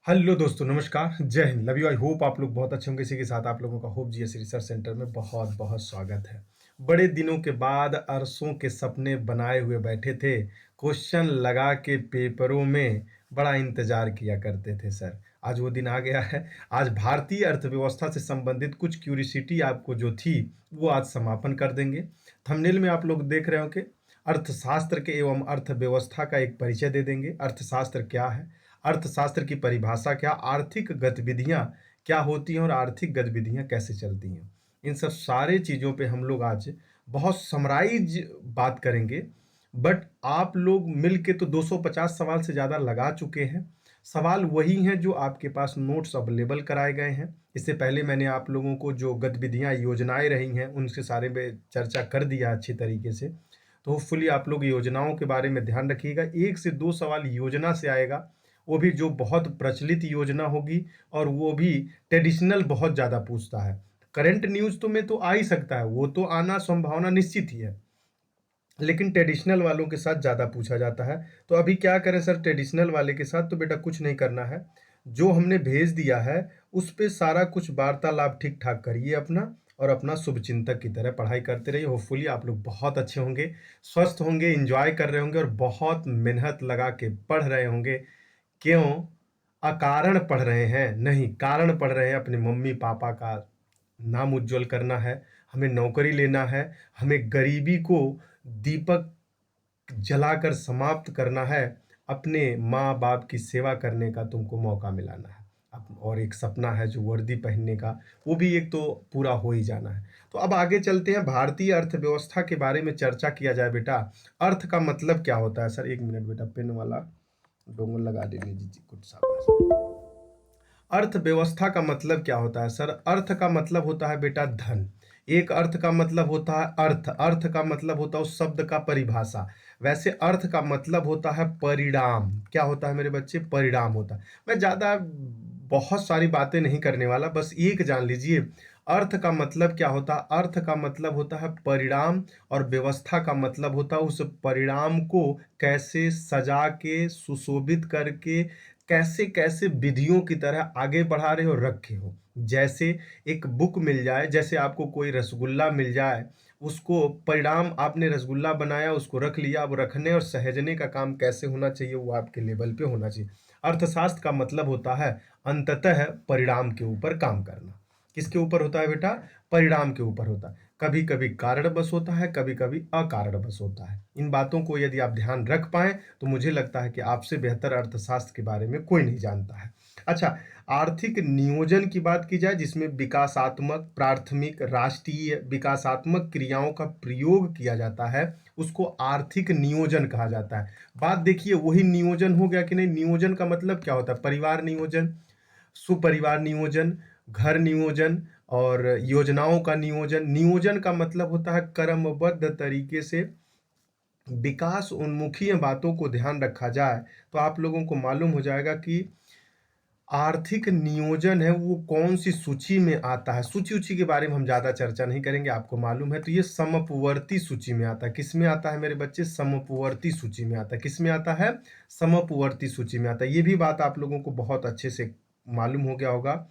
Hello दोस्तों, नमस्कार, जय Hind, love you. I hope आप लोग बहुत अच्छे होंगे। इसी के साथ आप लोगों का होप जीएस रिसर्च सेंटर में बहुत बहुत स्वागत है। बड़े दिनों के बाद अरसों के सपने बनाए हुए बैठे थे। क्वेश्चन लगा के पेपरों में बड़ा इंतजार किया करते थे सर। आज वो दिन आ गया है। आज भारतीय अर्थव्यवस्था से संबंधित कुछ क्यूरियोसिटी आपको जो थी वो आज समापन कर देंगे। थंबनेल में आप लोग देख रहे हो कि अर्थशास्त्र के एवं अर्थव्यवस्था का एक परिचय दे देंगे। अर्थशास्त्र क्या है, अर्थशास्त्र की परिभाषा क्या, आर्थिक गतिविधियां क्या होती हैं और आर्थिक गतिविधियां कैसे चलती हैं। इन सब सारे चीज़ों पे हम लोग आज बहुत समराइज बात करेंगे। बट आप लोग मिल के तो 250 सवाल से ज़्यादा लगा चुके हैं। सवाल वही हैं जो आपके पास नोट्स अवेलेबल कराए गए हैं। इससे पहले मैंने आप लोगों को जो गतिविधियां योजनाएं रही हैं उनके सारे में चर्चा कर दिया अच्छी तरीके से। तो होपफुली आप लोग योजनाओं के बारे में ध्यान रखिएगा। 1 से 2 सवाल योजना से आएगा, वो भी जो बहुत प्रचलित योजना होगी, और वो भी ट्रेडिशनल बहुत ज़्यादा पूछता है। करंट न्यूज़ तो में तो आ ही सकता है, वो तो आना संभावना निश्चित ही है, लेकिन ट्रेडिशनल वालों के साथ ज़्यादा पूछा जाता है। तो अभी क्या करें सर ट्रेडिशनल वाले के साथ? तो बेटा कुछ नहीं करना है, जो हमने भेज दिया है उस पे सारा कुछ वार्तालाप ठीक ठाक करिए अपना, और अपना शुभचिंतक की तरह पढ़ाई करते रहिए। होपफुली आप लोग बहुत अच्छे होंगे, स्वस्थ होंगे, एंजॉय कर रहे होंगे और बहुत मेहनत लगा के पढ़ रहे होंगे। क्यों? अकारण पढ़ रहे हैं नहीं, कारण पढ़ रहे हैं। अपने मम्मी पापा का नाम उज्जवल करना है, हमें नौकरी लेना है, हमें गरीबी को दीपक जलाकर समाप्त करना है, अपने माँ बाप की सेवा करने का तुमको मौका मिलाना है। और एक सपना है जो वर्दी पहनने का, वो भी एक तो पूरा हो ही जाना है। तो अब आगे चलते हैं, भारतीय अर्थव्यवस्था के बारे में चर्चा किया जाए। बेटा अर्थ का मतलब क्या होता है सर? 1 मिनट बेटा, पेन वाला डोंगल लगा देंगे जी जी, कुछ शाबाश। अर्थव्यवस्था का मतलब क्या होता है सर? अर्थ का मतलब होता है बेटा धन। एक अर्थ का मतलब होता है अर्थ, अर्थ का मतलब होता है उस शब्द का परिभाषा। वैसे अर्थ का मतलब होता है परिणाम। क्या होता है मेरे बच्चे? परिणाम होता है। मैं ज्यादा बहुत सारी बातें नहीं करने वाला, बस एक जान लीजिए, अर्थ का मतलब क्या होता है? अर्थ का मतलब होता है परिणाम, और व्यवस्था का मतलब होता है उस परिणाम को कैसे सजा के सुशोभित करके कैसे कैसे विधियों की तरह आगे बढ़ा रहे हो, रखे हो। जैसे एक बुक मिल जाए, जैसे आपको कोई रसगुल्ला मिल जाए, उसको परिणाम, आपने रसगुल्ला बनाया, उसको रख लिया, अब रखने और सहेजने का काम कैसे होना चाहिए वो आपके लेवल पे होना चाहिए। अर्थशास्त्र का मतलब होता है अंततः परिणाम के ऊपर काम करना। किसके ऊपर होता है बेटा? परिणाम के ऊपर होता है। कभी कभी कारण बस होता है, कभी कभी अकारण बस होता है। इन बातों को यदि आप ध्यान रख पाए तो मुझे लगता है कि आपसे बेहतर अर्थशास्त्र के बारे में कोई नहीं जानता है। अच्छा, आर्थिक नियोजन की बात की जाए, जिसमें विकासात्मक, प्राथमिक, राष्ट्रीय विकासात्मक क्रियाओं का प्रयोग किया जाता है, उसको आर्थिक नियोजन कहा जाता है। बात देखिए, वही नियोजन हो गया कि नहीं? नियोजन का मतलब क्या होता है? परिवार नियोजन, सुपरिवार नियोजन, घर नियोजन और योजनाओं का नियोजन। नियोजन का मतलब होता है क्रमबद्ध तरीके से विकास उन्मुखी बातों को ध्यान रखा जाए। तो आप लोगों को मालूम हो जाएगा कि आर्थिक नियोजन है वो कौन सी सूची में आता है। सूची उची के बारे में हम ज्यादा चर्चा नहीं करेंगे, आपको मालूम है। तो ये समपवर्ती सूची में आता है। किस में आता है मेरे बच्चे? समपवर्ती सूची में आता है। किस में आता है? समपवर्ती सूची में आता है। ये भी बात आप लोगों को बहुत अच्छे से मालूम हो गया होगा।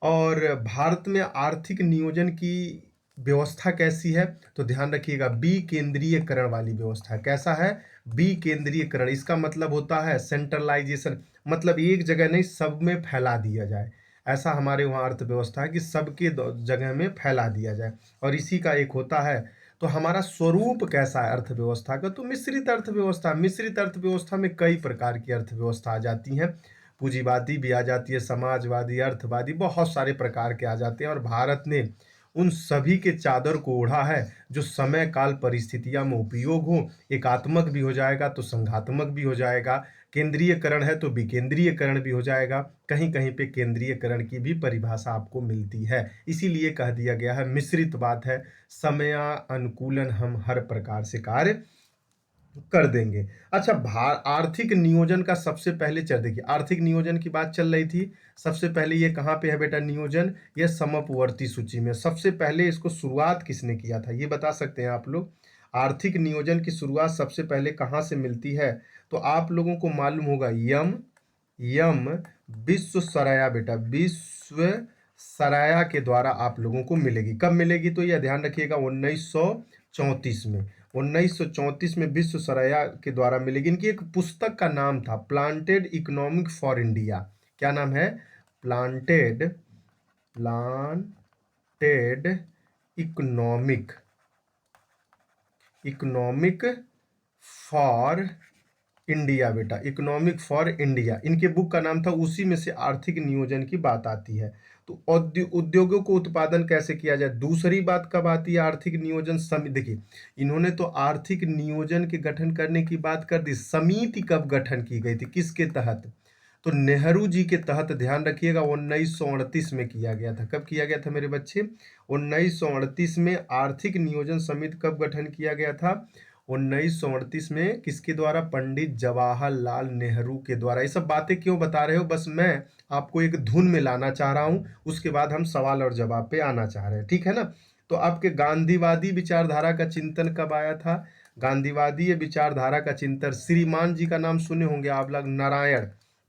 और भारत में आर्थिक नियोजन की व्यवस्था कैसी है? तो ध्यान रखिएगा, विकेंद्रीयकरण वाली व्यवस्था है। कैसा है? विकेंद्रीयकरण। इसका मतलब होता है सेंट्रलाइजेशन, मतलब एक जगह नहीं, सब में फैला दिया जाए। ऐसा हमारे वहाँ अर्थव्यवस्था है कि सबके जगह में फैला दिया जाए। और इसी का एक होता है। तो हमारा स्वरूप कैसा है अर्थव्यवस्था का? तो मिश्रित अर्थव्यवस्था। मिश्रित अर्थव्यवस्था में कई प्रकार की अर्थव्यवस्था आ जाती हैं। पूंजीवादी भी आ जाती है, समाजवादी, अर्थवादी, बहुत सारे प्रकार के आ जाते हैं। और भारत ने उन सभी के चादर को ओढ़ा है जो समय काल परिस्थितियां में उपयोग हो। एकात्मक भी हो जाएगा तो संघात्मक भी हो जाएगा, केंद्रीयकरण है तो विकेंद्रीयकरण भी हो जाएगा। कहीं कहीं पे केंद्रीयकरण की भी परिभाषा आपको मिलती है। इसीलिए कह दिया गया है मिश्रित बात है, समयानुकूलन हम हर प्रकार से कार्य कर देंगे। अच्छा, आर्थिक नियोजन का सबसे पहले चल, देखिए आर्थिक नियोजन की बात चल रही थी। सबसे पहले ये कहाँ पे है बेटा नियोजन? ये समपवर्ती सूची में। सबसे पहले इसको शुरुआत किसने किया था ये बता सकते हैं आप लोग? आर्थिक नियोजन की शुरुआत सबसे पहले कहाँ से मिलती है? तो आप लोगों को मालूम होगा, यम यम विश्वेश्वरैया बेटा, विश्वेश्वरैया के द्वारा आप लोगों को मिलेगी। कब मिलेगी? तो यह ध्यान रखिएगा 1934 में। 1934 में विश्वेश्वरैया के द्वारा मिलेगी। इनकी एक पुस्तक का नाम था प्लांटेड इकोनॉमिक फॉर इंडिया। क्या नाम है? Planted economic economic for India बेटा, इकोनॉमिक फॉर इंडिया इनके बुक का नाम था। उसी में से आर्थिक नियोजन की बात आती है। तो उद्योगों को उत्पादन कैसे किया जाए। दूसरी बात कब आती है? आर्थिक नियोजन समिति। देखिए, इन्होंने तो आर्थिक नियोजन के गठन करने की बात कर दी। समिति कब गठन की गई थी, किसके तहत? तो नेहरू जी के तहत। ध्यान रखिएगा 1938 में किया गया था। कब किया गया था मेरे बच्चे? 1938 में आर्थिक नियोजन समिति कब गठन किया गया था? 1938 में। किसके द्वारा? पंडित जवाहरलाल नेहरू के द्वारा। ये सब बातें क्यों बता रहे हो? बस मैं आपको एक धुन में लाना चाह रहा हूं, उसके बाद हम सवाल और जवाब पे आना चाह रहे हैं, ठीक है ना। तो आपके गांधीवादी विचारधारा का चिंतन कब आया था? गांधीवादी विचारधारा का चिंतन, श्रीमान जी का नाम सुने होंगे आप लोग,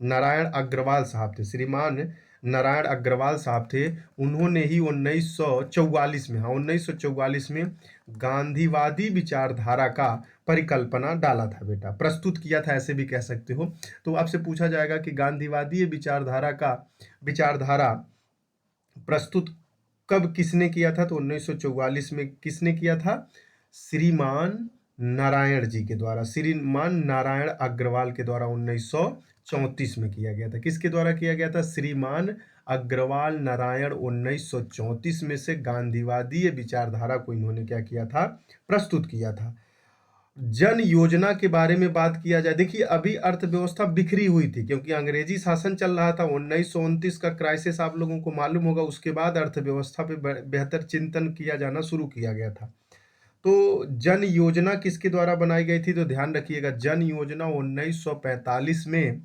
नारायण अग्रवाल साहब थे। श्रीमान नारायण अग्रवाल साहब थे। उन्होंने ही 1944 में, हाँ 1944 में गांधीवादी विचारधारा का परिकल्पना डाला था बेटा, प्रस्तुत किया था, ऐसे भी कह सकते हो। तो आपसे पूछा जाएगा कि गांधीवादी विचारधारा प्रस्तुत कब किसने किया था? तो 1944 में। किसने किया था? श्रीमान नारायण जी के द्वारा, श्रीमान नारायण अग्रवाल के द्वारा 1934 में किया गया था। किसके द्वारा किया गया था? श्रीमान अग्रवाल नारायण 1934 में से गांधीवादी विचारधारा को इन्होंने क्या किया था? प्रस्तुत किया था। जन योजना के बारे में बात किया जाए। देखिए, अभी अर्थव्यवस्था बिखरी हुई थी क्योंकि अंग्रेजी शासन चल रहा था। 1929 का क्राइसिस आप लोगों को मालूम होगा। उसके बाद अर्थव्यवस्था पे बेहतर चिंतन किया जाना शुरू किया गया था। तो जन योजना किसके द्वारा बनाई गई थी? तो ध्यान रखिएगा, जन योजना 1945 में।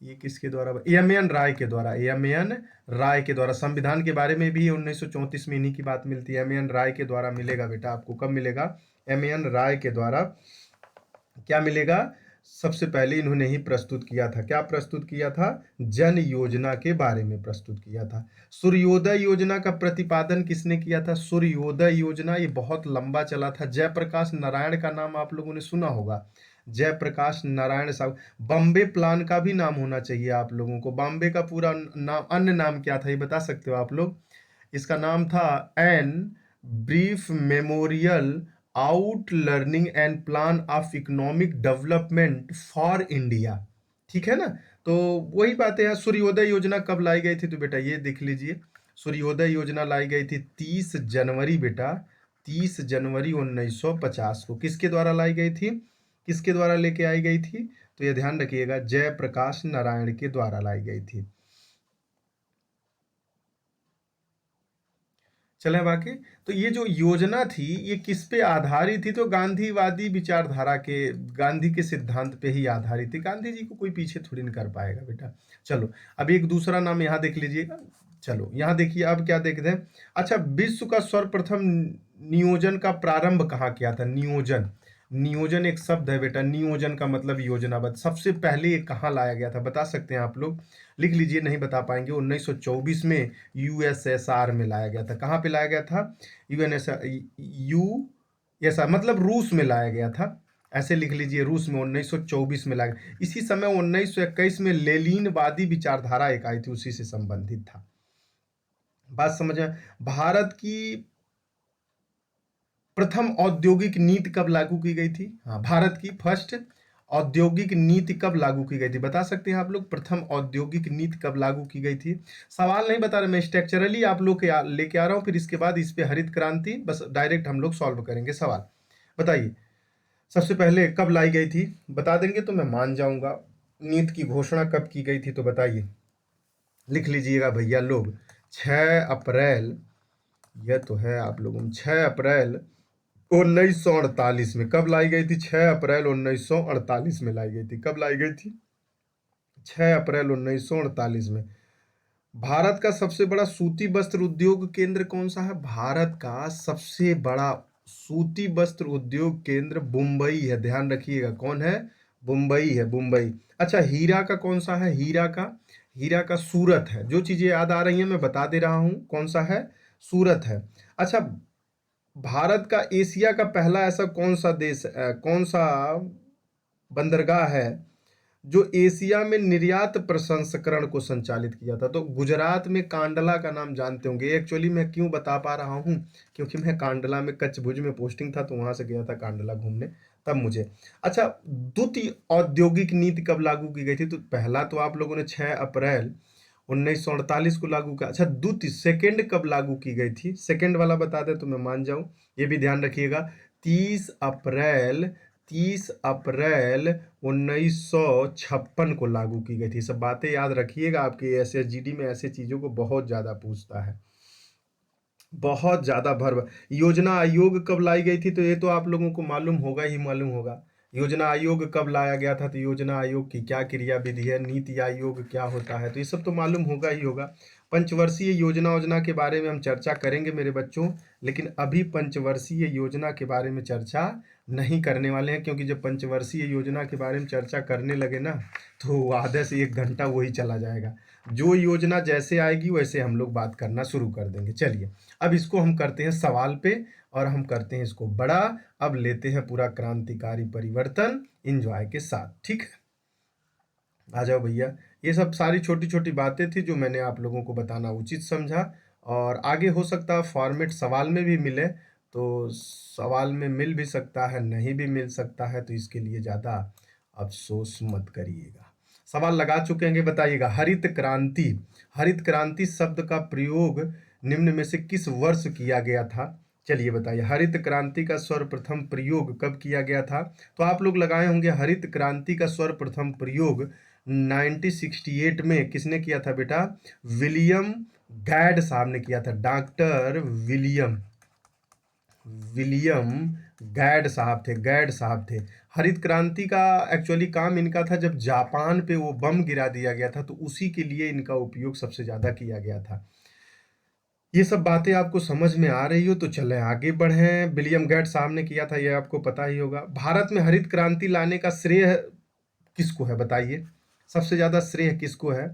ये किसके द्वारा? एम एन राय के द्वारा। एम एन राय के द्वारा। संविधान के बारे में भी 1934 में इन्हीं की बात मिलती है। एम एन राय के द्वारा मिलेगा बेटा आपको। कब मिलेगा? एम एन राय के द्वारा क्या मिलेगा? सबसे पहले इन्होंने ही प्रस्तुत किया था। क्या प्रस्तुत किया था? जन योजना के बारे में प्रस्तुत किया था। सूर्योदय योजना का प्रतिपादन किसने किया था? सूर्योदय योजना, ये बहुत लंबा चला था। जयप्रकाश नारायण का नाम आप लोगों ने सुना होगा। जयप्रकाश नारायण साहब। बॉम्बे प्लान का भी नाम होना चाहिए आप लोगों को। बॉम्बे का पूरा नाम, अन्य नाम क्या था, ये बता सकते हो आप लोग? इसका नाम था an brief memorial outlining and plan of economic development for India. ठीक है ना। तो वही बातें हैं। सूर्योदय योजना कब लाई गई थी? तो बेटा ये देख लीजिए, सूर्योदय योजना लाई गई थी 30 जनवरी बेटा, 30 जनवरी 1950 को। किसके द्वारा लाई गई थी? किसके द्वारा लेके आई गई थी? तो ये ध्यान रखिएगा, जयप्रकाश नारायण के द्वारा लाई गई थी। चले बाकी। तो ये जो योजना थी ये किस पे आधारित थी? तो गांधीवादी विचारधारा के, गांधी के सिद्धांत पे ही आधारित थी। गांधी जी को कोई पीछे थोड़ी न कर पाएगा बेटा। चलो, अब एक दूसरा नाम यहाँ देख लीजिएगा। चलो यहाँ देखिए, अब क्या देखते हैं। अच्छा, विश्व का सर्वप्रथम नियोजन का प्रारंभ कहाँ किया था? नियोजन, नियोजन एक शब्द है बेटा। नियोजन का मतलब योजनाबद्ध। सबसे पहले ये कहाँ लाया गया था, बता सकते हैं आप लोग? लिख लीजिए, नहीं बता पाएंगे। 1924 में यूएसएसआर में लाया गया था। कहाँ पे लाया गया था? यूएसआर मतलब रूस में लाया गया था। ऐसे लिख लीजिए, रूस में 1924 में लाया गया। इसी समय 1921 में लेनिनवादी विचारधारा एक आई थी, उसी से संबंधित था। बात समझ में? भारत की प्रथम औद्योगिक नीति कब लागू की गई थी? हाँ, भारत की फर्स्ट औद्योगिक नीति कब लागू की गई थी, बता सकते हैं आप लोग? प्रथम औद्योगिक नीति कब लागू की गई थी? सवाल नहीं बता रहे, मैं स्ट्रक्चरली आप लोग के लेके आ रहा हूँ। फिर इसके बाद इस पे हरित क्रांति, बस डायरेक्ट हम लोग सॉल्व करेंगे सवाल। बताइए, सबसे पहले कब लाई गई थी? बता देंगे तो मैं मान जाऊंगा। नीति की घोषणा कब की गई थी? तो बताइए, लिख लीजिएगा भैया लोग। 6 अप्रैल, यह तो है आप लोगों में, 6 अप्रैल 1948 में। कब लाई गई थी? 6 अप्रैल 1948 में लाई गई थी। कब लाई गई थी? 6 अप्रैल 1948 में। भारत का सबसे बड़ा सूती वस्त्र उद्योग केंद्र कौन सा है? भारत का सबसे बड़ा सूती वस्त्र उद्योग केंद्र मुंबई है। ध्यान रखिएगा, कौन है? मुंबई है, मुंबई। अच्छा, हीरा का कौन सा है? हीरा का सूरत है। जो चीजें याद आ रही हैं मैं बता दे रहा हूं, कौन सा है? सूरत है। अच्छा, भारत का एशिया का पहला ऐसा कौन सा देश, कौन सा बंदरगाह है जो एशिया में निर्यात प्रसंस्करण को संचालित किया था? तो गुजरात में कांडला का नाम जानते होंगे। एक्चुअली मैं क्यों बता पा रहा हूँ, क्योंकि मैं कांडला में कच्छ भुज में पोस्टिंग था, तो वहां से गया था कांडला घूमने, तब मुझे। अच्छा, द्वितीय औद्योगिक नीति कब लागू की गई थी? तो पहला तो आप लोगों ने 6 अप्रैल 1948 को लागू किया। अच्छा, द्वितीय सेकंड कब लागू की गई थी? सेकंड वाला बता दे तो मैं मान जाऊं। ये भी ध्यान रखिएगा, 30 अप्रैल 30 अप्रैल 1956 को लागू की गई थी। सब बातें याद रखिएगा, आपके एसएसजीडी में ऐसे चीजों को बहुत ज्यादा पूछता है, बहुत ज्यादा भर। योजना आयोग कब लाई गई थी? तो ये तो आप लोगों को मालूम होगा ही मालूम होगा। योजना आयोग कब लाया गया था? तो योजना आयोग की क्या क्रिया विधि है? नीति आयोग क्या होता है? तो ये सब तो मालूम होगा ही होगा। पंचवर्षीय योजना के बारे में हम चर्चा करेंगे मेरे बच्चों, लेकिन अभी पंचवर्षीय योजना के बारे में चर्चा नहीं करने वाले हैं, क्योंकि जब पंचवर्षीय योजना के बारे में चर्चा करने लगे ना, तो आधे से 1 घंटा वही चला जाएगा। जो योजना जैसे आएगी वैसे हम लोग बात करना शुरू कर देंगे। चलिए, अब इसको हम करते हैं सवाल पे, और हम करते हैं इसको बड़ा। अब लेते हैं पूरा क्रांतिकारी परिवर्तन एंजॉय के साथ, ठीक है? आ जाओ भैया। ये सब सारी छोटी छोटी बातें थी जो मैंने आप लोगों को बताना उचित समझा, और आगे हो सकता है फॉर्मेट सवाल में भी मिले, तो सवाल में मिल भी सकता है, नहीं भी मिल सकता है, तो इसके लिए ज़्यादा अफसोस मत करिएगा। सवाल लगा चुके हैं, बताइएगा। हरित क्रांति शब्द का प्रयोग निम्न में से किस वर्ष किया गया था? चलिए बताइए, हरित क्रांति का सर्वप्रथम प्रयोग कब किया गया था? तो आप लोग लगाए होंगे, हरित क्रांति का सर्वप्रथम प्रयोग 1968 में किसने किया था बेटा? विलियम गैड साहब ने किया था। डॉक्टर विलियम विलियम गैड साहब थे। हरित क्रांति का एक्चुअली काम इनका था, जब जापान पे वो बम गिरा दिया गया था, तो उसी के लिए इनका उपयोग सबसे ज्यादा किया गया था। ये सब बातें आपको समझ में आ रही हो तो चलें आगे बढ़ें। विलियम गेट्स साहब ने किया था, ये आपको पता ही होगा। भारत में हरित क्रांति लाने का श्रेय किसको है बताइए? सबसे ज्यादा श्रेय किसको है?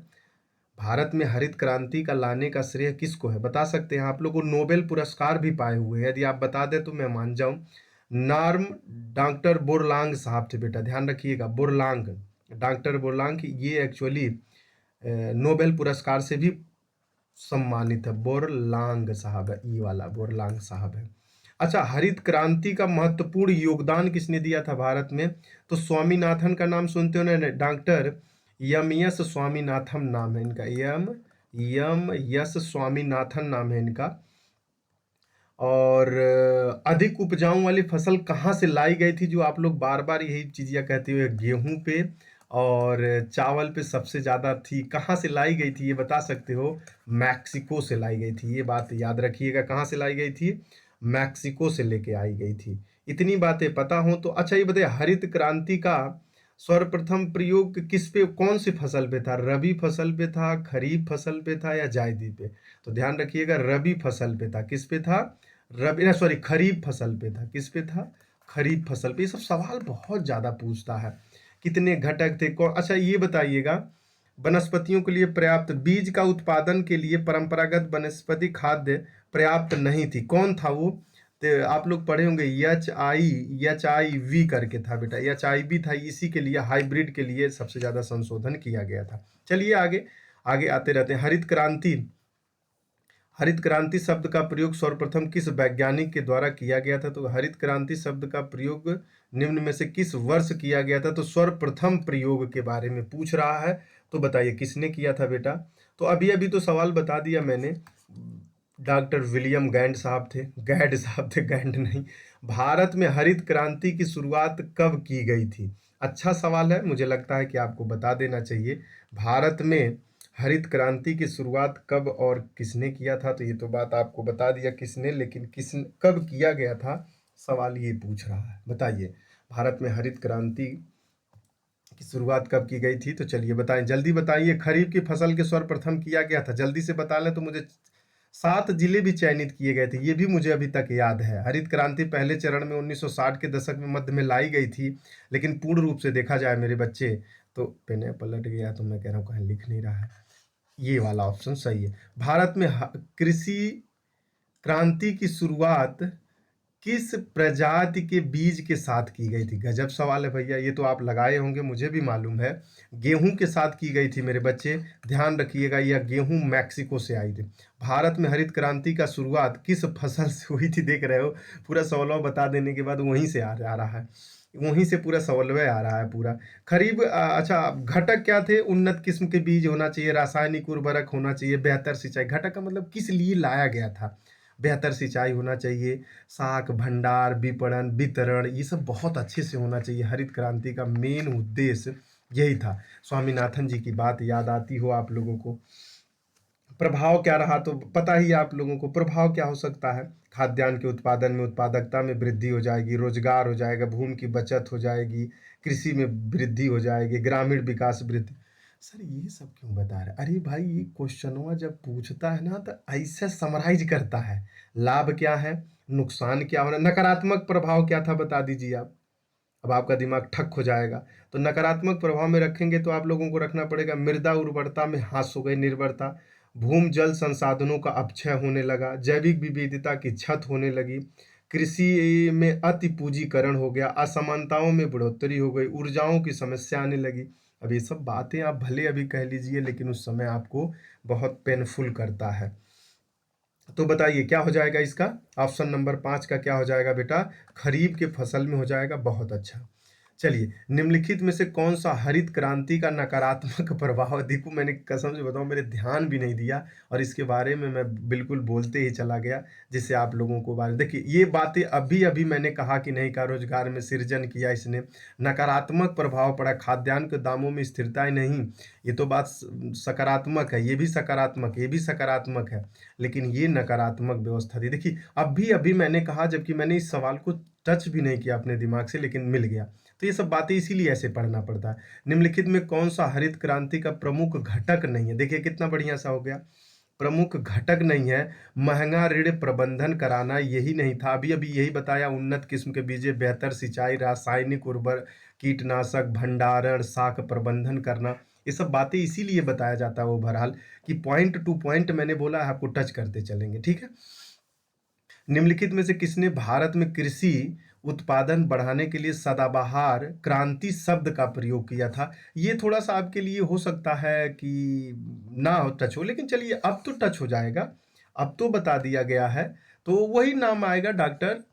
भारत में हरित क्रांति का लाने का श्रेय किसको है, बता सकते हैं आप लोग? को नोबेल पुरस्कार भी पाए हुए हैं, यदि आप बता दें तो मैं मान जाऊं। नार्म डॉक्टर बोरलांग साहब थे बेटा, ध्यान रखिएगा, बोरलांग, डॉक्टर बोरलांग। ये एक्चुअली नोबेल पुरस्कार से भी सम्मानित है। बोरलांग साहब है, ई वाला बोरलांग साहब है। अच्छा, हरित क्रांति का महत्वपूर्ण योगदान किसने दिया था भारत में? तो स्वामीनाथन का नाम सुनते हो ना, डॉक्टर यम यस स्वामीनाथन नाम है इनका, यम यस स्वामीनाथन नाम है इनका। और अधिक उपजाऊ वाली फसल कहाँ से लाई गई थी? जो आप लोग बार बार यही चीज़िया कहते हुए, गेहूं पे और चावल पे सबसे ज़्यादा थी, कहाँ से लाई गई थी ये बता सकते हो? मैक्सिको से लाई गई थी। ये बात याद रखिएगा, कहाँ से लाई गई थी? मैक्सिको से लेके आई गई थी। इतनी बातें पता हो तो अच्छा ये बताइए, हरित क्रांति का सर्वप्रथम प्रयोग किस पे, कौन सी फसल पे था? रबी फसल पे था, खरीफ फसल पे था, या जायदी पे? तो ध्यान रखिएगा, रबी फसल पे था। किस पे था? रबी ना, सॉरी, खरीफ फसल पे था। किस पे था? खरीफ फसल पे। ये सब सवाल बहुत ज्यादा पूछता है। कितने घटक थे, कौन? अच्छा ये बताइएगा, वनस्पतियों के लिए पर्याप्त बीज का उत्पादन के लिए परंपरागत वनस्पति खाद्य पर्याप्त नहीं थी, कौन था वो? तो आप लोग पढ़े होंगे, HIV करके था बेटा, HIV था। इसी के लिए हाइब्रिड के लिए सबसे ज्यादा संशोधन किया गया था। चलिए आगे आगे आते रहते हैं। हरित क्रांति शब्द का प्रयोग सर्वप्रथम किस वैज्ञानिक के द्वारा किया गया था? तो हरित क्रांति शब्द का प्रयोग निम्न में से किस वर्ष किया गया था? तो सर्वप्रथम प्रयोग के बारे में पूछ रहा है, तो बताइए किसने किया था बेटा? तो अभी अभी तो सवाल बता दिया मैंने, डॉक्टर विलियम गैंड साहब थे, गैंड नहीं। भारत में हरित क्रांति की शुरुआत कब की गई थी? अच्छा सवाल है, मुझे लगता है कि आपको बता देना चाहिए। भारत में हरित क्रांति की शुरुआत कब और किसने किया था? तो ये तो बात आपको बता दिया किसने, लेकिन किस कब किया गया था, सवाल ये पूछ रहा है। बताइए, भारत में हरित क्रांति की शुरुआत कब की गई थी? तो चलिए बताएं, जल्दी बताइए। खरीफ की फसल के सर्वप्रथम किया गया था, जल्दी से बता लें तो मुझे 7 जिले भी चयनित किए गए थे, ये भी मुझे अभी तक याद है। हरित क्रांति पहले चरण में 1960 के दशक में मध्य में लाई गई थी, लेकिन पूर्ण रूप से देखा जाए मेरे बच्चे, तो पेन पलट गया, तो मैं कह रहा हूँ कहीं लिख नहीं रहा है। ये वाला ऑप्शन सही है। भारत में कृषि क्रांति की शुरुआत किस प्रजाति के बीज के साथ की गई थी? गजब सवाल है भैया, ये तो आप लगाए होंगे, मुझे भी मालूम है। गेहूं के साथ की गई थी मेरे बच्चे, ध्यान रखिएगा, यह गेहूं मैक्सिको से आई थी। भारत में हरित क्रांति का शुरुआत किस फसल से हुई थी? देख रहे हो, पूरा सवाल बता देने के बाद वहीं से आ रहा है, वहीं से पूरा सवाल आ रहा है पूरा। खरीब अच्छा, घटक क्या थे? उन्नत किस्म के बीज होना चाहिए, रासायनिक उर्वरक होना चाहिए, बेहतर सिंचाई। घटक का मतलब किस लिए लाया गया था? बेहतर सिंचाई होना चाहिए, साख भंडार, विपणन, वितरण, ये सब बहुत अच्छे से होना चाहिए। हरित क्रांति का मेन उद्देश्य यही था। स्वामीनाथन जी की बात याद आती हो आप लोगों को। प्रभाव क्या रहा तो पता ही है आप लोगों को। प्रभाव क्या हो सकता है? खाद्यान्न के उत्पादन में उत्पादकता में वृद्धि हो जाएगी, रोजगार हो जाएगा, भूमि की बचत हो जाएगी, कृषि में वृद्धि हो जाएगी, ग्रामीण विकास वृद्धि। सर ये सब क्यों बता रहे? अरे भाई, ये क्वेश्चनवा जब पूछता है ना तो ऐसे समराइज करता है। लाभ क्या है, नुकसान क्या होना, नकारात्मक प्रभाव क्या था बता दीजिए आप। अब आपका दिमाग ठक हो जाएगा। तो नकारात्मक प्रभाव में रखेंगे तो आप लोगों को रखना पड़ेगा, मृदा उर्वरता में ह्रास हो गई, निर्भरता, भूमि जल संसाधनों का अपक्षय होने लगा, जैविक विविधता की क्षत होने लगी, कृषि में अति पूंजीकरण हो गया, असमानताओं में बढ़ोतरी हो गई, ऊर्जाओं की समस्या आने लगी। अब ये सब बातें आप भले अभी कह लीजिए, लेकिन उस समय आपको बहुत पेनफुल करता है। तो बताइए क्या हो जाएगा इसका? ऑप्शन नंबर 5 का क्या हो जाएगा बेटा? खरीफ के फसल में हो जाएगा। बहुत अच्छा। चलिए, निम्नलिखित में से कौन सा हरित क्रांति का नकारात्मक प्रभाव है? देखो, मैंने कसम से बताऊं, मेरे ध्यान भी नहीं दिया और इसके बारे में मैं बिल्कुल बोलते ही चला गया, जिससे आप लोगों को बारे देखिए, ये बातें अभी अभी मैंने कहा कि नहीं का रोजगार में सृजन किया इसने, नकारात्मक प्रभाव पड़ा, खाद्यान्न के दामों में स्थिरता ही नहीं। ये तो बात सकारात्मक है, ये भी सकारात्मक, ये भी सकारात्मक है, लेकिन ये नकारात्मक व्यवस्था थी। देखिए, अभी अभी मैंने कहा, जबकि मैंने इस सवाल को टच भी नहीं किया अपने दिमाग से, लेकिन मिल गया। तो ये सब बातें इसीलिए ऐसे पढ़ना पड़ता है। निम्नलिखित में कौन सा हरित क्रांति का प्रमुख घटक नहीं है? देखिए कितना बढ़िया सा हो गया, प्रमुख घटक नहीं है। महंगा ऋण प्रबंधन कराना यही नहीं था, अभी अभी यही बताया। उन्नत किस्म के बीजे, बेहतर सिंचाई, रासायनिक उर्वरक, कीटनाशक, भंडारण, शाख प्रबंधन करना, ये सब बातें इसीलिए बताया जाता है ओवरऑल, कि पॉइंट टू पॉइंट मैंने बोला है, आपको टच करते चलेंगे, ठीक है। निम्नलिखित में से किसने भारत में कृषि उत्पादन बढ़ाने के लिए सदाबहार क्रांति शब्द का प्रयोग किया था? ये थोड़ा सा आपके लिए हो सकता है कि ना हो टच हो, लेकिन चलिए अब तो टच हो जाएगा, अब तो बता दिया गया है। तो वही नाम आएगा, डॉक्टर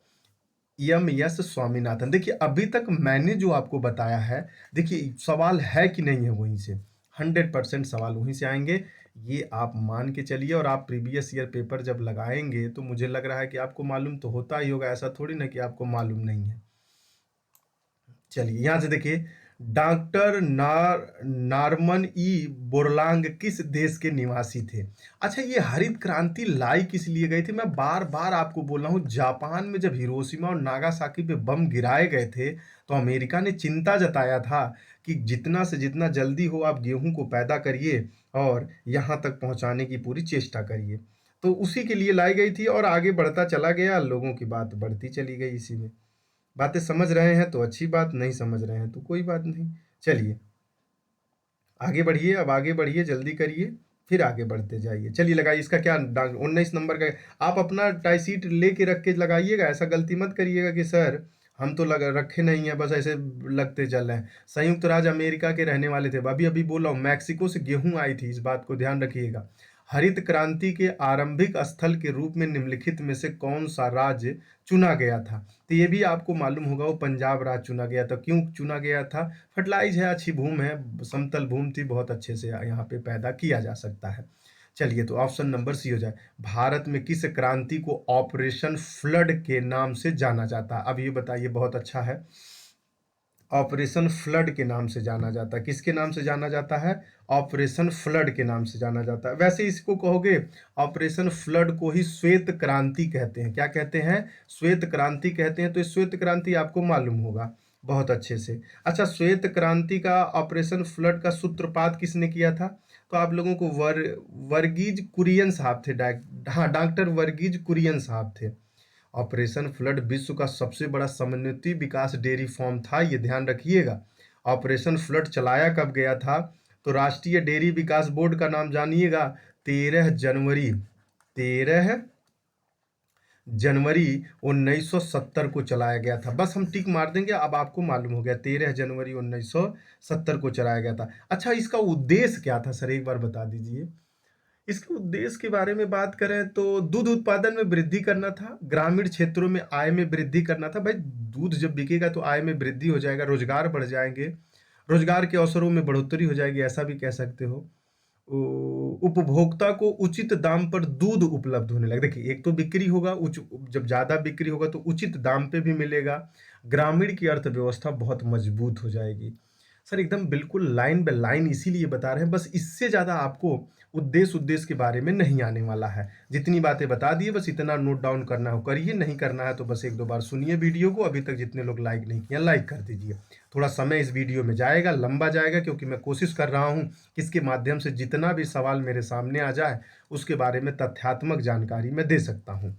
एम एस स्वामीनाथन। देखिए अभी तक मैंने जो आपको बताया है, देखिए सवाल है कि नहीं है वहीं से, 100% सवाल वहीं से आएंगे, ये आप मान के चलिए। और आप प्रीवियस ईयर पेपर जब लगाएंगे तो मुझे लग रहा है कि आपको मालूम तो होता ही होगा, ऐसा थोड़ी ना कि आपको मालूम नहीं है। चलिए यहाँ से देखिए, डॉक्टर नारमन ई बोरलांग किस देश के निवासी थे? अच्छा, ये हरित क्रांति लाई किस लिए गई थी? मैं बार बार आपको बोल रहा हूँ, जापान में जब हिरोशिमा और नागासाकी पे बम गिराए गए थे, तो अमेरिका ने चिंता जताया था कि जितना से जितना जल्दी हो आप गेहूं को पैदा करिए और यहाँ तक पहुंचाने की पूरी चेष्टा करिए। तो उसी के लिए लाई गई थी और आगे बढ़ता चला गया, लोगों की बात बढ़ती चली गई इसी में। बातें समझ रहे हैं तो अच्छी बात, नहीं समझ रहे हैं तो कोई बात नहीं। चलिए आगे बढ़िए, अब आगे बढ़िए, जल्दी करिए, फिर आगे बढ़ते जाइए। चलिए लगाइए, इसका क्या 19 नंबर का। आप अपना टाई सीट लेके रख के लगाइएगा, ऐसा गलती मत करिएगा कि सर हम तो लगा रखे नहीं है, बस ऐसे लगते चल रहे हैं। संयुक्त राज्य अमेरिका के रहने वाले थे, अभी अभी बोला हूँ, मैक्सिको से गेहूं आई थी, इस बात को ध्यान रखिएगा। हरित क्रांति के आरंभिक स्थल के रूप में निम्नलिखित में से कौन सा राज्य चुना गया था? तो ये भी आपको मालूम होगा, वो पंजाब राज्य चुना गया था। क्यों चुना गया था? फर्टिलाइज है, अच्छी भूमि है, समतल भूमि थी, बहुत अच्छे से यहाँ पे पैदा किया जा सकता है। चलिए, तो ऑप्शन नंबर सी हो जाए। भारत में किस क्रांति को ऑपरेशन फ्लड के नाम से जाना जाता है? अब ये बताइए, बहुत अच्छा है। ऑपरेशन फ्लड के नाम से जाना जाता है। किसके नाम से जाना जाता है? ऑपरेशन फ्लड के नाम से जाना जाता है। वैसे इसको कहोगे, ऑपरेशन फ्लड को ही श्वेत क्रांति कहते हैं। क्या कहते हैं? श्वेत क्रांति कहते हैं। तो इस श्वेत क्रांति आपको मालूम होगा, बहुत अच्छे से। अच्छा, श्वेत क्रांति का ऑपरेशन फ्लड का सूत्रपात किसने किया था? तो आप लोगों को वर्गीज कुरियन साहब थे। हाँ, डॉक्टर वर्गीज कुरियन साहब थे। ऑपरेशन फ्लड विश्व का सबसे बड़ा समन्वित विकास डेयरी फार्म था, ये ध्यान रखिएगा। ऑपरेशन फ्लड चलाया कब गया था? तो राष्ट्रीय डेयरी विकास बोर्ड का नाम जानिएगा। 13 जनवरी 13 जनवरी 1970 को चलाया गया था। बस हम टिक मार देंगे, अब आपको मालूम हो गया 13 जनवरी 1970 को चलाया गया था। अच्छा, इसका उद्देश्य क्या था सर, एक बार बता दीजिए। इसके उद्देश्य के बारे में बात करें तो दूध उत्पादन में वृद्धि करना था, ग्रामीण क्षेत्रों में आय में वृद्धि करना था। भाई, दूध जब बिकेगा तो आय में वृद्धि हो जाएगा, रोजगार बढ़ जाएंगे, रोजगार के अवसरों में बढ़ोतरी हो जाएगी, ऐसा भी कह सकते हो। उपभोक्ता को उचित दाम पर दूध उपलब्ध होने लगे। देखिए, एक तो बिक्री होगा, जब ज्यादा बिक्री होगा तो उचित दाम पे भी मिलेगा, ग्रामीण की अर्थव्यवस्था बहुत मजबूत हो जाएगी। सर एकदम बिल्कुल लाइन बाय लाइन इसीलिए बता रहे हैं, बस इससे ज्यादा आपको उद्देश्य के बारे में नहीं आने वाला है। जितनी बातें बता दिए बस इतना नोट डाउन करना हो करिए, नहीं करना है तो बस एक दो बार सुनिए वीडियो को। अभी तक जितने लोग लाइक नहीं किया लाइक कर दीजिए। थोड़ा समय इस वीडियो में जाएगा, लंबा जाएगा, क्योंकि मैं कोशिश कर रहा हूँ कि इसके माध्यम से जितना भी सवाल मेरे सामने आ जाए उसके बारे में तथ्यात्मक जानकारी मैं दे सकता हूँ।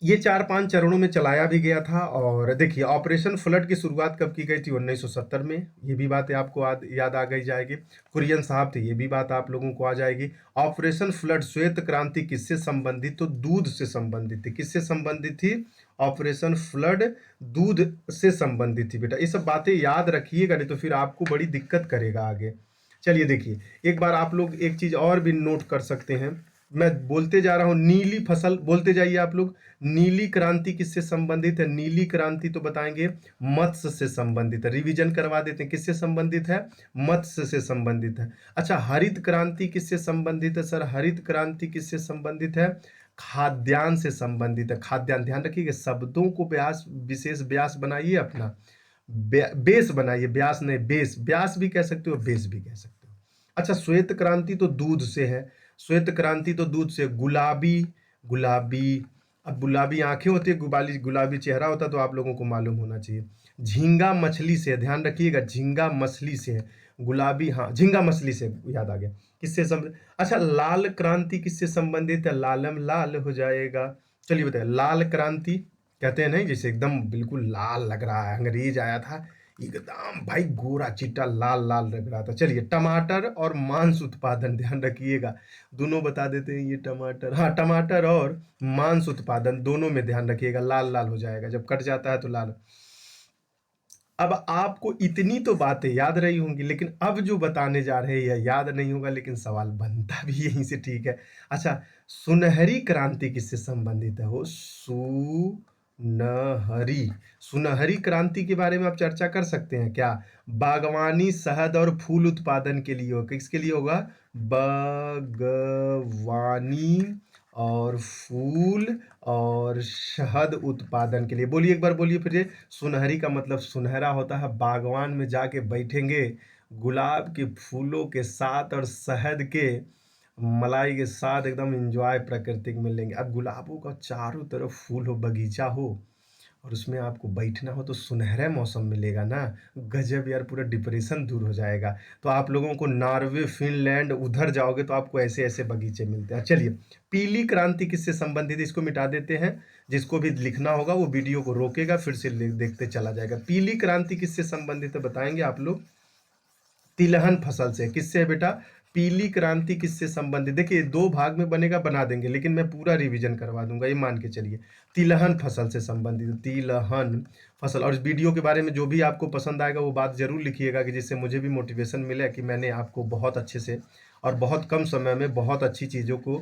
ये 4-5 चरणों में चलाया भी गया था। और देखिए, ऑपरेशन फ्लड की शुरुआत कब की गई थी? 1970 में। ये भी बातें आपको याद आ गई जाएगी। कुरियन साहब थे, ये भी बात आप लोगों को आ जाएगी। ऑपरेशन फ्लड श्वेत क्रांति किससे संबंधित? तो दूध से संबंधित थी। किससे संबंधित थी? ऑपरेशन फ्लड दूध से संबंधित थी। बेटा, ये सब बातें याद रखिएगा, नहीं तो फिर आपको बड़ी दिक्कत करेगा आगे। चलिए देखिए, एक बार आप लोग एक चीज और भी नोट कर सकते हैं। मैं बोलते जा रहा हूँ, नीली फसल बोलते जाइए आप लोग। नीली क्रांति किससे संबंधित है? नीली क्रांति तो बताएंगे मत्स्य से संबंधित है। रिवीजन करवा देते हैं, किससे संबंधित है? मत्स्य से संबंधित है। अच्छा, हरित क्रांति किससे संबंधित है सर? हरित क्रांति किससे संबंधित है? खाद्यान्न से संबंधित है। खाद्यान्न, ध्यान रखिएगा, शब्दों को व्यास, विशेष व्यास बनाइए अपना, बेस बनाइए, व्यास नहीं, बेस। व्यास भी कह सकते हो, बेस भी कह सकते हो। अच्छा, श्वेत क्रांति तो दूध से है। श्वेत क्रांति तो दूध से। गुलाबी, गुलाबी, अब गुलाबी आंखें होती है, गुलाबी गुलाबी चेहरा होता है, तो आप लोगों को मालूम होना चाहिए। झींगा मछली से, ध्यान रखिएगा, झींगा मछली से है। गुलाबी, हाँ, झींगा मछली से, याद आ गया। किससे संबंधित? अच्छा, लाल क्रांति किससे संबंधित है? लालम लाल हो जाएगा। चलिए बताइए, लाल क्रांति कहते हैं नहीं, जैसे एकदम बिल्कुल लाल लग रहा है, अंग्रेज आया था एकदम भाई गोरा चिट्टा लाल लाल लग रहा था। चलिए, टमाटर और मांस उत्पादन, ध्यान रखिएगा, दोनों बता देते हैं ये टमाटर, हाँ, टमाटर और मांस उत्पादन दोनों में ध्यान रखिएगा, लाल लाल हो जाएगा, जब कट जाता है तो लाल। अब आपको इतनी तो बातें याद रही होंगी, लेकिन अब जो बताने जा रहे हैं यह याद नहीं होगा, लेकिन सवाल बनता भी यहीं से, ठीक है। अच्छा, सुनहरी क्रांति किससे संबंधित है? हो, सुनहरी, सुनहरी क्रांति के बारे में आप चर्चा कर सकते हैं क्या? बागवानी, शहद और फूल उत्पादन के लिए होगा। किसके लिए होगा? बागवानी और फूल और शहद उत्पादन के लिए। बोलिए एक बार, बोलिए फिर। सुनहरी का मतलब सुनहरा होता है, बागवान में जाके बैठेंगे गुलाब के फूलों के साथ और शहद के मलाई के साथ, एकदम एंजॉय प्राकृतिक में लेंगे। अब गुलाबों का चारों तरफ फूल हो, बगीचा हो, और उसमें आपको बैठना हो तो सुनहरा मौसम मिलेगा ना, गजब यार, पूरा डिप्रेशन दूर हो जाएगा। तो आप लोगों को नॉर्वे, फिनलैंड उधर जाओगे तो आपको ऐसे ऐसे बगीचे मिलते हैं। चलिए, पीली क्रांति किससे संबंधित है? इसको मिटा देते हैं, जिसको भी लिखना होगा वो वीडियो को रोकेगा, फिर से देखते चला जाएगा। पीली क्रांति किससे संबंधित है बताएंगे आप लोग? तिलहन फसल से। किससे है बेटा? पीली क्रांति किससे संबंधित? देखिए, दो भाग में बनेगा, बना देंगे, लेकिन मैं पूरा रिवीजन करवा दूंगा, ये मान के चलिए। तिलहन फसल से संबंधित, तिलहन फसल। और इस वीडियो के बारे में जो भी आपको पसंद आएगा वो बात जरूर लिखिएगा, कि जिससे मुझे भी मोटिवेशन मिले कि मैंने आपको बहुत अच्छे से और बहुत कम समय में बहुत अच्छी चीज़ों को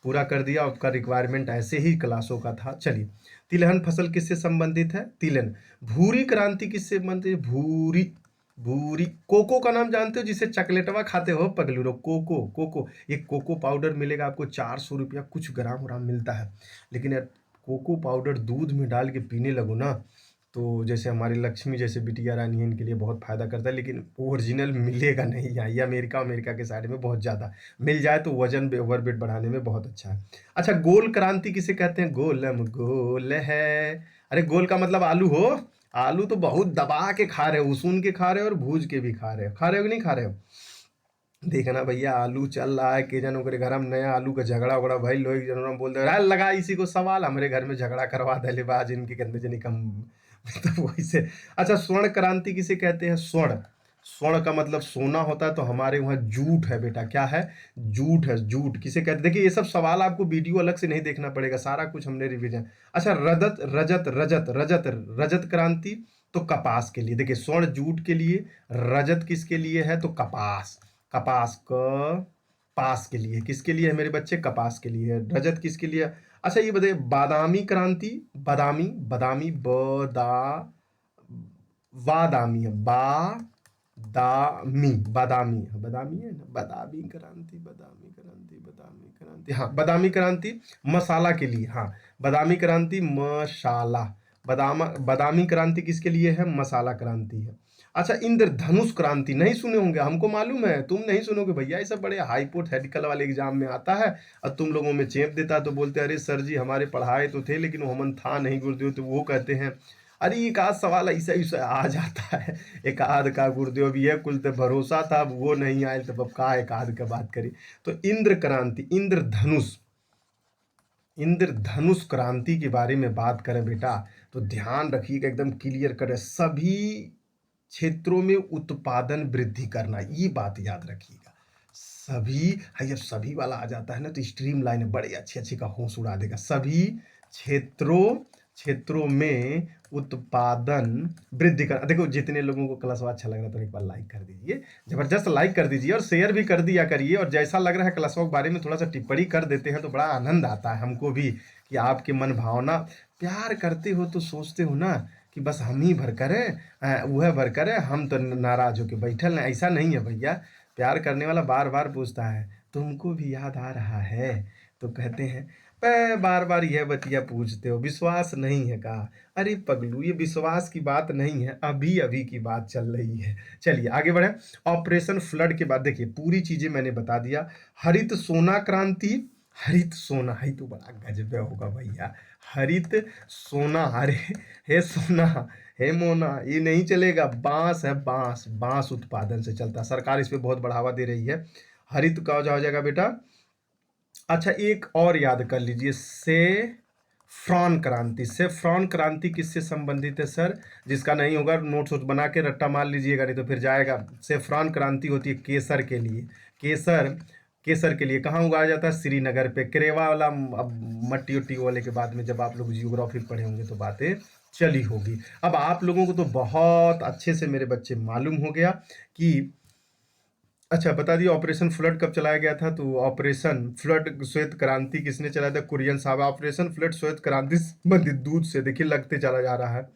पूरा कर दिया। उसका रिक्वायरमेंट ऐसे ही क्लासों का था। चलिए, तिलहन फसल किससे संबंधित है? तिलहन। भूरी क्रांति किससे संबंधित है? भूरी, भूरी। कोको का नाम जानते हो, जिसे चॉकलेटवा खाते हो पगलू लोग? कोको, कोको, ये कोको पाउडर मिलेगा आपको 400 रुपया कुछ ग्राम ग्राम मिलता है। लेकिन यार, कोको पाउडर दूध में डाल के पीने लगो ना, तो जैसे हमारी लक्ष्मी जैसे बिटिया रानी है, इनके लिए बहुत फायदा करता है, लेकिन ओरिजिनल मिलेगा नहीं यहाँ, ये अमेरिका, अमेरिका के साइड में बहुत ज़्यादा मिल जाए तो वजन ओवरवेट बढ़ाने में बहुत अच्छा है। अच्छा, गोल क्रांति किसे कहते हैं? गोलम गोल है। अरे, गोल का मतलब आलू हो, आलू तो बहुत दबा के खा रहे हो, उसून के खा रहे हो और भूज के भी खा रहे हो कि नहीं खा रहे हो? देखना भैया, आलू चल रहा है के जन ओकरे घर में नया आलू का झगड़ा उगड़ा भइल लोग जन बोल दे लगा इसी को सवाल हमारे घर में झगड़ा करवा दे बाज इनके गंदे जनी कम तो वैसे। अच्छा, स्वर्ण क्रांति किसे कहते हैं? स्वर्ण, स्वर्ण का मतलब सोना होता है, तो हमारे वहाँ जूट है बेटा। क्या है? जूट है। जूट किसे कहते हैं? देखिए ये सब सवाल आपको वीडियो अलग से नहीं देखना पड़ेगा, सारा कुछ हमने रिवीजन। अच्छा, रजत रजत रजत रजत रजत क्रांति तो कपास के लिए। देखिए स्वर्ण जूट के लिए, रजत किसके लिए है? तो कपास, कपास क पास के लिए। किसके लिए है मेरे बच्चे? कपास के लिए। रजत किसके लिए? अच्छा ये बताइए, बादामी क्रांति, बादामी, बादामी बदा वादामी है, बादामी, बादामी, बादामी है ना, बादामी क्रांति, बादामी क्रांति, बादामी क्रांति, हाँ बादामी क्रांति मसाला के लिए। हाँ बादामी क्रांति मसाला, बादामी क्रांति किसके लिए है? मसाला क्रांति है। अच्छा, इंद्रधनुष क्रांति नहीं सुने होंगे, हमको मालूम है, तुम नहीं सुनोगे भैया, ये सब बड़े हाइपोथेटिकल वाले एग्जाम में आता है और तुम लोगों में चेप देता है, तो बोलते हैं अरे सर जी हमारे पढ़ाए तो थे लेकिन वो हमन था नहीं गुरुदेव, तो वो कहते हैं अरे एक आध सवाल ऐसा ऐसा आ जाता है, एक आध का गुरुदेव ये कुल तो भरोसा था, अब वो नहीं आए तो अब का एक आध का बात करी। तो इंद्र क्रांति, इंद्रधनुष, इंद्रधनुष क्रांति के बारे में बात करें बेटा तो ध्यान रखिएगा, एकदम क्लियर करें, सभी क्षेत्रों में उत्पादन वृद्धि करना, ये बात याद रखिएगा। सभी है, जब सभी वाला आ जाता है ना तो स्ट्रीम लाइन बड़े अच्छे अच्छे का होश उड़ा देगा। सभी क्षेत्रों में उत्पादन वृद्धि कर। देखो जितने लोगों को क्लास अच्छा लग रहा है तो एक बार लाइक कर दीजिए, जबरदस्त लाइक कर दीजिए और शेयर भी कर दिया करिए, और जैसा लग रहा है क्लास के बारे में थोड़ा सा टिप्पणी कर देते हैं तो बड़ा आनंद आता है हमको भी कि आपके मन भावना प्यार करते हो, तो सोचते हो ना कि बस हम ही भर करें, वह भर करें, हम तो नाराज होके बैठल हैं। ऐसा नहीं है भैया, प्यार करने वाला बार बार पूछता है तुमको भी याद आ रहा है, तो कहते हैं बार बार यह बतिया पूछते हो, विश्वास नहीं है का? अरे पगलू ये विश्वास की बात नहीं है, अभी अभी की बात चल रही है। चलिए आगे बढ़े। ऑपरेशन फ्लड के बाद देखिए पूरी चीजें मैंने बता दिया। हरित सोना क्रांति, हरित सोना है तो बड़ा गजब होगा भैया, हरित सोना, अरे हे सोना हे मोना, ये नहीं चलेगा, बांस है, बांस, बांस उत्पादन से चलता है, सरकार इस पे बहुत बढ़ावा दे रही है। हरित का हो जाएगा बेटा। अच्छा एक और याद कर लीजिए, सेफ्रॉन क्रांति, सेफ्रॉन क्रांति किससे संबंधित है सर? जिसका नहीं होगा नोट्स बना के रट्टा मार लीजिएगा नहीं तो फिर जाएगा। सेफ्रॉन क्रांति होती है केसर के लिए, केसर, केसर के लिए कहाँ उगाया जाता है? श्रीनगर पे। करेवा वाला अब मट्टी उट्टी वाले के बाद में जब आप लोग जियोग्राफी पढ़े होंगे तो बातें चली होगी। अब आप लोगों को तो बहुत अच्छे से मेरे बच्चे मालूम हो गया कि अच्छा बता दिए ऑपरेशन फ्लड कब चलाया गया था? तो ऑपरेशन फ्लड श्वेत क्रांति किसने चलाया था? कुरियन साहब। ऑपरेशन फ्लड श्वेत क्रांति संबंधित दूध से देखिए लगते चला जा रहा है।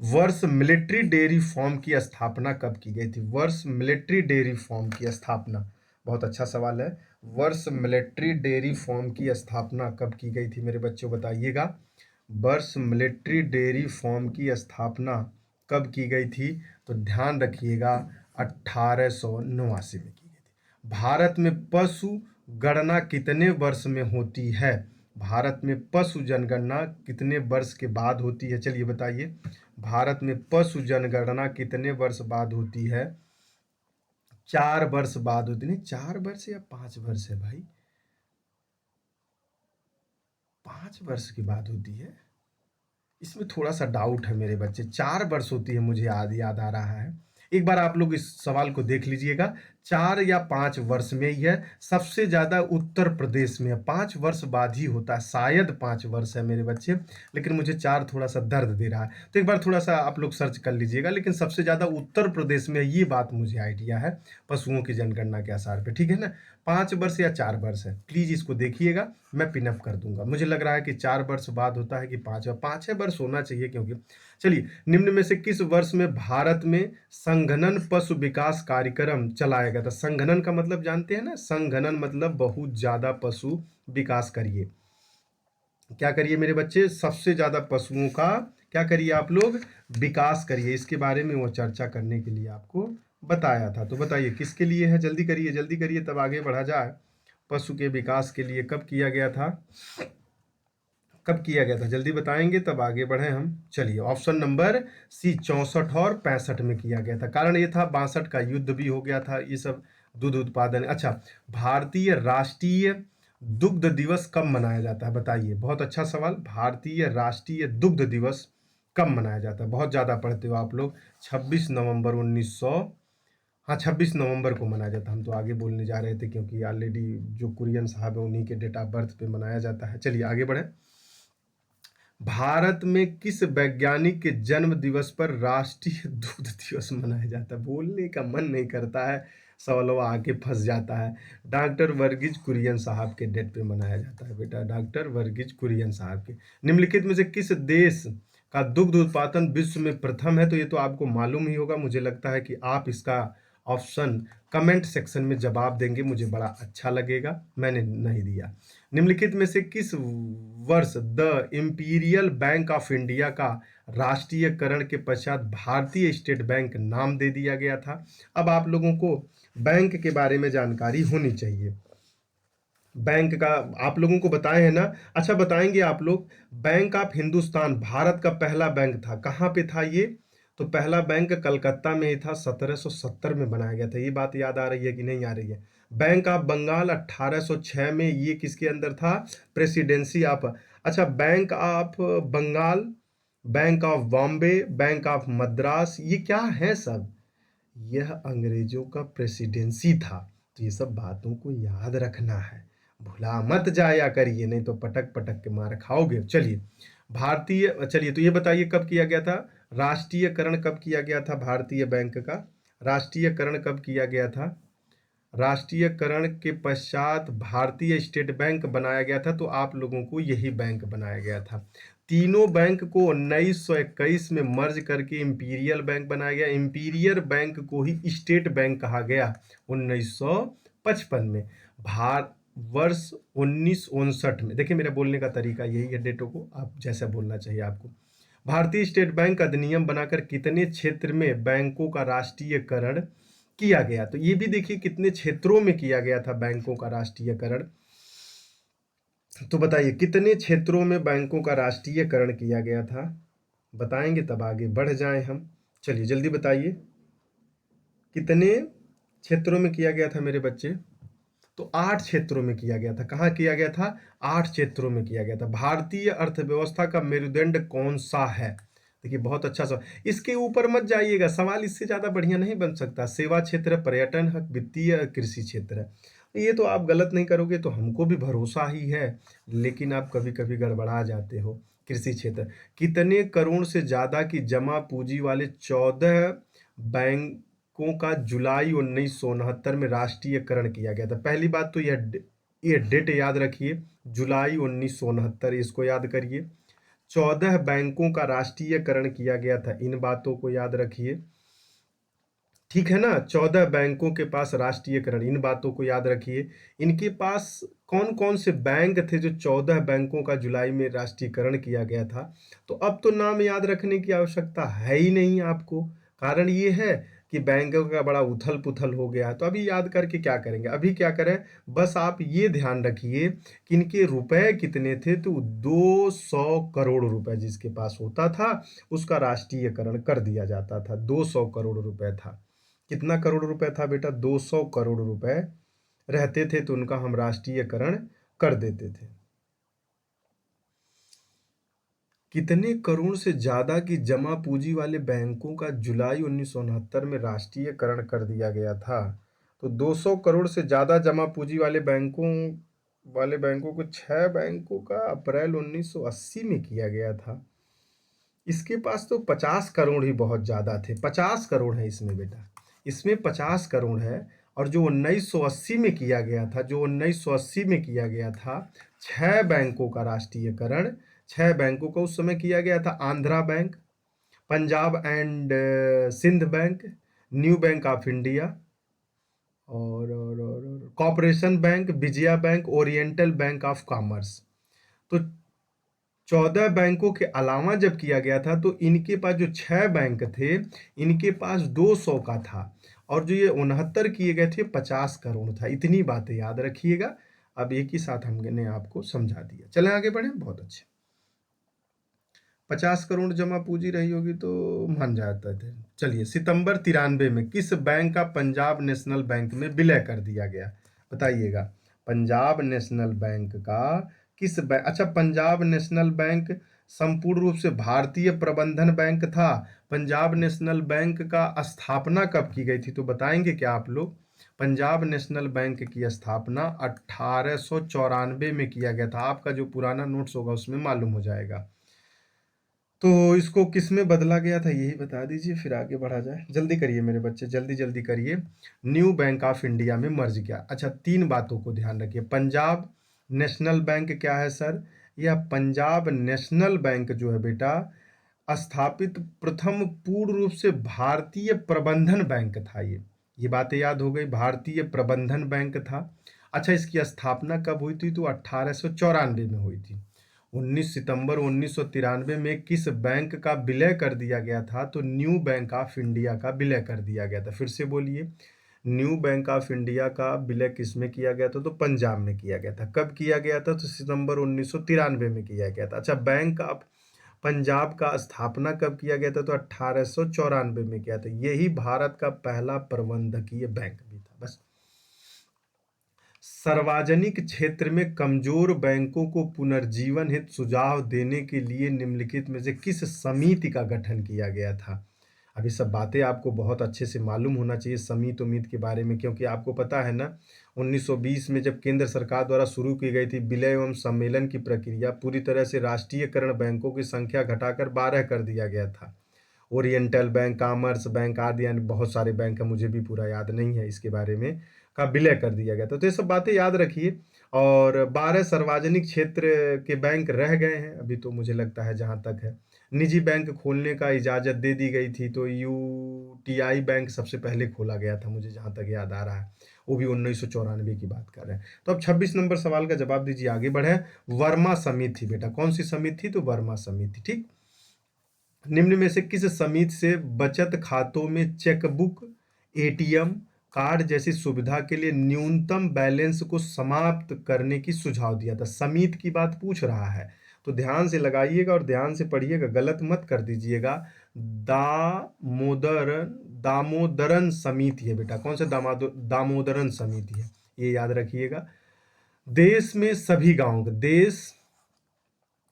वर्ष मिलिट्री डेयरी फार्म की स्थापना कब की गई थी? वर्ष मिलिट्री डेयरी फार्म की स्थापना, बहुत अच्छा सवाल है। वर्ष मिलिट्री डेयरी फार्म की स्थापना कब की गई थी मेरे बच्चों बताइएगा। वर्ष मिलिट्री डेयरी फार्म की स्थापना कब की गई थी? तो ध्यान रखिएगा 1889 में की गई थी। भारत में पशु गणना कितने वर्ष में होती है? भारत में पशु जनगणना कितने वर्ष के बाद होती है? चलिए बताइए, भारत में पशु जनगणना कितने वर्ष बाद होती है? 4 वर्ष बाद होती। नहीं 4 वर्ष या 5 वर्ष है भाई? 5 वर्ष की बात होती है, इसमें थोड़ा सा डाउट है मेरे बच्चे। 4 वर्ष होती है, मुझे याद आ रहा है। एक बार आप लोग इस सवाल को देख लीजिएगा, 4 या 5 वर्ष में ही है। सबसे ज्यादा उत्तर प्रदेश में है, 5 वर्ष बाद ही होता है, शायद 5 वर्ष है मेरे बच्चे, लेकिन मुझे 4 थोड़ा सा दर्द दे रहा है, तो एक बार थोड़ा सा आप लोग सर्च कर लीजिएगा। लेकिन सबसे ज्यादा उत्तर प्रदेश में, ये बात मुझे आइडिया है पशुओं की जनगणना के आधार पे, ठीक है ना। 5 वर्ष या 4 वर्ष है, प्लीज इसको देखिएगा, मैं पिनअप कर दूंगा। मुझे लग रहा है कि 4 वर्ष बाद होता है कि 5 वर्ष होना चाहिए, क्योंकि चलिए निम्न में से किस वर्ष में भारत में संघनन पशु विकास कार्यक्रम चलाया गया था? संघनन का मतलब जानते हैं ना, संघनन मतलब बहुत ज्यादा पशु विकास करिए। क्या करिए मेरे बच्चे? सबसे ज्यादा पशुओं का क्या करिए आप लोग? विकास करिए। इसके बारे में वो चर्चा करने के लिए आपको बताया था। तो बताइए किसके लिए है? जल्दी करिए तब आगे बढ़ा जाए। पशु के विकास के लिए कब किया गया था? कब किया गया था, जल्दी बताएंगे तब आगे बढ़े हम। चलिए ऑप्शन नंबर सी 64 और 65 में किया गया था। कारण ये था 62 का युद्ध भी हो गया था, ये सब दूध उत्पादन। अच्छा, भारतीय राष्ट्रीय दुग्ध दिवस कब मनाया जाता है, बताइए। बहुत अच्छा सवाल। भारतीय राष्ट्रीय दुग्ध दिवस कब मनाया जाता है, बहुत ज़्यादा पढ़ते हो आप लोग। 26 नवंबर 1900, हाँ 26 नवंबर को मनाया जाता है। हम तो आगे बोलने जा रहे थे क्योंकि ऑलरेडी जो कुरियन साहब है उन्हीं के डेट ऑफ बर्थ पे मनाया जाता है। चलिए आगे बढ़े। भारत में किस वैज्ञानिक के जन्म दिवस पर राष्ट्रीय दुग्ध दिवस मनाया जाता है, बोलने का मन नहीं करता है, सवालों आके फंस जाता है। डॉक्टर वर्गीज कुरियन साहब के डेट पे मनाया जाता है बेटा, डॉक्टर वर्गीज कुरियन साहब के। निम्नलिखित में से किस देश का दुग्ध उत्पादन विश्व में प्रथम है, तो ये तो आपको मालूम ही होगा। मुझे लगता है कि आप इसका ऑप्शन कमेंट सेक्शन में जवाब देंगे, मुझे बड़ा अच्छा लगेगा। मैंने नहीं दिया। निम्नलिखित में से किस वर्ष the imperial bank of India का राष्ट्रीयकरण के पश्चात भारतीय स्टेट बैंक नाम दे दिया गया था। अब आप लोगों को बैंक के बारे में जानकारी होनी चाहिए। बैंक का आप लोगों को बताए हैं ना। अच्छा बताएंगे आप लोग, बैंक ऑफ हिंदुस्तान भारत का पहला बैंक था, कहाँ पे था ये, तो पहला बैंक कलकत्ता में ही था, 1770 में बनाया गया था। ये बात याद आ रही है कि नहीं आ रही है। बैंक ऑफ बंगाल 1806 में, ये किसके अंदर था, प्रेसिडेंसी ऑफ। अच्छा, bank of Bengal, bank of Bombay, bank of Madras, ये क्या है सब, यह अंग्रेजों का प्रेसिडेंसी था। तो ये सब बातों को याद रखना है, भुला मत जाया करिए, नहीं तो पटक पटक के मार खाओगे। चलिए भारतीय, चलिए तो ये बताइए कब किया गया था, राष्ट्रीयकरण कब किया गया था भारतीय बैंक का, राष्ट्रीयकरण कब किया गया था। राष्ट्रीयकरण के पश्चात भारतीय स्टेट बैंक बनाया गया था, तो आप लोगों को यही बैंक बनाया गया था। तीनों बैंक को 1921 में मर्ज करके इंपीरियल बैंक बनाया गया। इंपीरियल बैंक को ही स्टेट बैंक कहा गया 1955 में। भार वर्ष 1959 में, देखिए मेरा बोलने का तरीका यही है, डेटों को आप जैसा बोलना चाहिए आपको। भारतीय स्टेट बैंक अधिनियम बनाकर कितने क्षेत्र में बैंकों का राष्ट्रीयकरण किया गया, तो ये भी देखिए कितने क्षेत्रों में किया गया था बैंकों का राष्ट्रीयकरण। तो बताइए कितने क्षेत्रों में बैंकों का राष्ट्रीयकरण किया गया था, बताएंगे तब आगे बढ़ जाएं हम। चलिए जल्दी बताइए कितने क्षेत्रों में किया गया था मेरे बच्चे, तो 8 क्षेत्रों में किया गया था। कहाँ किया गया था, 8 क्षेत्रों में किया गया था। भारतीय अर्थव्यवस्था का मेरुदंड कौन सा है, देखिए बहुत अच्छा सवाल, इसके ऊपर मत जाइएगा, सवाल इससे ज़्यादा बढ़िया नहीं बन सकता। सेवा क्षेत्र, पर्यटन, वित्तीय, कृषि क्षेत्र है। ये तो आप गलत नहीं करोगे तो हमको भी भरोसा ही है, लेकिन आप कभी कभी गड़बड़ा जाते हो। कृषि क्षेत्र, कितने करोड़ से ज़्यादा की जमा पूंजी वाले 14 बैंकों का जुलाई 1969 में राष्ट्रीयकरण किया गया था। पहली बात तो ये डेट याद रखिए, जुलाई 1969, इसको याद करिए। 14 बैंकों का राष्ट्रीयकरण किया गया था, इन बातों को याद रखिए, ठीक है ना। 14 बैंकों के पास राष्ट्रीयकरण, इन बातों को याद रखिए। इनके पास कौन कौन से बैंक थे जो 14 बैंकों का जुलाई में राष्ट्रीयकरण किया गया था, तो अब तो नाम याद रखने की आवश्यकता है ही नहीं आपको। कारण ये है कि बैंकों का बड़ा उथल पुथल हो गया, तो अभी याद करके क्या करेंगे, अभी क्या करें, बस आप ये ध्यान रखिए कि इनके रुपए कितने थे, तो 200 करोड़ रुपए जिसके पास होता था उसका राष्ट्रीयकरण कर दिया जाता था। 200 करोड़ रुपए था। कितना करोड़ रुपए था बेटा, 200 करोड़ रुपए रहते थे तो उनका हम राष्ट्रीयकरण कर देते थे। कितने करोड़ से ज्यादा की जमा पूंजी वाले बैंकों का जुलाई 1969 में राष्ट्रीयकरण कर दिया गया था, तो 200 करोड़ से ज्यादा जमा पूंजी वाले बैंकों को 6 बैंकों का अप्रैल 1980 में किया गया था। इसके पास तो 50 करोड़ ही बहुत ज़्यादा थे, 50 करोड़ है इसमें बेटा, इसमें 50 करोड़ है। और जो 1980 में किया गया था, जो 1980 में किया गया था, 6 बैंकों का राष्ट्रीयकरण, 6 बैंकों का उस समय किया गया था। Andhra bank, Punjab and Sind bank, new bank of India, और corporation bank, Vijaya bank, oriental bank of commerce. तो 14 बैंकों के अलावा जब किया गया था तो इनके पास जो 6 बैंक थे, इनके पास 200 का था, और जो ये 69 किए गए थे 50 करोड़ था। इतनी बातें याद रखिएगा। अब एक ही साथ हमने आपको समझा दिया, चलें आगे बढ़ें, बहुत अच्छे। 50 करोड़ जमा पूंजी रही होगी तो मान जाता थे। चलिए, सितंबर 93 में किस बैंक का पंजाब नेशनल बैंक में विलय कर दिया गया? बताइएगा। पंजाब नेशनल बैंक का किस बैंक, अच्छा, पंजाब नेशनल बैंक संपूर्ण रूप से भारतीय प्रबंधन बैंक था। पंजाब नेशनल बैंक का स्थापना कब की गई थी तो बताएंगे क्या आप लोग? पंजाब नेशनल बैंक की स्थापना 1894 में किया गया था। आपका जो पुराना नोट्स होगा उसमें मालूम हो जाएगा। तो इसको किस में बदला गया था यही बता दीजिए, फिर आगे बढ़ा जाए। जल्दी करिए मेरे बच्चे, जल्दी जल्दी करिए। न्यू बैंक ऑफ इंडिया में मर्ज किया। अच्छा, तीन बातों को ध्यान रखिए। पंजाब नेशनल बैंक क्या है सर? यह पंजाब नेशनल बैंक जो है बेटा, स्थापित प्रथम पूर्ण रूप से भारतीय प्रबंधन बैंक था। ये बातें याद हो गई, भारतीय प्रबंधन बैंक था। अच्छा, इसकी स्थापना कब हुई थी तो 1894 में हुई थी। 19 सितंबर 1993 में किस बैंक का विलय कर दिया गया था तो न्यू बैंक ऑफ इंडिया का विलय कर दिया गया था। फिर से बोलिए, न्यू बैंक ऑफ इंडिया का विलय किस में किया गया था तो पंजाब में किया गया था। कब किया गया था तो सितंबर 1993 में किया गया था। अच्छा, बैंक ऑफ पंजाब का स्थापना कब किया गया था तो 1894 में किया था। यही भारत का पहला प्रबंधकीय बैंक भी था। बस। सार्वजनिक क्षेत्र में कमजोर बैंकों को पुनर्जीवन हित सुझाव देने के लिए निम्नलिखित में से किस समिति का गठन किया गया था? अभी सब बातें आपको बहुत अच्छे से मालूम होना चाहिए समिति उम्मीद के बारे में, क्योंकि आपको पता है ना, 1920 में जब केंद्र सरकार द्वारा शुरू की गई थी विलय एवं सम्मेलन की प्रक्रिया, पूरी तरह से राष्ट्रीयकरण बैंकों की संख्या घटाकर 12 कर दिया गया था। ओरिएंटल बैंक, कॉमर्स बैंक आदि, यानी बहुत सारे बैंक है, मुझे भी पूरा याद नहीं है इसके बारे में, का विलय कर दिया गया था। तो ये सब बातें याद रखिए। और 12 सार्वजनिक क्षेत्र के बैंक रह गए हैं अभी तो, मुझे लगता है जहाँ तक है। निजी बैंक खोलने का इजाज़त दे दी गई थी, तो यूटीआई बैंक सबसे पहले खोला गया था, मुझे जहाँ तक याद आ रहा है। वो भी 1994 की बात कर रहे हैं। तो अब 26 नंबर सवाल का जवाब दीजिए, आगे बढ़े। वर्मा समिति बेटा, कौन सी समिति थी तो वर्मा समिति, ठीक। निम्न में से किस समिति से बचत खातों में चेकबुक, एटीएम कार्ड जैसी सुविधा के लिए न्यूनतम बैलेंस को समाप्त करने की सुझाव दिया था? समिति की बात पूछ रहा है, तो ध्यान से लगाइएगा और ध्यान से पढ़िएगा, गलत मत कर दीजिएगा। दामोदरन दामोदरन समिति है बेटा। कौन सा दामोदरन समिति है, ये याद रखिएगा। देश में सभी गांवों के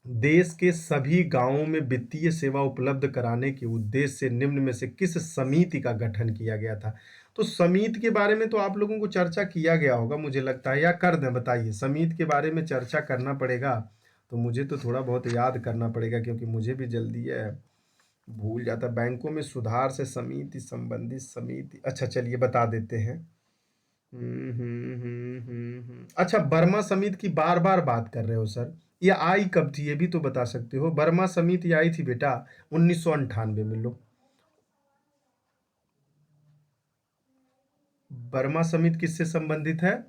देश के सभी गांवों में वित्तीय सेवा उपलब्ध कराने के उद्देश्य से निम्न में से किस समिति का गठन किया गया था? तो समिति के बारे में तो आप लोगों को चर्चा किया गया होगा मुझे लगता है, या कर दें? बताइए, समिति के बारे में चर्चा करना पड़ेगा तो मुझे तो थोड़ा बहुत याद करना पड़ेगा, क्योंकि मुझे भी जल्दी है भूल जाता। बैंकों में सुधार से समिति संबंधित समिति, अच्छा चलिए बता देते हैं। अच्छा, बर्मा समिति की बार बार बात कर रहे हो सर, ये आई कब थी ये भी तो बता सकते हो? बर्मा समिति आई थी बेटा 1998 में। लो, बर्मा समिति किससे संबंधित है?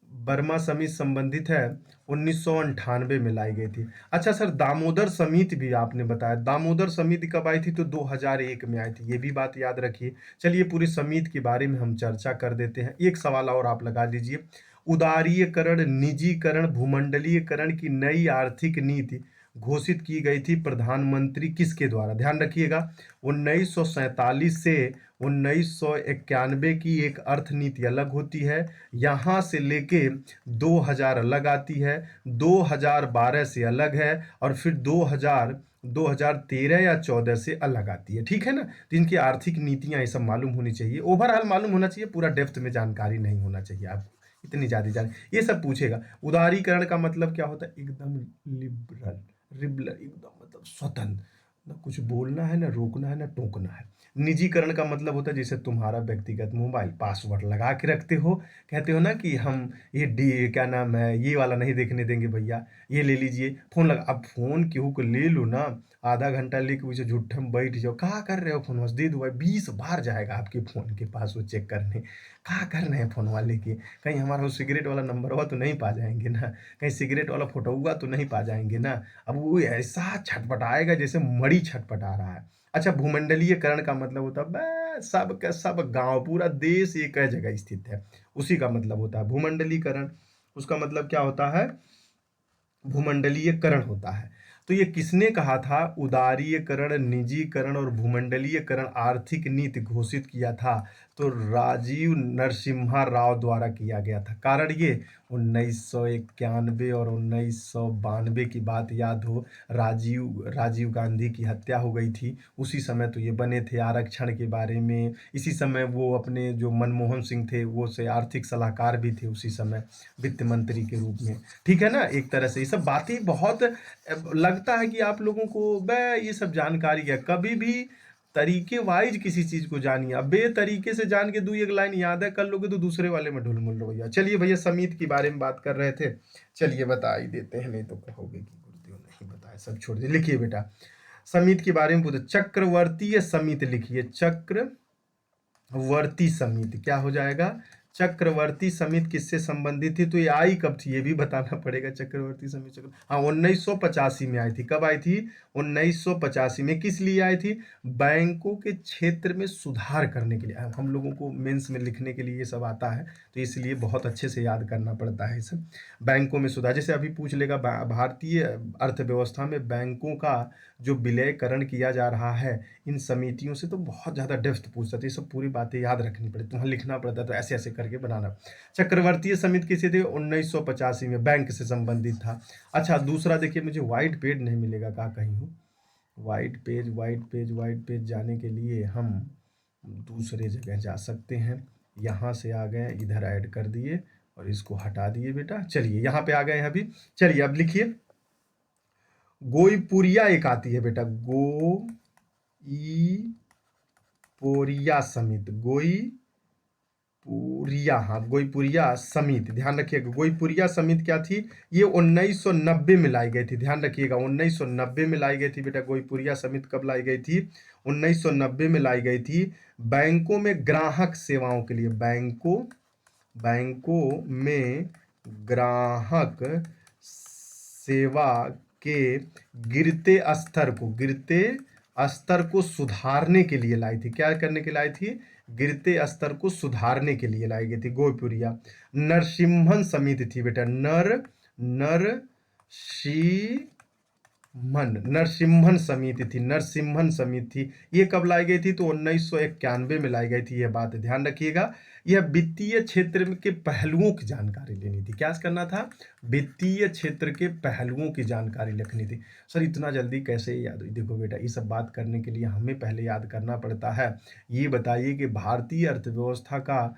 बर्मा समिति संबंधित है 1998 में लाई गई थी। अच्छा सर, दामोदर समिति भी आपने बताया, दामोदर समिति कब आई थी तो 2001 में आई थी, ये भी बात याद रखिए। चलिए, पूरी समिति के बारे में हम चर्चा कर देते हैं। एक सवाल और आप लगा दीजिए। उदारीकरण, निजीकरण, भूमंडलीकरण की नई आर्थिक नीति घोषित की गई थी प्रधानमंत्री किसके द्वारा? ध्यान रखिएगा, 1947 से 1991 की एक अर्थनीति अलग होती है, यहाँ से लेके 2000 अलग आती है, 2012 से अलग है, और फिर 2013 या 14 से अलग आती है, ठीक है ना। तो इनकी आर्थिक नीतियां ये सब मालूम होनी चाहिए, ओवरऑल मालूम होना चाहिए, पूरा डेप्थ में जानकारी नहीं होना चाहिए आपको, इतनी ज़्यादा जान, ये सब पूछेगा। उदारीकरण का मतलब क्या होता है? एकदम लिबरल, एकदम मतलब स्वतंत्र, ना कुछ बोलना है, ना रोकना है, ना टोकना है। निजीकरण का मतलब होता है जैसे तुम्हारा व्यक्तिगत मोबाइल पासवर्ड लगा के रखते हो, कहते हो ना कि हम ये डी क्या नाम है, ये वाला नहीं देखने देंगे भैया, ये ले लीजिए फोन लगा। अब फोन केहू को ले लो ना, आधा घंटा लेके पीछे झूठे में बैठ जाओ, कहा कर रहे हो फोन बस दे दो भाई, 20 बार जाएगा आपके फोन के पास वो चेक करने, कहा कर रहे हैं फोन वाले के, कहीं हमारा वो सिगरेट वाला नंबर हुआ तो नहीं पा जाएंगे ना, कहीं सिगरेट वाला फोटो हुआ तो नहीं पा जाएंगे ना। अब वो ऐसा छटपटाएगा जैसे मड़ी छटपटा रहा है। अच्छा, भूमंडलीयकरण का मतलब होता है बस सब का सब गांव, पूरा देश एक जगह स्थित है, उसी का मतलब होता है भूमंडलीकरण। उसका मतलब क्या होता है? भूमंडलीयकरण होता है। तो तो ये किसने कहा था? उदारीकरण, निजीकरण और भूमंडलीयकरण आर्थिक नीति घोषित किया था तो राजीव नरसिम्हा राव द्वारा किया गया था। कारण ये 1991 और 1992 की बात याद हो, राजीव गांधी की हत्या हो गई थी। उसी समय तो ये बने थे आरक्षण के बारे में। इसी समय वो अपने जो मनमोहन सिंह थे वो से आर्थिक सलाहकार भी थे उसी समय, वित्त मंत्री के रूप में। ठीक है ना? एक तरह से ये सब बातें बहुत लगता है कि आप लोगों को बे ये सब जानकारी है। कभी भी तरीके वाइज किसी चीज को जानिए। अब बेतरीके से जान के दो एक लाइन याद है कर लोगे तो दूसरे वाले में ढुलमुल लो भैया। चलिए भैया, समिति के बारे में बात कर रहे थे, चलिए बता ही देते हैं, नहीं तो कहोगे कि गुरुदेव नहीं बताया, सब छोड़ दीजिए। लिखिए बेटा, समिति के बारे में पूछो। चक्रवर्तीय समिति लिखिए, चक्रवर्ती समिति क्या हो जाएगा? चक्रवर्ती समिति किससे संबंधित थी? तो ये आई कब थी ये भी बताना पड़ेगा। चक्रवर्ती समिति हाँ 1985 में आई थी। कब आई थी? 1985 में। किस लिए आई थी? बैंकों के क्षेत्र में सुधार करने के लिए। हम लोगों को मेंस में लिखने के लिए ये सब आता है तो इसलिए बहुत अच्छे से याद करना पड़ता है सब। बैंकों में सुधार, जैसे अभी पूछ लेगा भारतीय अर्थव्यवस्था में बैंकों का जो विलयकरण किया जा रहा है इन समितियों से, तो बहुत ज़्यादा डेप्थ पूछता है। तो ये सब पूरी बातें याद रखनी पड़ती, तुम्हें लिखना पड़ता है तो ऐसे ऐसे करके बनाना। चक्रवर्तीय समिति किसी थे? 1985 में, बैंक से संबंधित था। अच्छा दूसरा देखिए, मुझे व्हाइट पेज नहीं मिलेगा, कहाँ कहीं हो व्हाइट पेज। व्हाइट पेज जाने के लिए हम दूसरे जगह जा सकते हैं। यहाँ से आ गए, इधर ऐड कर दिए और इसको हटा दिए बेटा। चलिए यहाँ पे आ गए हैं अभी। चलिए अब लिखिए, गोईपुरिया एक आती है बेटा, गोईपुरिया समिति, गोईपुरिया, हाँ गोईपुरिया समिति, ध्यान रखिएगा। गोईपुरिया समिति क्या थी? ये 1990 में लाई गई थी, ध्यान रखिएगा 1990 में लाई गई थी बेटा। गोईपुरिया समिति कब लाई गई थी? 1990 में लाई गई थी। बैंकों में ग्राहक सेवाओं के लिए, बैंकों में ग्राहक सेवा के गिरते स्तर को सुधारने के लिए लाई थी। क्या करने के लिए लाई थी? गिरते स्तर को सुधारने के लिए लाई गई थी गोईपुरिया। नरसिम्हन समिति थी बेटा, नरसिम्हन समिति थी, नरसिम्हन समिति थी। ये कब लाई गई थी? तो 1991 में लाई गई थी। यह बात ध्यान रखिएगा। यह वित्तीय क्षेत्र के पहलुओं की जानकारी लेनी थी। क्या करना था? वित्तीय क्षेत्र के पहलुओं की जानकारी लिखनी थी। सर इतना जल्दी कैसे याद हुई? देखो बेटा, ये सब बात करने के लिए हमें पहले याद करना पड़ता है। ये बताइए कि भारतीय अर्थव्यवस्था का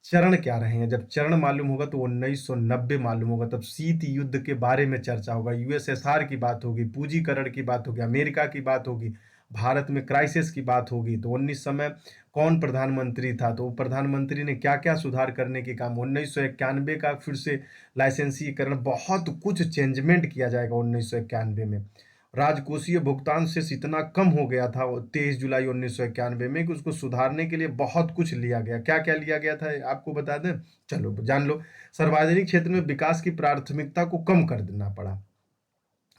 चरण क्या रहे हैं। जब चरण मालूम होगा तो 1990 मालूम होगा, तब शीत युद्ध के बारे में चर्चा होगा, यूएसएसआर की बात होगी, पूंजीकरण की बात होगी, अमेरिका की बात होगी, भारत में क्राइसिस की बात होगी। तो 19 समय कौन प्रधानमंत्री था, तो प्रधानमंत्री ने क्या क्या सुधार करने के काम, 1991 का फिर से लाइसेंसीकरण, बहुत कुछ चेंजमेंट किया जाएगा 1991 में। राजकोषीय भुगतान से इतना कम हो गया था 23 जुलाई 1991 में कि उसको सुधारने के लिए बहुत कुछ लिया गया। क्या क्या लिया गया था आपको बता दें, चलो जान लो। सार्वजनिक क्षेत्र में विकास की प्राथमिकता को कम कर देना पड़ा।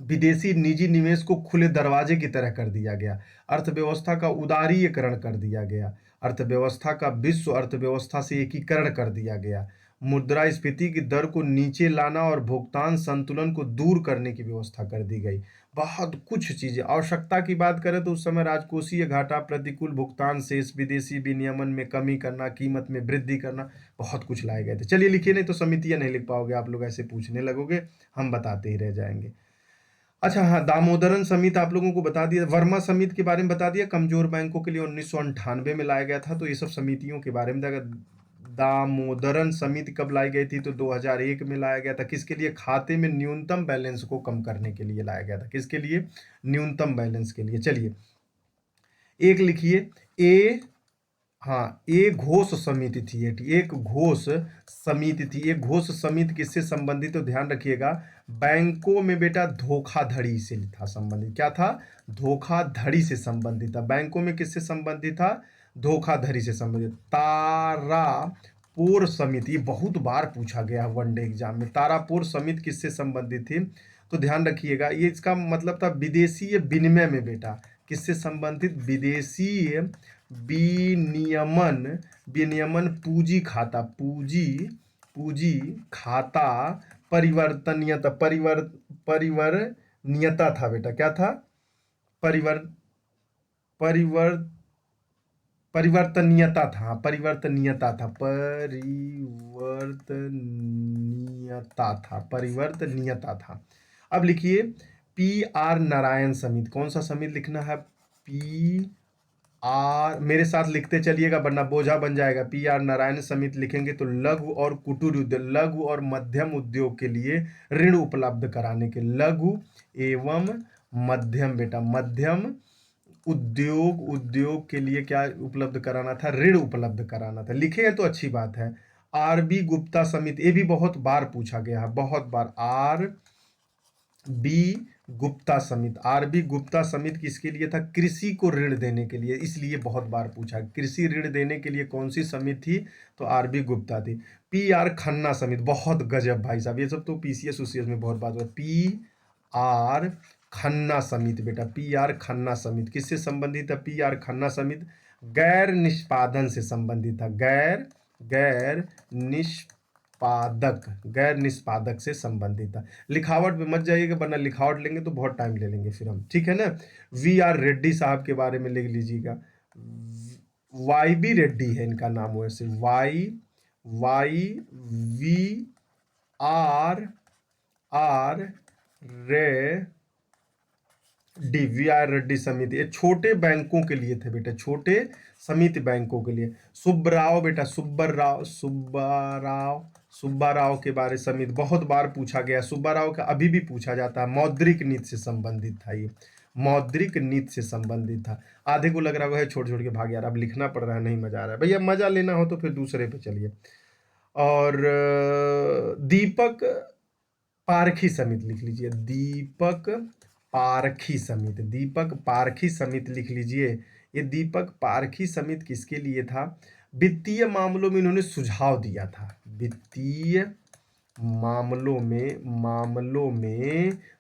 विदेशी निजी निवेश को खुले दरवाजे की तरह कर दिया गया। अर्थव्यवस्था का उदारीकरण कर दिया गया। अर्थव्यवस्था का विश्व अर्थव्यवस्था से एकीकरण कर दिया गया। मुद्रास्फीति की दर को नीचे लाना और भुगतान संतुलन को दूर करने की व्यवस्था कर दी गई। बहुत कुछ चीजें। आवश्यकता की बात करें तो उस समय राजकोषीय घाटा, प्रतिकूल भुगतान शेष, विदेशी विनियमन में कमी करना, कीमत में वृद्धि करना, बहुत कुछ लाए गए थे। चलिए लिखिए, नहीं तो समितियां नहीं लिख पाओगे, आप लोग ऐसे पूछने लगोगे, हम बताते ही रह जाएंगे। अच्छा हाँ, दामोदरन समिति आप लोगों को बता दिया। वर्मा समिति के बारे में बता दिया, कमजोर बैंकों के लिए 1998 में लाया गया था। तो ये सब समितियों के बारे में था। दामोदरन समिति कब लाई गई थी? तो 2001 में लाया गया था। किसके लिए? खाते में न्यूनतम बैलेंस को कम करने के लिए लाया गया था। किसके लिए? न्यूनतम बैलेंस के लिए। चलिए एक लिखिए, ए हाँ, एक घोष समिति थी। एक घोष समिति थी। एक घोष समिति किससे संबंधित तो ध्यान रखिएगा, बैंकों में बेटा धोखाधड़ी से था संबंधित। क्या था? धोखाधड़ी से संबंधित था। बैंकों में किससे संबंधित था? धोखाधड़ी से संबंधित। तारापुर समिति, बहुत बार पूछा गया वनडे एग्जाम में। तारापुर समिति किससे संबंधित थी? तो ध्यान रखिएगा, ये इसका मतलब था विदेशी विनिमय में बेटा। किससे संबंधित? विदेशी विनियमन, पूंजी खाता, परिवर्तनीयता, परिवर्तनीयता नियता था बेटा, क्या था? परिवर परिवर परिवर्तनीयता था, हाँ, परिवर्तनीयता था, परिवर्तनीयता था। अब लिखिए पी आर नारायण समिति, कौन सा समिति लिखना है? पी आर, मेरे साथ लिखते चलिएगा वरना बोझा बन जाएगा। पी आर नारायण समिति लिखेंगे तो लघु और कुटीर उद्योग, लघु और मध्यम उद्योग के लिए ऋण उपलब्ध कराने के, लघु एवं मध्यम बेटा, मध्यम उद्योग के लिए क्या उपलब्ध कराना था? ऋण उपलब्ध कराना था। लिखे तो अच्छी बात है। आरबी गुप्ता समिति, ये भी बहुत बार पूछा गया है, बहुत बार। आर बी गुप्ता समिति, आरबी गुप्ता समिति किसके लिए था? कृषि को ऋण देने के लिए, इसलिए बहुत बार पूछा। कृषि ऋण देने के लिए कौन सी समिति थी? तो आरबी गुप्ता थी। पी आर खन्ना समिति, बहुत गजब भाई साहब, ये सब तो पीसीएस उसीएस में बहुत बात हुआ। पी आर खन्ना समिति बेटा, पी आर खन्ना समिति किससे संबंधित है? पी आर खन्ना समिति गैर निष्पादन से संबंधित था, गैर निष्पादक से संबंधित था। लिखावट में मत जाइएगा वरना लिखावट लेंगे तो बहुत टाइम ले लेंगे फिर हम, ठीक है ना? वी आर रेड्डी साहब के बारे में लिख लीजिएगा। वाई बी रेड्डी है इनका नाम, वैसे वाई वी आर रे डी, वी आर रेड्डी समिति, ये छोटे बैंकों के लिए थे बेटा, छोटे समिति बैंकों के लिए। सुब्बाराव बेटा, सुब्बाराव के बारे समिति बहुत बार पूछा गया। सुब्बाराव का अभी भी पूछा जाता है, मौद्रिक नीति से संबंधित था ये, मौद्रिक नीति से संबंधित था। आधे को लग रहा है छोड़ छोड़ के भाग यार, अब लिखना पड़ रहा है, नहीं मजा आ रहा है भैया। मजा लेना हो तो फिर दूसरे पे चलिए। और दीपक पारखी समिति लिख लीजिए, दीपक पारखी समिति, दीपक पारखी समिति लिख लीजिए। ये दीपक पारखी समिति किसके लिए था? वित्तीय मामलों में इन्होंने सुझाव दिया था, वित्तीय मामलों में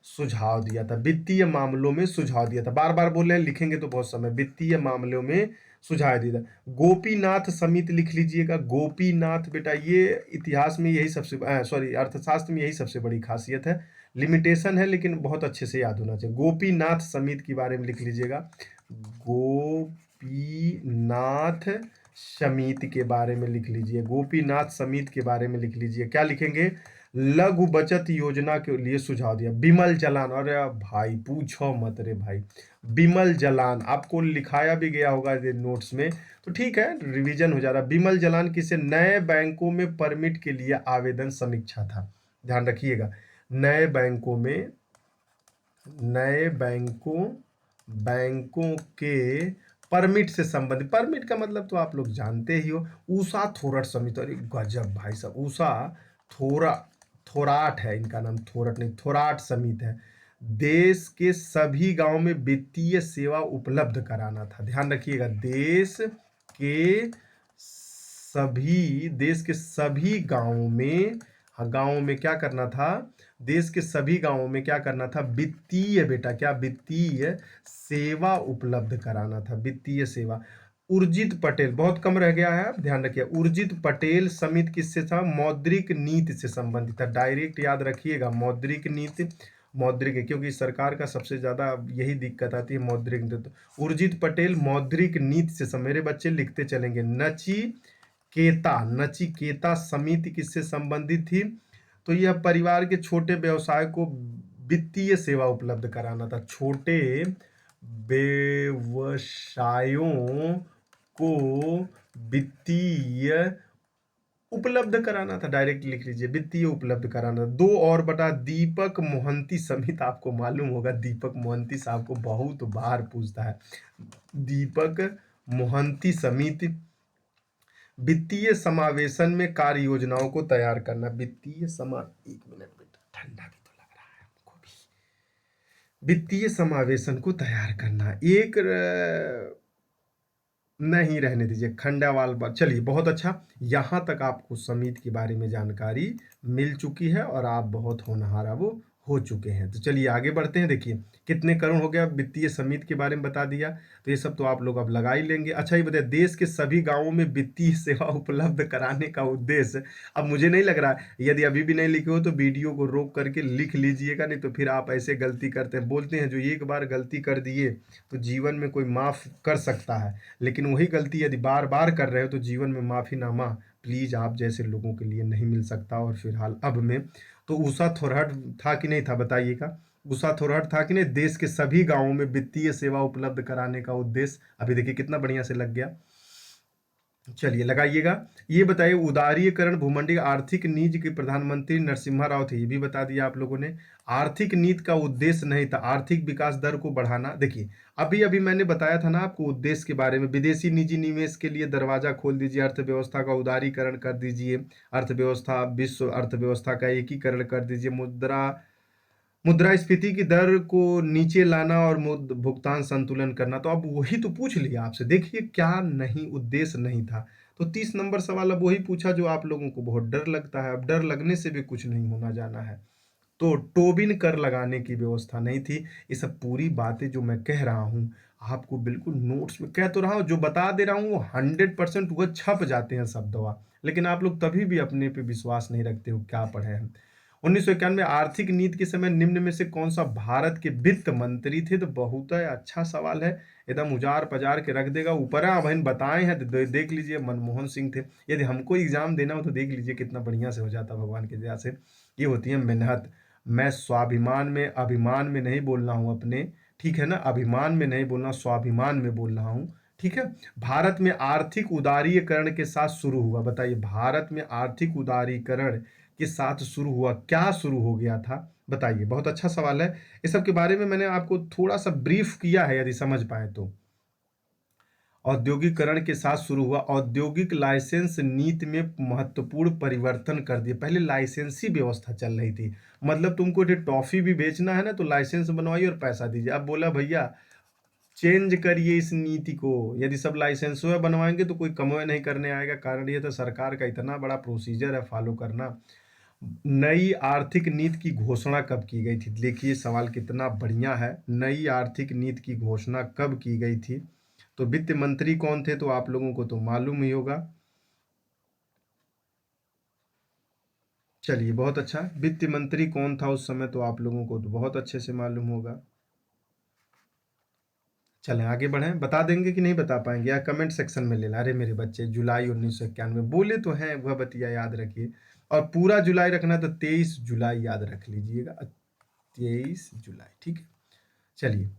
सुझाव दिया था, वित्तीय मामलों में सुझाव दिया था। बार बार बोल रहे हैं, लिखेंगे तो बहुत समय। वित्तीय मामलों में सुझाव दिया था। गोपीनाथ समिति लिख लीजिएगा, गोपीनाथ बेटा, ये इतिहास में यही सबसे सॉरी अर्थशास्त्र में यही सबसे बड़ी खासियत है, लिमिटेशन है लेकिन बहुत अच्छे से याद होना चाहिए। गोपीनाथ समिति के बारे में लिख लीजिएगा, गोपीनाथ समिति के बारे में लिख लीजिए, गोपीनाथ समिति के बारे में लिख लीजिए। क्या लिखेंगे? लघु बचत योजना के लिए सुझाव दिया। बिमल जलान, अरे भाई पूछो मत रे भाई, बिमल जलान आपको लिखाया भी गया होगा नोट्स में, तो ठीक है रिवीजन हो जा रहा है। बिमल जलान किसे? नए बैंकों में परमिट के लिए आवेदन समीक्षा था, ध्यान रखिएगा। नए बैंकों के परमिट से संबंधित, परमिट का मतलब तो आप लोग जानते ही हो। उषा थोरट समिति, अरे गजब भाई साहब, उषा थोराट है इनका नाम, थोरट नहीं, थोराट समिति है। देश के सभी गांवों में वित्तीय सेवा उपलब्ध कराना था, ध्यान रखिएगा। देश के सभी गांवों में, हाँ गांवों में क्या करना था? देश के सभी गांवों में क्या करना था? वित्तीय बेटा, क्या? वित्तीय सेवा उपलब्ध कराना था, वित्तीय सेवा। उर्जित पटेल, बहुत कम रह गया है, ध्यान रखिए। उर्जित पटेल समिति किससे था? मौद्रिक नीति से संबंधित था, डायरेक्ट याद रखिएगा, मौद्रिक नीति, मौद्रिक, क्योंकि सरकार का सबसे ज्यादा यही दिक्कत आती है, मौद्रिक नीति। उर्जित पटेल मौद्रिक नीति से मेरे बच्चे लिखते चलेंगे। नचिकेता समिति किससे संबंधित थी? तो यह परिवार के छोटे व्यवसाय को वित्तीय सेवा उपलब्ध कराना था, छोटे व्यवसायों को वित्तीय उपलब्ध कराना था, डायरेक्ट लिख लीजिए, वित्तीय उपलब्ध कराना। 2 दीपक मोहंती समिति, आपको मालूम होगा दीपक मोहंती साहब को बहुत बार पूछता है। दीपक मोहंती समिति वित्तीय समावेशन में कार्य योजनाओं को तैयार करना, वित्तीय एक मिनट बेटा, ठंडा भी तो लग रहा है हमको भी। वित्तीय समावेशन को तैयार करना, एक नहीं रहने दीजिए, खंडावाल बात। चलिए बहुत अच्छा, यहाँ तक आपको समिति के बारे में जानकारी मिल चुकी है और आप बहुत होनहार वो हो चुके हैं। तो चलिए आगे बढ़ते हैं। देखिए कितने करोड़ हो गया, वित्तीय समिति के बारे में बता दिया, तो ये सब तो आप लोग अब लगा ही लेंगे। अच्छा ये बताइए, देश के सभी गाँवों में वित्तीय सेवा उपलब्ध कराने का उद्देश्य, अब मुझे नहीं लग रहा है, यदि अभी भी नहीं लिखे हो तो वीडियो को रोक करके लिख लीजिएगा, नहीं तो फिर आप ऐसे गलती करते हैं। बोलते हैं जो एक बार गलती कर दिए तो जीवन में कोई माफ़ कर सकता है, लेकिन वही गलती यदि बार-बार कर रहे हो तो जीवन में माफ़ीनामा प्लीज़ आप जैसे लोगों के लिए नहीं मिल सकता। और फिलहाल अब में तो ऊषा थोरहट था कि नहीं था बताइएगा? ऊषा थोरहट था कि नहीं? देश के सभी गाँवों में वित्तीय सेवा उपलब्ध कराने का उद्देश्य, अभी देखिए कितना बढ़िया से लग गया। चलिए लगाइएगा। ये बताइए उदारीकरण भूमंडलीय आर्थिक नीति के प्रधानमंत्री नरसिम्हा राव थे, ये भी बता दिया आप लोगों ने। आर्थिक नीति का उद्देश्य नहीं था आर्थिक विकास दर को बढ़ाना। देखिए अभी अभी मैंने बताया था ना आपको उद्देश्य के बारे में, विदेशी निजी निवेश के लिए दरवाजा खोल दीजिए, अर्थव्यवस्था का उदारीकरण कर दीजिए, अर्थव्यवस्था विश्व अर्थव्यवस्था का एकीकरण कर दीजिए, मुद्रास्फीति की दर को नीचे लाना और भुगतान संतुलन करना। तो अब वही तो पूछ लिया आपसे, देखिए क्या नहीं उद्देश्य नहीं था। तो 30 नंबर सवाल अब वही पूछा जो आप लोगों को बहुत डर लगता है। अब डर लगने से भी कुछ नहीं होना जाना है। तो टोबिन कर लगाने की व्यवस्था नहीं थी। ये सब पूरी बातें जो मैं कह रहा हूँ आपको बिल्कुल नोट्स में कह तो रहा हूँ, जो बता दे रहा हूँ वो 100% वह छप जाते हैं शब्दवा, लेकिन आप लोग तभी भी अपने पे विश्वास नहीं रखते हो क्या पढ़े हैं। 1991 आर्थिक नीति के समय निम्न में से कौन सा भारत के वित्त मंत्री थे? तो बहुत है अच्छा सवाल है, एकदम उजार पजार के रख देगा ऊपर। बहन बताए हैं तो देख लीजिए मनमोहन सिंह थे। यदि हमको एग्जाम देना हो तो देख लीजिए कितना बढ़िया से हो जाता भगवान की दया से। ये होती है मेहनत। मैं स्वाभिमान में अभिमान में नहीं बोल रहा हूँ अपने, ठीक है ना, अभिमान में नहीं बोलना स्वाभिमान में बोल रहा हूँ, ठीक है। भारत में आर्थिक उदारीकरण के साथ शुरू हुआ, बताइए भारत में आर्थिक उदारीकरण के साथ शुरू हुआ, क्या शुरू हो गया था बताइए। बहुत अच्छा सवाल है। इस सब के बारे में मैंने आपको थोड़ा सा ब्रीफ किया है, यदि समझ पाए तो। औद्योगिकरण के साथ शुरू हुआ, औद्योगिक लाइसेंस नीति में महत्वपूर्ण परिवर्तन कर दिए। पहले लाइसेंसी व्यवस्था चल रही थी, मतलब तुमको टॉफी भी बेचना है ना तो लाइसेंस बनवाइए और पैसा दीजिए। अब बोला भैया चेंज करिए इस नीति को, यदि सब लाइसेंस बनवाएंगे तो कोई कमाई नहीं करने आएगा। कारण ये तो सरकार का इतना बड़ा प्रोसीजर है फॉलो करना। नई आर्थिक नीति की घोषणा कब की गई थी? देखिए सवाल कितना बढ़िया है। नई आर्थिक नीति की घोषणा कब की गई थी? तो वित्त मंत्री कौन थे? तो आप लोगों को तो मालूम ही होगा। चलिए बहुत अच्छा, वित्त मंत्री कौन था उस समय? तो आप लोगों को तो बहुत अच्छे से मालूम होगा। चलें आगे बढ़ें, बता देंगे कि नहीं बता पाएंगे, या कमेंट सेक्शन में लेना। अरे मेरे बच्चे जुलाई 1991 बोले तो हैं, वह बतिया याद रखिए। और पूरा जुलाई रखना तो 23 जुलाई याद रख लीजिएगा, 23 जुलाई, ठीक है। चलिए,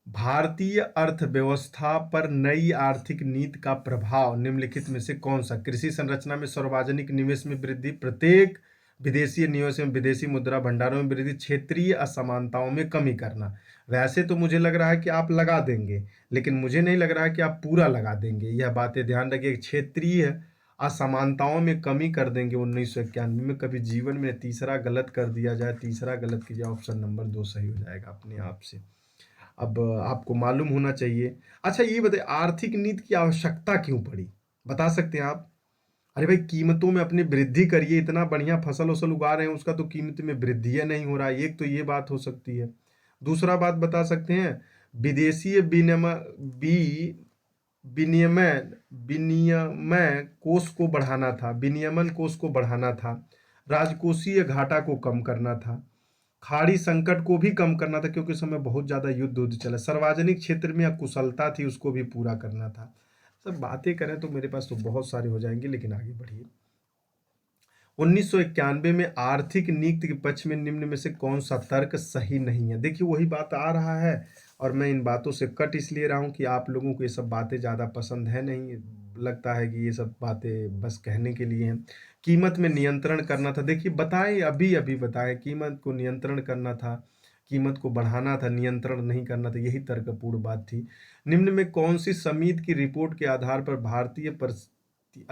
भारतीय अर्थव्यवस्था पर नई आर्थिक नीति का प्रभाव निम्नलिखित में से कौन सा? कृषि संरचना में सार्वजनिक निवेश में वृद्धि, प्रत्येक विदेशी निवेश में विदेशी मुद्रा भंडारों में वृद्धि, क्षेत्रीय असमानताओं में कमी करना। वैसे तो मुझे लग रहा है कि आप लगा देंगे, लेकिन मुझे नहीं लग रहा है कि आप पूरा लगा देंगे। यह बातें ध्यान रखिए, क्षेत्रीय असमानताओं में कमी कर देंगे 1991 में। कभी जीवन में तीसरा गलत कर दिया जाए, तीसरा गलत कीजिए, ऑप्शन नंबर 2 सही हो जाएगा अपने आप से। अब आपको मालूम होना चाहिए। अच्छा ये बताइए आर्थिक नीति की आवश्यकता क्यों पड़ी? बता सकते हैं आप? अरे भाई कीमतों में अपनी वृद्धि करिए, इतना बढ़िया फसल वसल उगा रहे हैं उसका तो कीमत में वृद्धि है नहीं हो रहा है, एक तो ये बात हो सकती है। दूसरा बात बता सकते हैं, विदेशी विनिमय विनिमय कोष को बढ़ाना था, विनियमन कोष को बढ़ाना था, राजकोषीय घाटा को कम करना था, खाड़ी संकट को भी कम करना था क्योंकि उस समय बहुत ज़्यादा युद्ध चला, सार्वजनिक क्षेत्र में अकुशलता थी उसको भी पूरा करना था। सब बातें करें तो मेरे पास तो बहुत सारे हो जाएंगे, लेकिन आगे बढ़िए। 1991 में आर्थिक नीति के पक्ष में निम्न में से कौन सा तर्क सही नहीं है? देखिए वही बात आ रहा है, और मैं इन बातों से कट इसलिए रहा हूँ कि आप लोगों को ये सब बातें ज़्यादा पसंद है नहीं, लगता है कि ये सब बातें बस कहने के लिए हैं। कीमत में नियंत्रण करना था, देखिए बताएं अभी अभी बताएं, कीमत को नियंत्रण करना था, कीमत को बढ़ाना था, नियंत्रण नहीं करना था, यही तर्कपूर्ण बात थी। निम्न में कौन सी समिति की रिपोर्ट के आधार पर भारतीय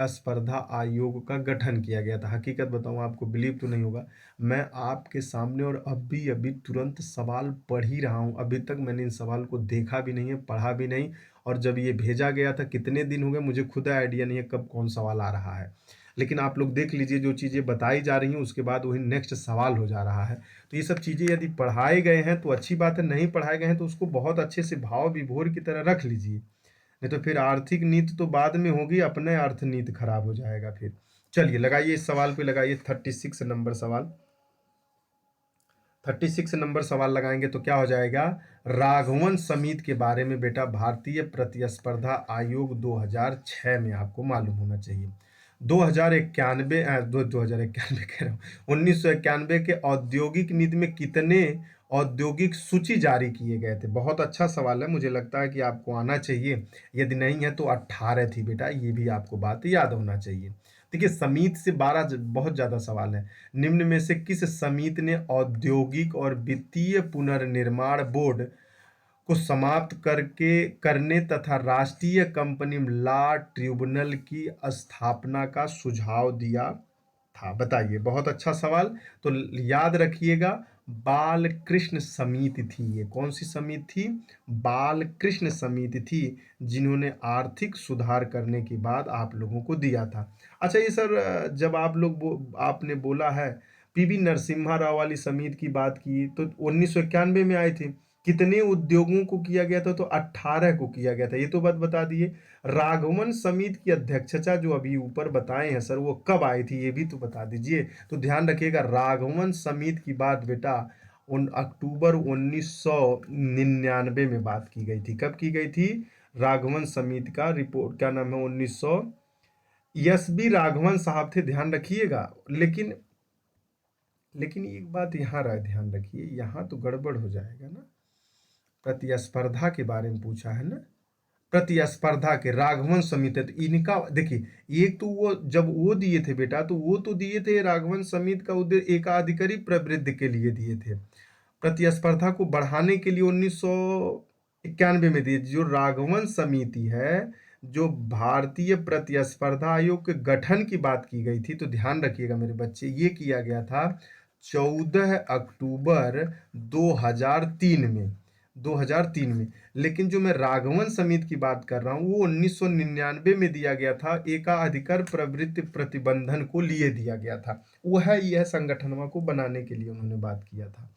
स्पर्धा आयोग का गठन किया गया था? हकीकत बताऊं आपको, बिलीव तो नहीं होगा, मैं आपके सामने और अभी अभी तुरंत सवाल पढ़ ही रहा हूं, अभी तक मैंने इन सवाल को देखा भी नहीं है, पढ़ा भी नहीं। और जब ये भेजा गया था कितने दिन हो गए मुझे खुद आइडिया नहीं है कब कौन सवाल आ रहा है। लेकिन आप लोग देख लीजिए जो चीज़ें बताई जा रही हैं उसके बाद वही नेक्स्ट सवाल हो जा रहा है। तो ये सब चीज़ें यदि पढ़ाए गए हैं तो अच्छी बात है, नहीं पढ़ाए गए हैं तो उसको बहुत अच्छे से भाव विभोर की तरह रख लीजिए, नहीं तो फिर आर्थिक नीति तो बाद में होगी, अपने अर्थ नीति खराब हो जाएगा फिर। चलिए लगाइए इस सवाल पे, लगाइए 36 नंबर सवाल। 36 नंबर सवाल लगाएंगे तो क्या हो जाएगा, राघवन समिति के बारे में बेटा भारतीय प्रतिस्पर्धा आयोग 2006 में आपको मालूम होना चाहिए। 2091 2091 कह रहा हूँ, 1991 के औद्योगिक नीति में कितने औद्योगिक सूची जारी किए गए थे। बहुत अच्छा सवाल है, मुझे लगता है कि आपको आना चाहिए, यदि नहीं है तो 18 थी बेटा, ये भी आपको बात याद होना चाहिए। देखिए समिति से 12 बहुत ज्यादा सवाल है। निम्न में से किस समिति ने औद्योगिक और वित्तीय पुनर्निर्माण बोर्ड को समाप्त करने तथा राष्ट्रीय कंपनी लॉ ट्रिब्यूनल की स्थापना का सुझाव दिया था, बताइए। बहुत अच्छा सवाल, तो याद रखिएगा बाल कृष्ण समिति थी। ये कौन सी समिति थी, बाल कृष्ण समिति थी, जिन्होंने आर्थिक सुधार करने के बाद आप लोगों को दिया था। अच्छा ये सर, जब आप लोग आपने बोला है पीवी नरसिम्हा राव वाली समिति की बात की तो 1991 में आई थी, कितने उद्योगों को किया गया था, तो 18 को किया गया था, ये तो बात बता दिए। राघवन समिति की अध्यक्षता जो अभी ऊपर बताए हैं सर, वो कब आई थी ये भी तो बता दीजिए। तो ध्यान रखिएगा राघवन समिति की बात बेटा अक्टूबर 1999 में बात की गई थी। कब की गई थी, राघवन समिति का रिपोर्ट क्या नाम है 1900, एस बी राघवन साहब थे, ध्यान रखिएगा। लेकिन लेकिन एक बात यहाँ रहा, ध्यान रखिए, यहाँ तो गड़बड़ हो जाएगा ना, प्रतिस्पर्धा के बारे में पूछा है ना, प्रतिस्पर्धा के राघवन समिति, तो इनका देखिए एक तो वो जब वो दिए थे बेटा, तो वो तो दिए थे राघवन समिति का उद्देश्य एकाधिकारी प्रवृत्ति के लिए दिए थे, प्रतिस्पर्धा को बढ़ाने के लिए 1991 में दिए। जो राघवन समिति है, जो भारतीय प्रतिस्पर्धा आयोग के गठन की बात की गई थी, तो ध्यान रखिएगा मेरे बच्चे, ये किया गया था 14 अक्टूबर 2003 में, 2003 में। लेकिन जो मैं राघवन समिति की बात कर रहा हूँ वो 1999 में दिया गया था, एकाधिकार प्रवृत्ति प्रतिबंधन को लिए दिया गया था। वह यह संगठनवा को बनाने के लिए उन्होंने बात किया था,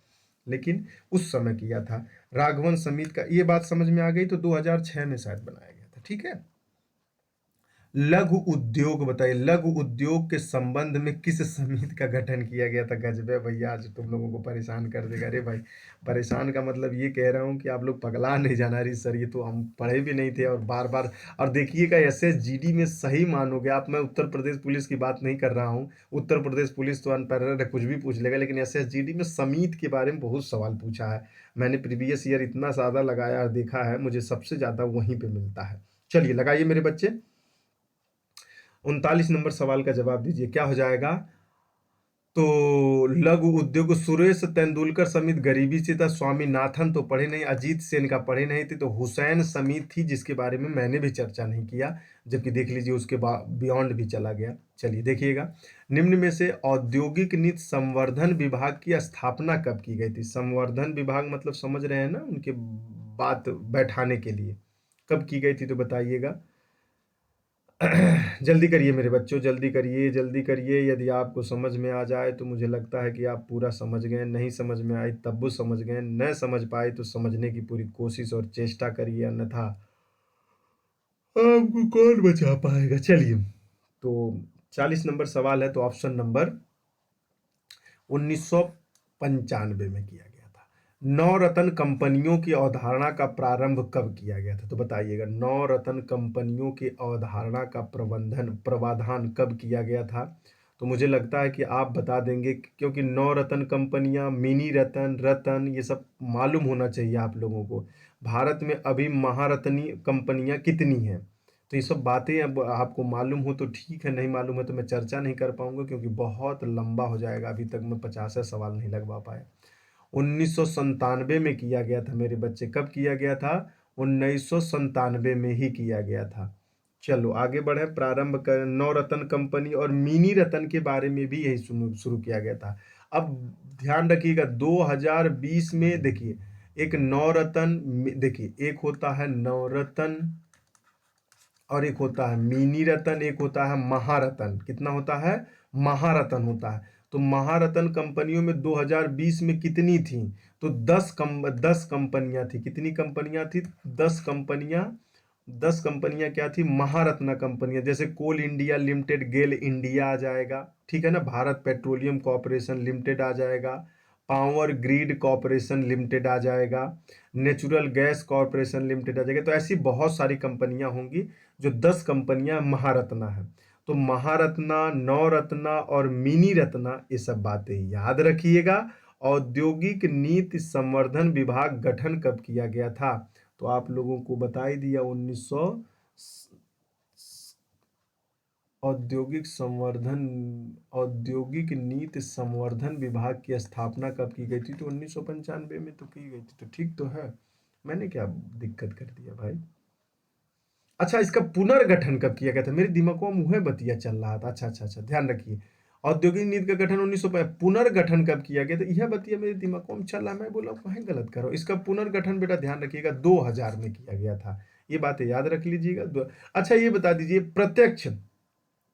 लेकिन उस समय किया था। राघवन समिति का ये बात समझ में आ गई, तो 2006 में शायद बनाया गया था, ठीक है। लघु उद्योग बताइए, लघु उद्योग के संबंध में किस समिति का गठन किया गया था। गजबे भैया, आज तुम लोगों को परेशान कर देगा। अरे भाई, परेशान का मतलब ये कह रहा हूँ कि आप लोग पगला नहीं जाना रही सर, ये तो हम पढ़े भी नहीं थे और बार बार। और देखिएगा एसएसजीडी में सही मानोगे आप, मैं उत्तर प्रदेश पुलिस की बात नहीं कर रहा हूँ, उत्तर प्रदेश पुलिस तो अनपढ़ है, कुछ भी पूछ लेगा, लेकिन एसएसजीडी में समिति के बारे में बहुत सवाल पूछा है। मैंने प्रीवियस ईयर इतना ज़्यादा लगाया देखा है, मुझे सबसे ज़्यादा वहीं पर मिलता है। चलिए लगाइए मेरे बच्चे, 39 नंबर सवाल का जवाब दीजिए, क्या हो जाएगा। तो लघु उद्योग, सुरेश तेंदुलकर समिति गरीबी से था, स्वामीनाथन तो पढ़े नहीं, अजीत सेन का पढ़े नहीं थे, तो हुसैन समिति थी जिसके बारे में मैंने भी चर्चा नहीं किया, जबकि देख लीजिए उसके बियॉन्ड भी चला गया। चलिए देखिएगा, निम्न में से औद्योगिक नीति संवर्धन विभाग की स्थापना कब की गई थी। संवर्धन विभाग मतलब समझ रहे हैं ना, उनके बात बैठाने के लिए कब की गई थी, तो बताइएगा। जल्दी करिए मेरे बच्चों, जल्दी करिए, जल्दी करिए। यदि आपको समझ में आ जाए तो मुझे लगता है कि आप पूरा समझ गए, नहीं समझ में आई तब वो समझ गए, न समझ पाए तो समझने की पूरी कोशिश और चेष्टा करिए, अन्यथा आपको कौन बचा पाएगा। चलिए, तो 40 नंबर सवाल है, तो ऑप्शन नंबर 1995 में किया गया था। नवरत्न कंपनियों की अवधारणा का प्रारंभ कब किया गया था, तो बताइएगा। नवरत्न कंपनियों की अवधारणा का प्रावधान कब किया गया था, तो मुझे लगता है कि आप बता देंगे, क्योंकि नवरत्न कंपनियां, मिनी रत्न, रत्न, ये सब मालूम होना चाहिए आप लोगों को। भारत में अभी महारत्नी कंपनियां कितनी हैं, तो ये सब बातें अब आपको मालूम हो तो ठीक है, नहीं मालूम है तो मैं चर्चा नहीं कर पाऊंगा, क्योंकि बहुत लंबा हो जाएगा, अभी तक मैं 50 सवाल नहीं लगवा पाया। 1997 में किया गया था मेरे बच्चे, कब किया गया था, 1997 में ही किया गया था। चलो आगे बढ़े, प्रारंभ कर नवरत्न कंपनी और मिनी रत्न के बारे में भी यही शुरू किया गया था। अब ध्यान रखिएगा 2020 में देखिए, एक नवरत्न, देखिए एक होता है नवरत्न और एक होता है मिनी रतन, एक होता है महारतन। कितना होता है? महारतन होता है। तो महारतन कंपनियों में 2020 में कितनी थी? तो 10 कंपनियां थी। कितनी कंपनियां थी? 10 कंपनियां। 10 कंपनियां क्या थी? महारत्ना कंपनियां। जैसे कोल इंडिया लिमिटेड, गेल इंडिया आ जाएगा, ठीक है ना। भारत पेट्रोलियम कॉरपोरेशन लिमिटेड आ जाएगा, पावर ग्रिड कॉरपोरेशन लिमिटेड आ जाएगा, नेचुरल गैस कॉरपोरेशन लिमिटेड आ जाएगा। तो ऐसी बहुत सारी कंपनियां होंगी जो 10 कंपनियां महारत्ना है। तो महारत्ना, नवरत्ना और मिनी रत्ना, ये सब बातें याद रखिएगा। औद्योगिक नीति संवर्धन विभाग गठन कब किया गया था? तो आप लोगों को बता ही दिया, 1900। औद्योगिक संवर्धन, औद्योगिक नीति संवर्धन विभाग की स्थापना कब की गई थी? तो 1995 में तो की गई थी। तो ठीक तो है, मैंने क्या दिक्कत कर दिया भाई। अच्छा, इसका पुनर्गठन कब किया गया था? मेरे दिमाग में मुँह बतिया चल रहा था। अच्छा अच्छा अच्छा, ध्यान रखिए। औद्योगिक नीति का गठन 1905। पुनर्गठन कब किया गया? तो यह बतिया मेरे दिमाग में चल रहा, मैं बोला कहीं गलत करो। इसका पुनर्गठन बेटा ध्यान रखिएगा 2000 में किया गया था। ये बातें याद रख लीजिएगा। अच्छा, ये बता दीजिए, प्रत्यक्ष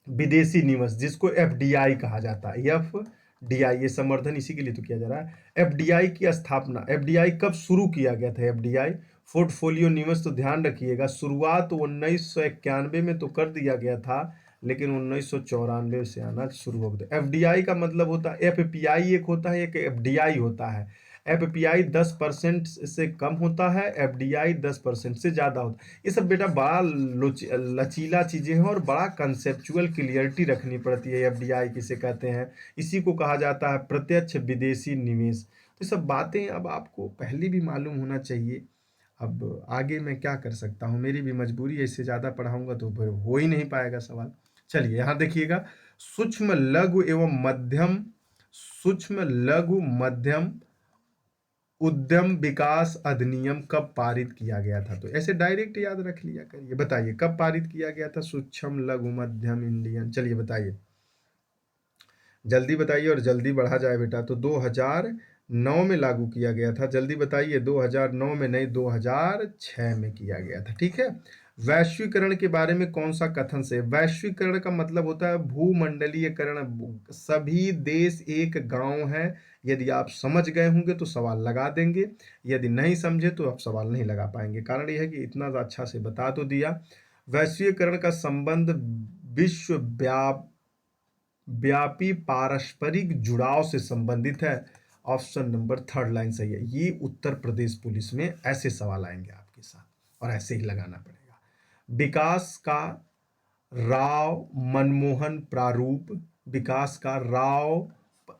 विदेशी निवेश जिसको एफडीआई कहा जाता है, एफडीआई, ये समर्थन इसी के लिए तो किया जा रहा है। एफडीआई की स्थापना, एफडीआई कब शुरू किया गया था? एफडीआई पोर्टफोलियो निवेश, तो ध्यान रखिएगा शुरुआत 1991 में तो कर दिया गया था, लेकिन 1994 से आना शुरू हो गया। एफडीआई का मतलब होता है, एफपीआई एक होता है, एक एफडीआई होता है। एफपीआई 10% से कम होता है, एफडीआई 10% से ज्यादा होता है। ये सब बेटा बड़ा लचीला चीजें हैं और बड़ा कंसेप्चुअल क्लियरिटी रखनी पड़ती है। एफडीआई किसे कहते हैं? इसी को कहा जाता है प्रत्यक्ष विदेशी निवेश। तो ये सब बातें अब आपको पहले भी मालूम होना चाहिए। अब आगे मैं क्या कर सकता हूँ, मेरी भी मजबूरी है। इससे ज़्यादा पढ़ाऊंगा तो फिर हो ही नहीं पाएगा सवाल। चलिए यहाँ देखिएगा, सूक्ष्म लघु एवं मध्यम, सूक्ष्म लघु मध्यम उद्यम विकास अधिनियम कब पारित किया गया था? तो ऐसे डायरेक्ट याद रख लिया करिए। बताइए कब पारित किया गया था सूक्ष्म लघु मध्यम इंडियन? चलिए बताइए, जल्दी बताइए और जल्दी बढ़ा जाए बेटा। तो 2009 में लागू किया गया था। जल्दी बताइए, 2009 में नहीं, 2006 में किया गया था, ठीक है। वैश्वीकरण के बारे में कौन सा कथन से? वैश्वीकरण का मतलब होता है भूमंडलीयकरण। सभी देश एक गांव है। यदि आप समझ गए होंगे तो सवाल लगा देंगे, यदि नहीं समझे तो आप सवाल नहीं लगा पाएंगे। कारण यह है कि इतना अच्छा से बता तो दिया। वैश्वीकरण का संबंध विश्व व्यापी पारस्परिक जुड़ाव से संबंधित है। ऑप्शन नंबर थर्ड लाइन सही है। ये उत्तर प्रदेश पुलिस में ऐसे सवाल आएंगे आपके साथ और ऐसे ही लगाना पड़ेगा। विकास का राव मनमोहन प्रारूप, विकास का राव,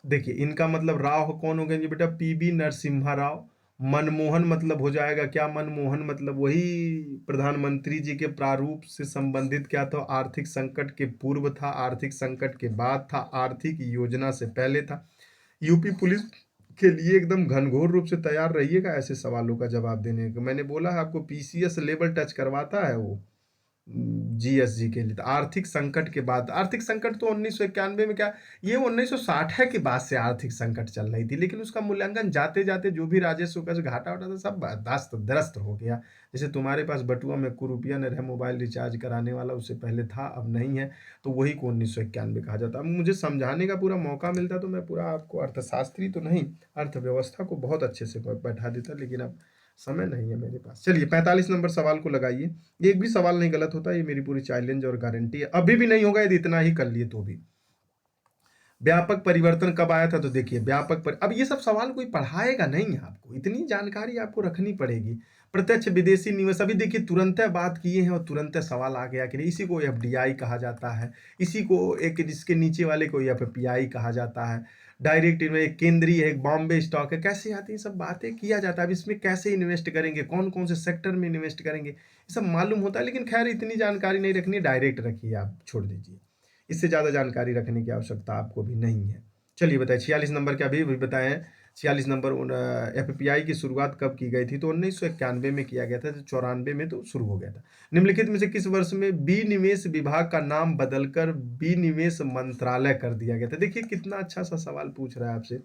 देखिए इनका मतलब राव कौन हो गए जी बेटा? पीवी नरसिम्हा राव। मनमोहन मतलब हो जाएगा क्या? मनमोहन मतलब वही प्रधानमंत्री जी के प्रारूप से संबंधित क्या था? आर्थिक संकट के पूर्व था, आर्थिक संकट के बाद था, आर्थिक योजना से पहले था। यूपी पुलिस के लिए एकदम घनघोर रूप से तैयार रहिएगा ऐसे सवालों का जवाब देने का। मैंने बोला है आपको, पीसीएस लेवल टच करवाता है वो जीएसजी के लिए। तो आर्थिक संकट के बाद, आर्थिक संकट तो 1991 में क्या, ये 1960 के बाद से आर्थिक संकट चल रही थी, लेकिन उसका मूल्यांकन जाते जाते जो भी राजस्व का घाटा उठा था सब दस्त दरस्त हो गया। जैसे तुम्हारे पास बटुआ में ₹1 न रहे मोबाइल रिचार्ज कराने वाला, उससे पहले था अब नहीं है, तो वही को 1991 कहा जाता। अब मुझे समझाने का पूरा मौका मिलता तो मैं पूरा आपको, अर्थशास्त्री तो नहीं, अर्थव्यवस्था को बहुत अच्छे से बैठा देता, लेकिन अब समय नहीं है मेरे पास। चलिए 45 नंबर सवाल को लगाइए। एक भी सवाल नहीं गलत होता, ये मेरी पूरी चैलेंज और गारंटी है। अभी भी नहीं होगा यदि इतना ही कर लिए तो भी। व्यापक परिवर्तन कब आया था? तो देखिए अब ये सब सवाल कोई पढ़ाएगा नहीं है आपको, इतनी जानकारी आपको रखनी पड़ेगी। प्रत्यक्ष विदेशी निवेश, अभी देखिए तुरंत बात किए हैं और तुरंत सवाल आ गया कि नहीं, इसी को एफडीआई कहा जाता है, इसी को एक जिसके नीचे वाले को एफपीआई कहा जाता है। डायरेक्ट एक केंद्रीय है, एक बॉम्बे स्टॉक है, कैसे आती है सब बातें किया जाता है। अब इसमें कैसे इन्वेस्ट करेंगे, कौन कौन से सेक्टर में इन्वेस्ट करेंगे, ये सब मालूम होता है, लेकिन खैर इतनी जानकारी नहीं रखनी, डायरेक्ट रखिए, आप छोड़ दीजिए। इससे ज़्यादा जानकारी रखने की आवश्यकता आपको भी नहीं है। चलिए बताइए 46 नंबर के अभी बताएं। 46 नंबर, एफपीआई की शुरुआत कब की गई थी? तो 1991 में किया गया था, तो 94 में तो शुरू हो गया था। निम्नलिखित में से किस वर्ष में विनिवेश विभाग का नाम बदलकर विनिवेश मंत्रालय कर दिया गया था? देखिए कितना अच्छा सा सवाल पूछ रहा है आपसे।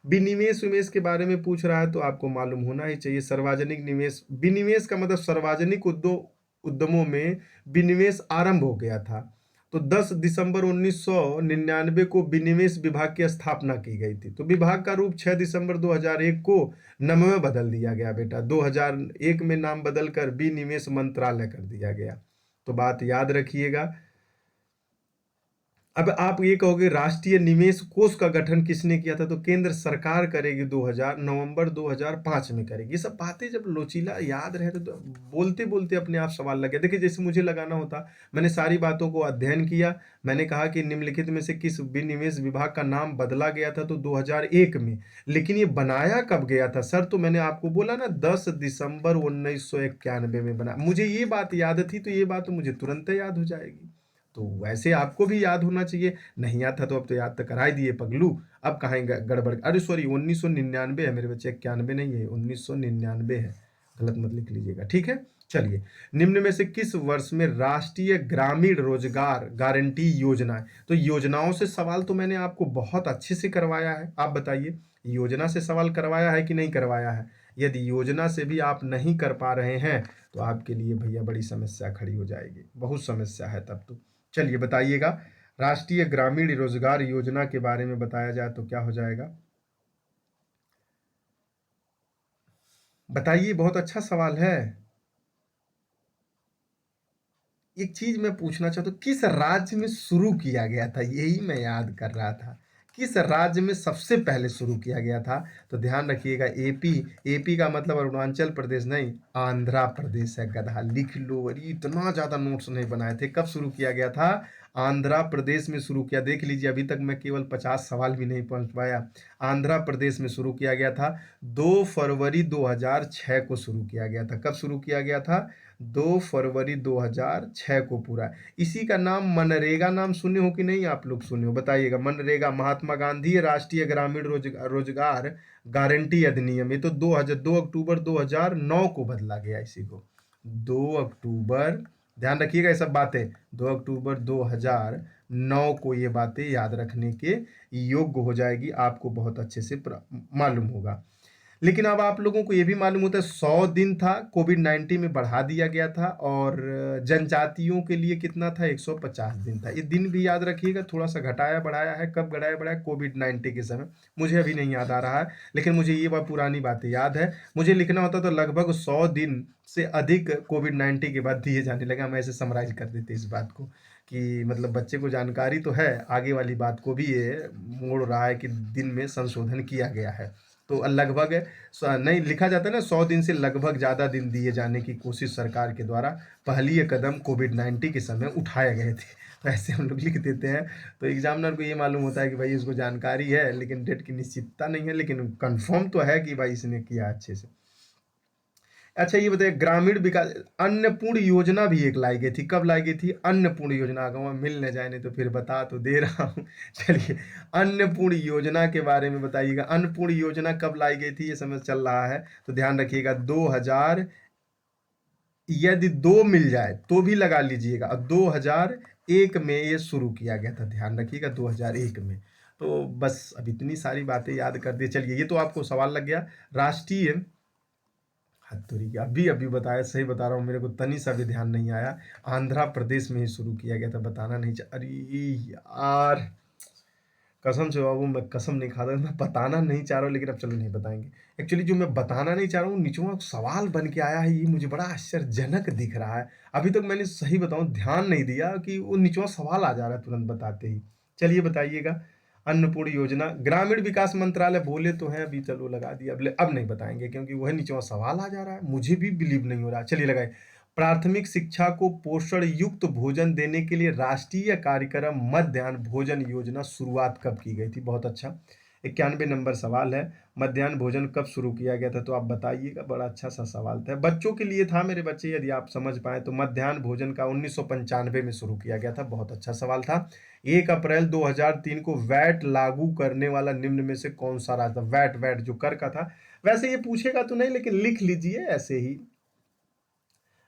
विनिवेश उमेश के बारे में पूछ रहा है तो आपको मालूम होना ही चाहिए। सार्वजनिक निवेश, विनिवेश का मतलब सार्वजनिक उद्यमों में विनिवेश आरंभ हो गया था। तो 10 दिसंबर 1999 को विनिवेश विभाग की स्थापना की गई थी। तो विभाग का रूप 6 दिसंबर 2001 को नाम में बदल दिया गया बेटा। 2001 में नाम बदलकर विनिवेश मंत्रालय कर दिया गया। तो बात याद रखिएगा। अब आप ये कहोगे राष्ट्रीय निवेश कोष का गठन किसने किया था? तो केंद्र सरकार करेगी। 2000 नवंबर 2005 में करेगी। ये सब बातें जब लोचीला याद रहे तो बोलते बोलते अपने आप सवाल लगे। देखिए जैसे मुझे लगाना होता, मैंने सारी बातों को अध्ययन किया। मैंने कहा कि निम्नलिखित में से किस विनिवेश विभाग का नाम बदला गया था? तो 2001 में। लेकिन ये बनाया कब गया था सर? तो मैंने आपको बोला ना 10 दिसंबर 1991 में बना। मुझे ये बात याद थी तो ये बात तो मुझे तुरंत याद हो जाएगी। तो वैसे आपको भी याद होना चाहिए। नहीं याद था तो अब तो याद तो करा ही दिए पगलू। अब कहाँ गड़बड़? अरे सॉरी 1999 है मेरे बच्चे, 91 नहीं है, 1999 है। गलत मत लिख लीजिएगा, ठीक है। चलिए, निम्न में से किस वर्ष में राष्ट्रीय ग्रामीण रोजगार गारंटी योजना है? तो योजनाओं से सवाल तो मैंने आपको बहुत अच्छे से करवाया है। आप बताइए, योजना से सवाल करवाया है कि नहीं करवाया है? यदि योजना से भी आप नहीं कर पा रहे हैं तो आपके लिए भैया बड़ी समस्या खड़ी हो जाएगी, बहुत समस्या है तब तो। चलिए बताइएगा, राष्ट्रीय ग्रामीण रोजगार योजना के बारे में बताया जाए तो क्या हो जाएगा? बताइए, बहुत अच्छा सवाल है। एक चीज मैं पूछना चाहता हूँ, किस राज्य में शुरू किया गया था? यही मैं याद कर रहा था, किस राज्य में सबसे पहले शुरू किया गया था? तो ध्यान रखिएगा, एपी। एपी का मतलब अरुणाचल प्रदेश नहीं, आंध्रा प्रदेश है गधा। लिख लो। अरे इतना ज्यादा नोट्स नहीं बनाए थे। कब शुरू किया गया था? आंध्रा प्रदेश में शुरू किया। देख लीजिए, अभी तक मैं केवल 50 सवाल भी नहीं पहुंच पाया। आंध्रा प्रदेश में शुरू किया गया था। 2 फरवरी 2006 को शुरू किया गया था। कब शुरू किया गया था? 2 फरवरी 2006 को पूरा। इसी का नाम मनरेगा नाम सुने हो कि नहीं आप लोग सुने हो? बताइएगा। मनरेगा महात्मा गांधी राष्ट्रीय ग्रामीण रोजगार गारंटी अधिनियम। ये तो 2 अक्टूबर 2009 को बदला गया इसी को। 2 अक्टूबर, ध्यान रखिएगा ये सब बातें। 2 अक्टूबर 2009 को ये बातें याद रखने के योग्य हो जाएगी, आपको बहुत अच्छे से मालूम होगा। लेकिन अब आप लोगों को ये भी मालूम होता है 100 दिन था, कोविड-19 में बढ़ा दिया गया था। और जनजातियों के लिए कितना था? 150 दिन था। ये दिन भी याद रखिएगा, थोड़ा सा घटाया बढ़ाया है। कब घटाया बढ़ाया? कोविड-19 के समय। मुझे अभी नहीं याद आ रहा है, लेकिन मुझे ये बात पुरानी बातें याद है। मुझे लिखना होता तो लगभग 100 दिन से अधिक कोविड-19 के बाद दिए जाने लगा। मैं ऐसे समराइज कर देते इस बात को कि मतलब बच्चे को जानकारी तो है, आगे वाली बात को भी ये मोड़ रहा है कि दिन में संशोधन किया गया है। तो लगभग नहीं लिखा जाता है ना, 100 दिन से लगभग ज़्यादा दिन दिए जाने की कोशिश सरकार के द्वारा पहली ये कदम कोविड-19 के समय उठाए गए थे। तो ऐसे हम लोग लिख देते हैं। तो एग्जामिनर को ये मालूम होता है कि भाई इसको जानकारी है, लेकिन डेट की निश्चितता नहीं है, लेकिन कंफर्म तो है कि भाई इसने किया अच्छे से। अच्छा ये बताइए, ग्रामीण विकास अन्नपूर्ण योजना भी एक लाई गई थी। कब लाई गई थी? अन्नपूर्ण योजना। गाँव में मिल न जाए नहीं तो फिर बता तो दे रहा हूँ। चलिए, अन्नपूर्ण योजना के बारे में बताइएगा। अन्नपूर्ण योजना कब लाई गई थी? ये समय चल रहा है तो ध्यान रखिएगा। 2000, यदि 2 मिल जाए तो भी लगा लीजिएगा। और 2001 में ये शुरू किया गया था। ध्यान रखिएगा 2001 में। तो बस अब इतनी सारी बातें याद कर दी। चलिए, ये तो आपको सवाल लग गया। राष्ट्रीय हथौड़ी की अभी अभी बताया, सही बता रहा हूँ, मेरे को तनी सा भी ध्यान नहीं आया। आंध्रा प्रदेश में ही शुरू किया गया था। बताना नहीं अरे यार, कसम से बाबू मैं कसम नहीं खाता, मैं बताना नहीं चाह रहा हूँ, लेकिन अब चलो नहीं बताएंगे। एक्चुअली जो मैं बताना नहीं चाह रहा हूँ, निचवा सवाल बन के आया है, ये मुझे बड़ा आश्चर्यजनक दिख रहा है। अभी तक मैंने सही बताऊँ ध्यान नहीं दिया कि वो निचवा सवाल आ जा रहा है तुरंत बताते ही। चलिए बताइएगा। अन्नपूर्ण योजना ग्रामीण विकास मंत्रालय बोले तो है अभी, चलो लगा दिया। अब नहीं बताएंगे क्योंकि वह नीचे सवाल आ जा रहा है, मुझे भी बिलीव नहीं हो रहा। चलिए लगाए। प्राथमिक शिक्षा को पोषण युक्त भोजन देने के लिए राष्ट्रीय कार्यक्रम मध्याह्न भोजन योजना शुरुआत कब की गई थी? बहुत अच्छा, 91 नंबर सवाल है। मध्याह्न भोजन कब शुरू किया गया था? तो आप बताइएगा। बड़ा अच्छा सा सवाल था, बच्चों के लिए था मेरे बच्चे, यदि आप समझ पाए तो। मध्याह्न भोजन का 1995 में शुरू किया गया था। बहुत अच्छा सवाल था। 1 अप्रैल 2003 को वैट लागू करने वाला निम्न में से कौन सा राज्य था? वैट वैट जो कर का था। वैसे ये पूछेगा तो नहीं, लेकिन लिख लीजिए, ऐसे ही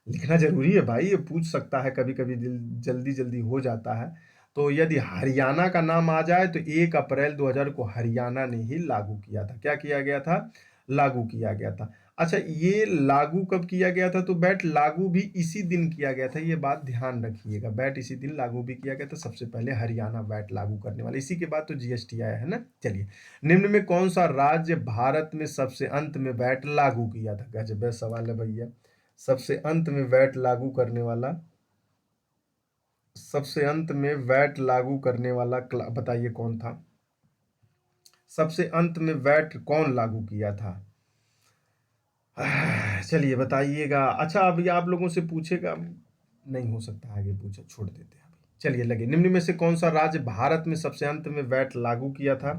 लिखना जरूरी है भाई, ये पूछ सकता है कभी कभी, जल्दी जल्दी हो जाता है। तो यदि हरियाणा का नाम आ जाए तो 1 अप्रैल 2000 को हरियाणा ने ही लागू किया था। क्या किया गया था? लागू किया गया था। अच्छा, ये लागू कब किया गया था? तो वैट लागू भी इसी दिन किया गया था, ये बात ध्यान रखिएगा। वैट इसी दिन लागू भी किया गया था, सबसे पहले हरियाणा वैट लागू करने वाला, इसी के बाद तो जीएसटी आया है ना। चलिए, निम्न में कौन सा राज्य भारत में सबसे अंत में वैट लागू किया था? गजब सवाल है भैया। सबसे अंत में वैट लागू करने वाला, सबसे अंत में वैट लागू करने वाला बताइए कौन था? सबसे अंत में वैट कौन लागू किया था? चलिए बताइएगा। अच्छा, अभी आप लोगों से पूछेगा, नहीं हो सकता, आगे पूछा, छोड़ देते हैं अभी। चलिए लगे, निम्न में से कौन सा राज्य भारत में सबसे अंत में वैट लागू किया था?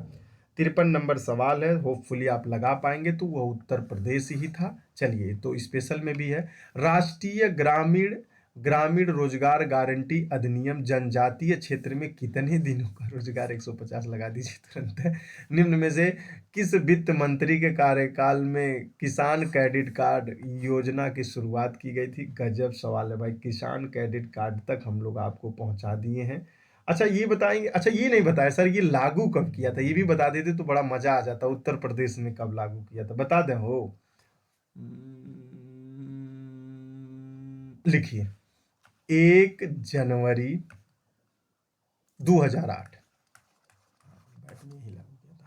53 नंबर सवाल है, होपफुली आप लगा पाएंगे, तो वह उत्तर प्रदेश ही था। चलिए, तो स्पेशल में भी है, राष्ट्रीय ग्रामीण ग्रामीण रोजगार गारंटी अधिनियम जनजातीय क्षेत्र में कितने दिनों का रोजगार, 150 लगा दीजिए तुरंत है। निम्न में से किस वित्त मंत्री के कार्यकाल में किसान क्रेडिट कार्ड योजना की शुरुआत की गई थी? गजब सवाल है भाई, किसान क्रेडिट कार्ड तक हम लोग आपको पहुंचा दिए हैं। अच्छा, ये बताएंगे, अच्छा ये नहीं बताया सर, ये लागू कब किया था? ये भी बता देते तो बड़ा मजा आ जाता। उत्तर प्रदेश में कब लागू किया था, बता दें हो? लिखिए, 1 जनवरी 2008।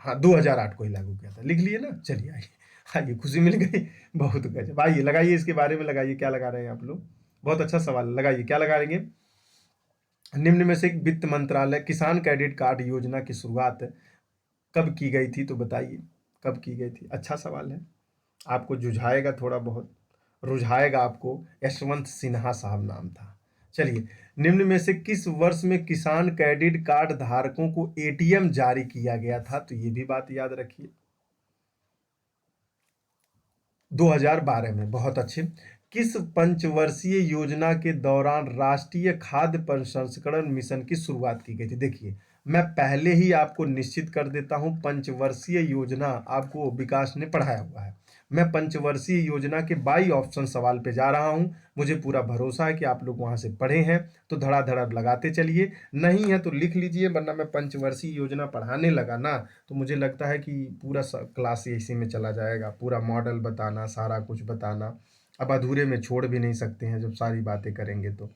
हाँ, 2008 को ही लागू किया था, लिख लिए ना। चलिए आइए, आइए, खुशी मिल गई, बहुत गजब। आइए लगाइए, इसके बारे में लगाइए, क्या लगा रहे हैं आप लोग? बहुत अच्छा सवाल है, लगाइए क्या लगाएंगे? निम्न में से वित्त मंत्रालय किसान क्रेडिट कार्ड योजना की शुरुआत कब की गई थी? तो बताइए कब की गई थी। अच्छा सवाल है, आपको जुझाएगा, थोड़ा बहुत रुझाएगा आपको। यशवंत सिन्हा साहब नाम था। चलिए, निम्न में से किस वर्ष में किसान क्रेडिट कार्ड धारकों को एटीएम जारी किया गया था? तो ये भी बात याद रखिए, 2012 में। बहुत अच्छे। किस पंचवर्षीय योजना के दौरान राष्ट्रीय खाद्य प्रसंस्करण मिशन की शुरुआत की गई थी? देखिए, मैं पहले ही आपको निश्चित कर देता हूं, पंचवर्षीय योजना आपको विकास ने पढ़ाया हुआ है। मैं पंचवर्षीय योजना के 22 ऑप्शन सवाल पे जा रहा हूं। मुझे पूरा भरोसा है कि आप लोग वहां से पढ़े हैं, तो धड़ाधड़ लगाते चलिए। नहीं है तो लिख लीजिए, वरना मैं पंचवर्षीय योजना पढ़ाने लगा ना, तो मुझे लगता है कि पूरा क्लास इसी में चला जाएगा, पूरा मॉडल बताना, सारा कुछ बताना। अब अधूरे में छोड़ भी नहीं सकते हैं जब सारी बातें करेंगे तो।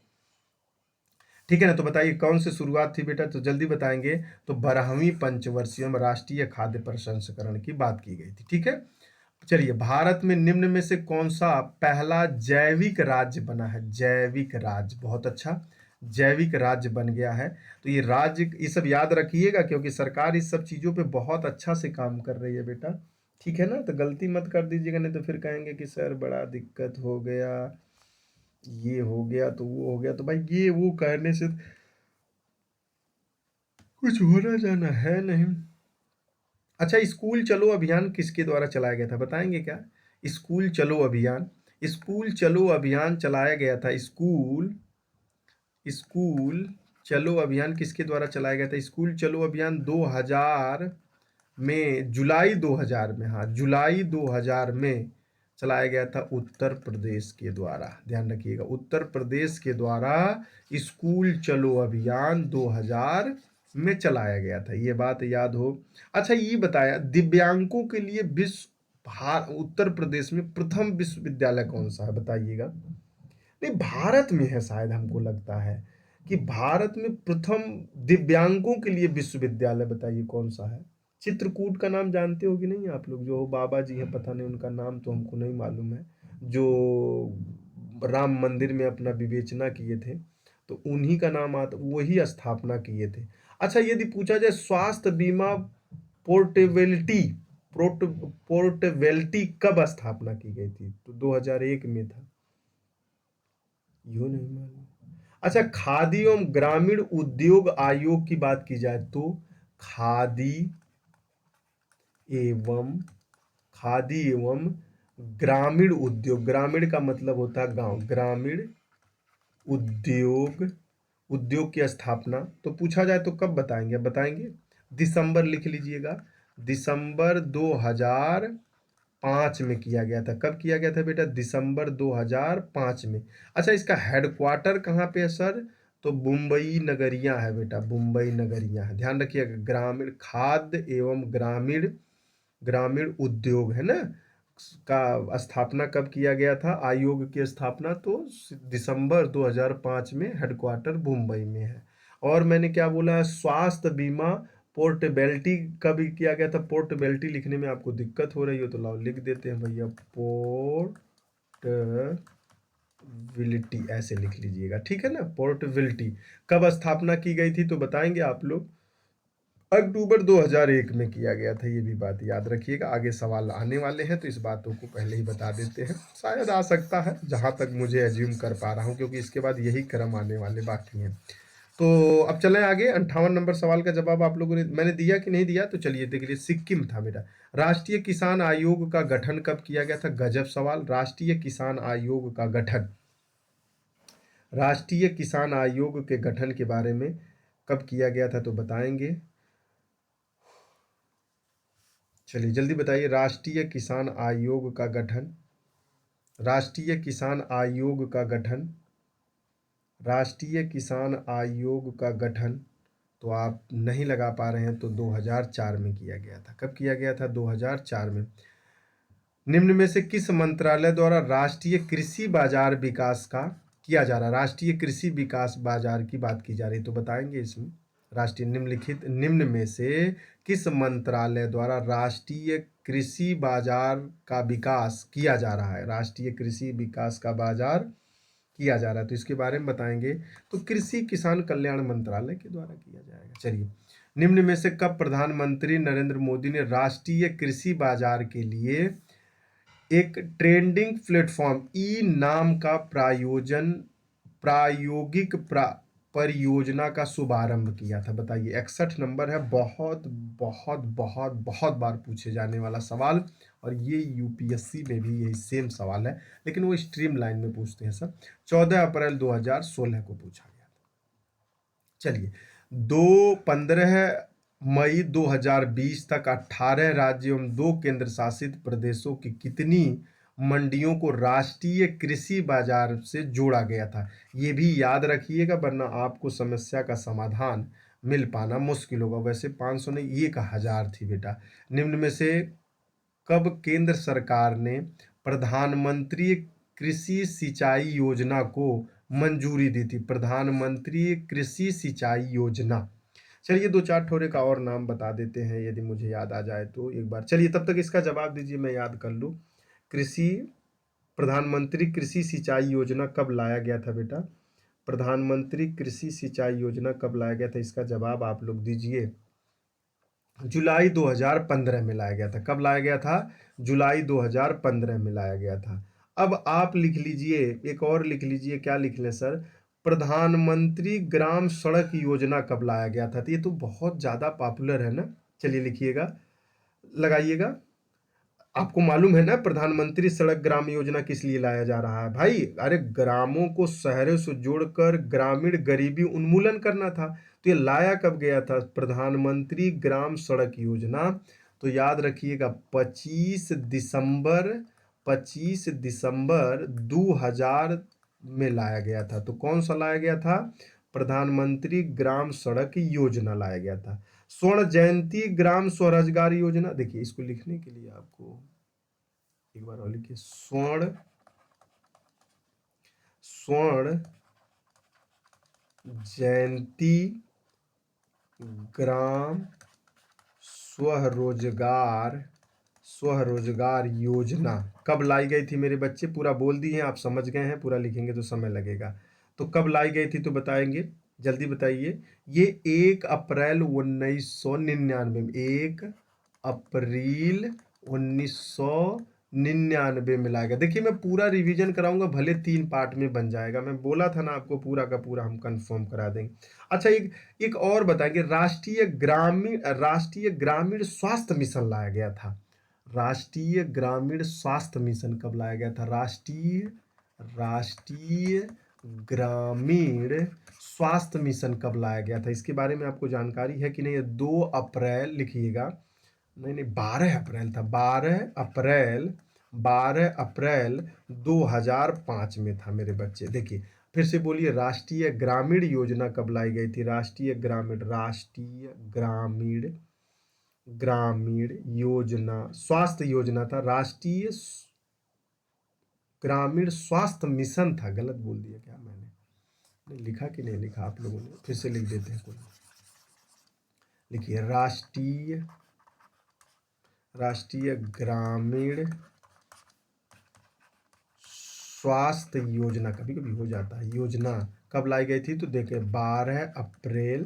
ठीक है ना, तो बताइए कौन से शुरुआत थी बेटा? तो जल्दी बताएंगे। तो 12वीं पंचवर्षीय में राष्ट्रीय खाद्य प्रसंस्करण की बात की गई थी। ठीक है, चलिए, भारत में निम्न में से कौन सा पहला जैविक राज्य बना है? जैविक राज्य, बहुत अच्छा, जैविक राज्य बन गया है। तो ये राज्य, ये सब याद रखिएगा, क्योंकि सरकार इस सब चीजों पे बहुत अच्छा से काम कर रही है बेटा। ठीक है ना, तो गलती मत कर दीजिएगा, नहीं तो फिर कहेंगे कि सर बड़ा दिक्कत हो गया, ये हो गया तो वो हो गया। तो भाई ये वो कहने से कुछ होना जाना है नहीं। अच्छा, स्कूल चलो अभियान किसके द्वारा चलाया गया था, बताएंगे क्या? स्कूल चलो अभियान, स्कूल चलो अभियान चलाया गया था। स्कूल स्कूल चलो अभियान किसके द्वारा चलाया गया था? स्कूल चलो अभियान 2000 में, जुलाई 2000 में, हाँ जुलाई 2000 में चलाया गया था, उत्तर प्रदेश के द्वारा। ध्यान रखिएगा, उत्तर प्रदेश के द्वारा स्कूल चलो अभियान 2000 में चलाया गया था, ये बात याद हो। अच्छा, ये बताया दिव्यांगों के लिए उत्तर प्रदेश में प्रथम विश्वविद्यालय कौन सा है, बताइएगा? नहीं, भारत में है शायद, हमको लगता है कि भारत में प्रथम दिव्यांगों के लिए विश्वविद्यालय, बताइए कौन सा है? चित्रकूट का नाम जानते हो कि नहीं आप लोग? जो बाबा जी हैं, पता नहीं उनका नाम तो हमको नहीं मालूम है, जो राम मंदिर में अपना विवेचना किए थे, तो उन्हीं का नाम आता, वही स्थापना किए थे। अच्छा, यदि पूछा जाए स्वास्थ्य बीमा पोर्टेबिलिटी पोर्टेबिलिटी कब स्थापना की गई थी? तो 2001 में था, यूं नहीं मालूम। अच्छा, खादी एवं ग्रामीण उद्योग आयोग की बात की जाए तो खादी एवं खादी एवं ग्रामीण उद्योग, ग्रामीण का मतलब होता है गांव, ग्रामीण उद्योग, उद्योग की स्थापना तो पूछा जाए तो कब बताएंगे? बताएंगे, दिसंबर, लिख लीजिएगा, दिसंबर 2005 में किया गया था। कब किया गया था बेटा? दिसंबर 2005 में। अच्छा, इसका हेडक्वार्टर कहाँ पे है सर? तो मुंबई नगरिया है बेटा, मुंबई नगरिया है। ध्यान रखिएगा, ग्रामीण खाद्य एवं ग्रामीण ग्रामीण उद्योग है ना, का स्थापना कब किया गया था? आयोग की स्थापना तो दिसंबर 2005 में, हेडक्वार्टर मुंबई में है। और मैंने क्या बोला है? स्वास्थ्य बीमा पोर्टेबिलिटी कब किया गया था? पोर्टेबिलिटी लिखने में आपको दिक्कत हो रही हो तो लाओ लिख देते हैं भैया, पोर्टेबिलिटी ऐसे लिख लीजिएगा, ठीक है ना। पोर्टेबिलिटी कब स्थापना की गई थी तो बताएंगे आप लोग? अक्टूबर 2001 में किया गया था, ये भी बात याद रखिएगा। आगे सवाल आने वाले हैं तो इस बातों को पहले ही बता देते हैं, शायद आ सकता है जहां तक मुझे एज्यूम कर पा रहा हूं, क्योंकि इसके बाद यही क्रम आने वाले बाकी हैं। तो अब चलें आगे। 58 नंबर सवाल का जवाब आप लोगों ने, मैंने दिया कि नहीं दिया? तो चलिए देख लीजिए। सिक्किम था मेरा। राष्ट्रीय किसान आयोग का गठन कब किया गया था? गजब सवाल। राष्ट्रीय किसान आयोग का गठन, राष्ट्रीय किसान आयोग के गठन के बारे में कब किया गया था तो बताएंगे? चलिए जल्दी बताइए। राष्ट्रीय किसान आयोग का गठन, राष्ट्रीय किसान आयोग का गठन, राष्ट्रीय किसान आयोग का गठन तो आप नहीं लगा पा रहे हैं तो 2004 में किया गया था। कब किया गया था? 2004 में। निम्न में से किस मंत्रालय द्वारा राष्ट्रीय कृषि बाजार विकास का किया जा रहा है? राष्ट्रीय कृषि विकास बाजार की बात की जा रही तो बताएंगे इसमें? राष्ट्रीय निम्नलिखित, निम्न में से किस मंत्रालय द्वारा राष्ट्रीय कृषि बाजार का विकास किया जा रहा है? राष्ट्रीय कृषि विकास का बाजार किया जा रहा है तो इसके बारे में बताएंगे। तो कृषि किसान कल्याण मंत्रालय के द्वारा किया जाएगा। चलिए, निम्न में से कब प्रधानमंत्री नरेंद्र मोदी ने राष्ट्रीय कृषि बाजार के लिए एक ट्रेंडिंग प्लेटफॉर्म ई नाम का प्रायोगिक परियोजना का शुभारंभ किया था? बताइए। 61 नंबर है। बहुत बहुत बहुत बहुत बार पूछे जाने वाला सवाल, और ये यूपीएससी में भी यही सेम सवाल है, लेकिन वो स्ट्रीम लाइन में पूछते हैं सर। 14 अप्रैल 2016 को पूछा गया था। चलिए, 15 मई 2020 तक 18 राज्यों एवं 2 केंद्र शासित प्रदेशों की कितनी मंडियों को राष्ट्रीय कृषि बाजार से जोड़ा गया था? ये भी याद रखिएगा, वरना आपको समस्या का समाधान मिल पाना मुश्किल होगा। वैसे 500 नहीं, 1000 थी बेटा। निम्न में से कब केंद्र सरकार ने प्रधानमंत्री कृषि सिंचाई योजना को मंजूरी दी थी? प्रधानमंत्री कृषि सिंचाई योजना। चलिए, 2-4 ठोरे का और नाम बता देते हैं यदि मुझे याद आ जाए तो एक बार। चलिए, तब तक इसका जवाब दीजिए, मैं याद कर लूँ। कृषि प्रधानमंत्री कृषि सिंचाई योजना कब लाया गया था बेटा? प्रधानमंत्री कृषि सिंचाई योजना कब लाया गया था? इसका जवाब आप लोग दीजिए। जुलाई 2015 में लाया गया था। कब लाया गया था? जुलाई 2015 में लाया गया था। अब आप लिख लीजिए, एक और लिख लीजिए। क्या लिख लें सर? प्रधानमंत्री ग्राम सड़क योजना कब लाया गया था? तो ये तो बहुत ज़्यादा पॉपुलर है ना। चलिए लिखिएगा, लगाइएगा। आपको मालूम है ना प्रधानमंत्री सड़क ग्राम योजना किस लिए लाया जा रहा है भाई? अरे ग्रामों को शहरों से जोड़कर ग्रामीण गरीबी उन्मूलन करना था। तो ये लाया कब गया था? प्रधानमंत्री ग्राम सड़क योजना तो याद रखिएगा 25 दिसंबर 2000 में लाया गया था। तो कौन सा लाया गया था? प्रधानमंत्री ग्राम सड़क योजना लाया गया था। स्वर्ण जयंती ग्राम स्वरोजगार योजना, देखिए इसको लिखने के लिए आपको एक बार और लिखिए। स्वर्ण जयंती ग्राम स्वरोजगार योजना कब लाई गई थी मेरे बच्चे? पूरा बोल दिए हैं, आप समझ गए हैं। पूरा लिखेंगे तो समय लगेगा। तो कब लाई गई थी तो बताएंगे, जल्दी बताइए। ये 1 अप्रैल 1999 में, 1 अप्रैल 1999 में लाएगा। देखिए मैं पूरा रिवीजन कराऊंगा, भले 3 पार्ट में बन जाएगा। मैं बोला था ना आपको, पूरा का पूरा हम कंफर्म करा देंगे। अच्छा, एक और बताएंगे। राष्ट्रीय ग्रामीण स्वास्थ्य मिशन लाया गया था। राष्ट्रीय ग्रामीण स्वास्थ्य मिशन कब लाया गया था? राष्ट्रीय ग्रामीण स्वास्थ्य मिशन कब लाया गया था? इसके बारे में आपको जानकारी है कि नहीं? 2 अप्रैल लिखिएगा। नहीं, 12 अप्रैल था। 12 अप्रैल 2005 में था मेरे बच्चे। देखिए फिर से बोलिए, राष्ट्रीय ग्रामीण योजना कब लाई गई थी? राष्ट्रीय ग्रामीण ग्रामीण योजना, स्वास्थ्य योजना था, राष्ट्रीय ग्रामीण स्वास्थ्य मिशन था। गलत बोल दिया क्या मैंने? नहीं लिखा कि नहीं लिखा आप लोगों ने? फिर से लिख देते हैं कोई। लिखिए राष्ट्रीय ग्रामीण स्वास्थ्य योजना। कभी कभी हो जाता है। योजना कब लाई गई थी? तो देखिए 12 अप्रैल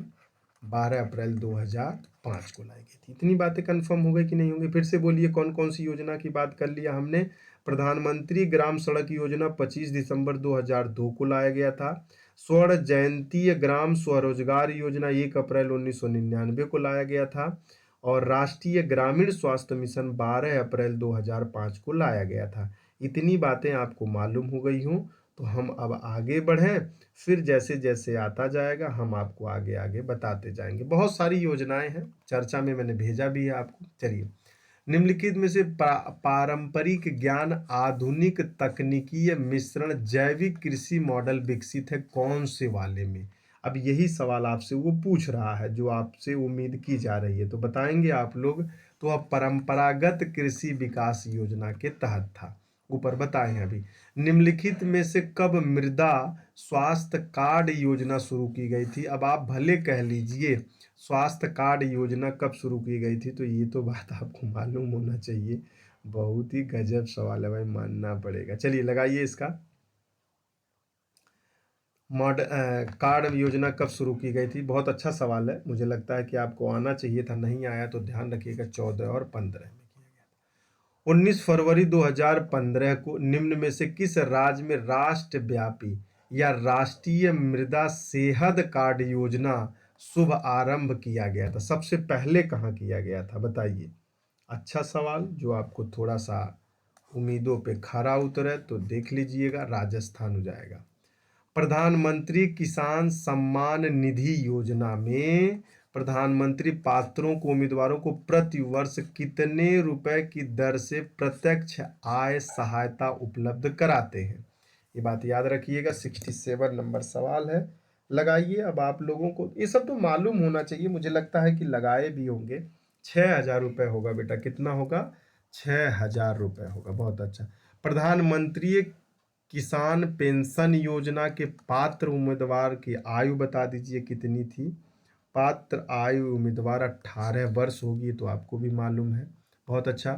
2005 को लाई गई थी। इतनी बातें कंफर्म हो गई कि नहीं होंगी? फिर से बोलिए कौन कौन सी योजना की बात कर लिया हमने। प्रधानमंत्री ग्राम सड़क योजना 25 दिसंबर 2002 को लाया गया था। स्वर्ण जयंतीय ग्राम स्वरोजगार योजना 1 अप्रैल 1999 को लाया गया था। और राष्ट्रीय ग्रामीण स्वास्थ्य मिशन 12 अप्रैल 2005 को लाया गया था। इतनी बातें आपको मालूम हो गई हों तो हम अब आगे बढ़ें। फिर जैसे जैसे आता जाएगा हम आपको आगे आगे बताते जाएंगे। बहुत सारी योजनाएं हैं, चर्चा में मैंने भेजा भी है आपको। चलिए, निम्नलिखित में से पारंपरिक ज्ञान आधुनिक तकनीकीय मिश्रण जैविक कृषि मॉडल विकसित है कौन से वाले में? अब यही सवाल आपसे वो पूछ रहा है जो आपसे उम्मीद की जा रही है, तो बताएंगे आप लोग। तो अब परंपरागत कृषि विकास योजना के तहत था। ऊपर बताए हैं अभी। निम्नलिखित में से कब मृदा स्वास्थ्य कार्ड योजना शुरू की गई थी? अब आप भले कह लीजिए स्वास्थ्य कार्ड योजना कब शुरू की गई थी, तो ये तो बात आपको मालूम होना चाहिए। बहुत ही गजब सवाल है भाई, मानना पड़ेगा। चलिए लगाइए इसका। कार्ड योजना कब शुरू की गई थी? बहुत अच्छा सवाल है, मुझे लगता है कि आपको आना चाहिए था, नहीं आया तो ध्यान रखिएगा। 14 और 15 में किया गया। 19 फरवरी 2015 को निम्न में से किस राज्य में राष्ट्रव्यापी या राष्ट्रीय मृदा सेहत कार्ड योजना शुभ आरंभ किया गया था? सबसे पहले कहाँ किया गया था बताइए। अच्छा सवाल जो आपको थोड़ा सा उम्मीदों पे खरा उतरे तो देख लीजिएगा, राजस्थान हो जाएगा। प्रधानमंत्री किसान सम्मान निधि योजना में प्रधानमंत्री पात्रों को उम्मीदवारों को प्रति वर्ष कितने रुपए की दर से प्रत्यक्ष आय सहायता उपलब्ध कराते हैं? ये बात याद रखिएगा। 67 नंबर सवाल है। लगाइए। अब आप लोगों को ये सब तो मालूम होना चाहिए, मुझे लगता है कि लगाए भी होंगे। 6,000 रुपये होगा बेटा। कितना होगा? 6,000 रुपये होगा। बहुत अच्छा। प्रधानमंत्री किसान पेंशन योजना के पात्र उम्मीदवार की आयु बता दीजिए कितनी थी? पात्र आयु उम्मीदवार 18 वर्ष होगी, तो आपको भी मालूम है। बहुत अच्छा।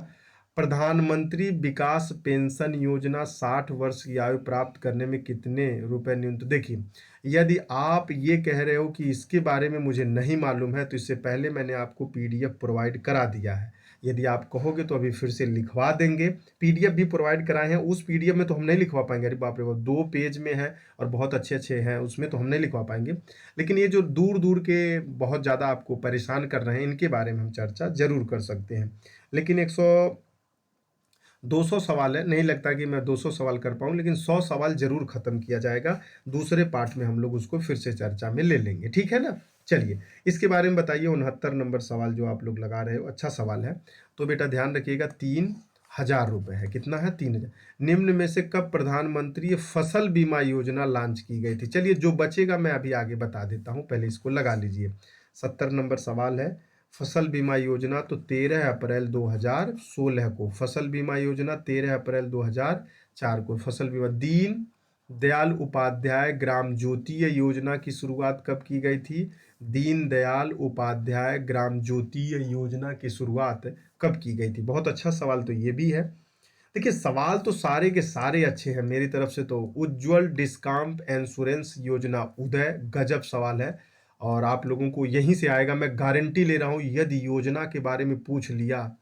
प्रधानमंत्री विकास पेंशन योजना 60 वर्ष की आयु प्राप्त करने में कितने रुपए न्यूनतम? देखिए, यदि आप ये कह रहे हो कि इसके बारे में मुझे नहीं मालूम है, तो इससे पहले मैंने आपको पीडीएफ प्रोवाइड करा दिया है। यदि आप कहोगे तो अभी फिर से लिखवा देंगे। पीडीएफ भी प्रोवाइड कराए हैं। उस पीडीएफ में तो हम नहीं लिखवा पाएंगे, अरे बाप रे बाप, 2 पेज में है और बहुत अच्छे अच्छे हैं, उसमें तो हम नहीं लिखवा पाएंगे। लेकिन ये जो दूर दूर के बहुत ज़्यादा आपको परेशान कर रहे हैं, इनके बारे में हम चर्चा जरूर कर सकते हैं। लेकिन 200 सवाल है, नहीं लगता कि मैं 200 सवाल कर पाऊँ, लेकिन 100 सवाल जरूर खत्म किया जाएगा। दूसरे पार्ट में हम लोग उसको फिर से चर्चा में ले लेंगे, ठीक है ना? चलिए, इसके बारे में बताइए। 69 नंबर सवाल जो आप लोग लगा रहे हो, अच्छा सवाल है। तो बेटा ध्यान रखिएगा, 3,000 रुपये है। कितना है? 3,000। निम्न में से कब प्रधानमंत्री फसल बीमा योजना लॉन्च की गई थी? चलिए, जो बचेगा मैं अभी आगे बता देता हूँ, पहले इसको लगा लीजिए। 70 नंबर सवाल है। फसल बीमा योजना तो 13 अप्रैल 2016 को। फसल बीमा योजना 13 अप्रैल 2004 को। फसल बीमा। दीन दयाल उपाध्याय ग्राम ज्योति योजना की शुरुआत कब की गई थी? दीन दयाल उपाध्याय ग्राम ज्योति योजना की शुरुआत कब की गई थी? बहुत अच्छा सवाल तो ये भी है। देखिए, सवाल तो सारे के सारे अच्छे हैं मेरी तरफ से। तो उज्जवल डिस्काउंट इंश्योरेंस योजना उदय, गजब सवाल है और आप लोगों को यहीं से आएगा, मैं गारंटी ले रहा हूँ। यदि योजना के बारे में पूछ लिया,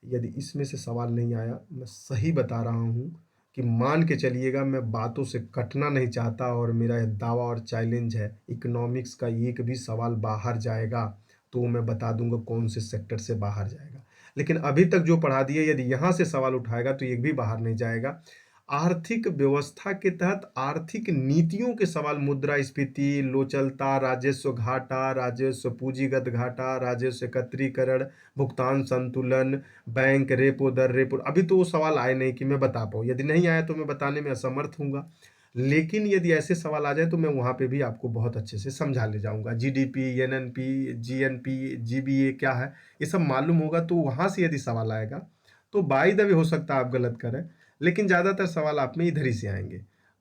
यदि इसमें से सवाल नहीं आया, मैं सही बता रहा हूँ कि मान के चलिएगा, मैं बातों से कटना नहीं चाहता और मेरा यह दावा और चैलेंज है, इकोनॉमिक्स का एक भी सवाल बाहर जाएगा तो मैं बता दूंगा कौन से सेक्टर से बाहर जाएगा। लेकिन अभी तक जो पढ़ा दिया, यदि यहाँ से सवाल उठाएगा तो एक भी बाहर नहीं जाएगा। आर्थिक व्यवस्था के तहत आर्थिक नीतियों के सवाल, मुद्रास्फीति, लोचलता, राजस्व घाटा, राजस्व पूंजीगत घाटा, राजस्व एकत्रीकरण, भुगतान संतुलन, बैंक रेपो दर, रेपो, अभी तो वो सवाल आए नहीं कि मैं बता पाऊँ। यदि नहीं आया तो मैं बताने में असमर्थ हूँगा। लेकिन यदि ऐसे सवाल आ जाए तो मैं वहाँ पे भी आपको बहुत अच्छे से समझा ले जाऊँगा। जीडीपी, एनएनपी, जीएनपी, जीबीए क्या है, ये सब मालूम होगा तो वहाँ से यदि सवाल आएगा, तो बाय द वे हो सकता है आप गलत करें, लेकिन ज़्यादातर सवाल आप में इधर ही से आएँगे।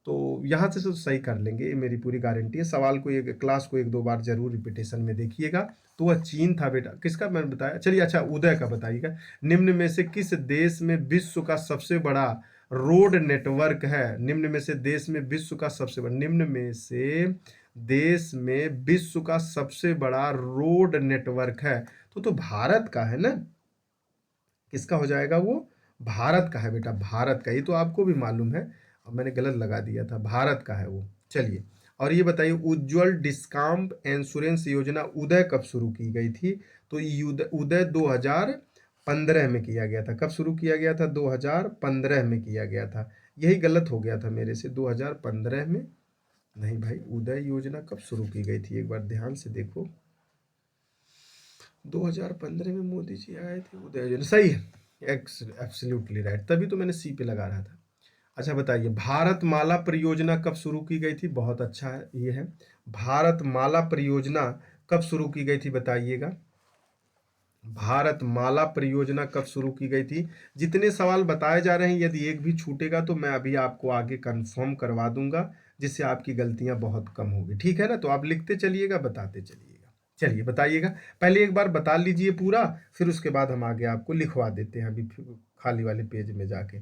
तो यहाँ से तो सही कर लेंगे, ये मेरी पूरी गारंटी है। सवाल को एक क्लास को 1-2 बार ज़रूर रिपीटेशन में देखिएगा। तो वह चीन था बेटा, किसका मैंने बताया? चलिए अच्छा उदय का बताइएगा। निम्न में से किस देश में विश्व का सबसे बड़ा रोड नेटवर्क है? निम्न में से देश में विश्व का सबसे बड़ा निम्न में से देश में विश्व का सबसे बड़ा रोड नेटवर्क है। तो भारत का है ना? किसका हो जाएगा वो? भारत का है बेटा, भारत का। ये तो आपको भी मालूम है, अब मैंने गलत लगा दिया था, भारत का है वो। चलिए, और ये बताइए उज्ज्वल डिस्काउंट इंश्योरेंस योजना उदय कब शुरू की गई थी? तो ये उदय 2015 में किया गया था। कब शुरू किया गया था? 2015 में किया गया था। यही गलत हो गया था मेरे से, 2015 में नहीं भाई। उदय योजना कब शुरू की गई थी, एक बार ध्यान से देखो। 2015 में मोदी जी आए थे, उदय योजना सही है। एब्सोल्युटली राइट, तभी तो मैंने सी पे लगा रहा था। अच्छा बताइए, भारत माला परियोजना कब शुरू की गई थी? बहुत अच्छा है, ये है। भारत माला परियोजना कब शुरू की गई थी बताइएगा। भारत माला परियोजना कब शुरू की गई थी? जितने सवाल बताए जा रहे हैं, यदि एक भी छूटेगा तो मैं अभी आपको आगे कंफर्म करवा दूंगा, जिससे आपकी गलतियां बहुत कम होगी। ठीक है ना? तो आप लिखते चलिएगा, बताते चलिएगा। चलिए बताइएगा, पहले एक बार बता लीजिए पूरा, फिर उसके बाद हम आगे आपको लिखवा देते हैं अभी खाली वाले पेज में जाके।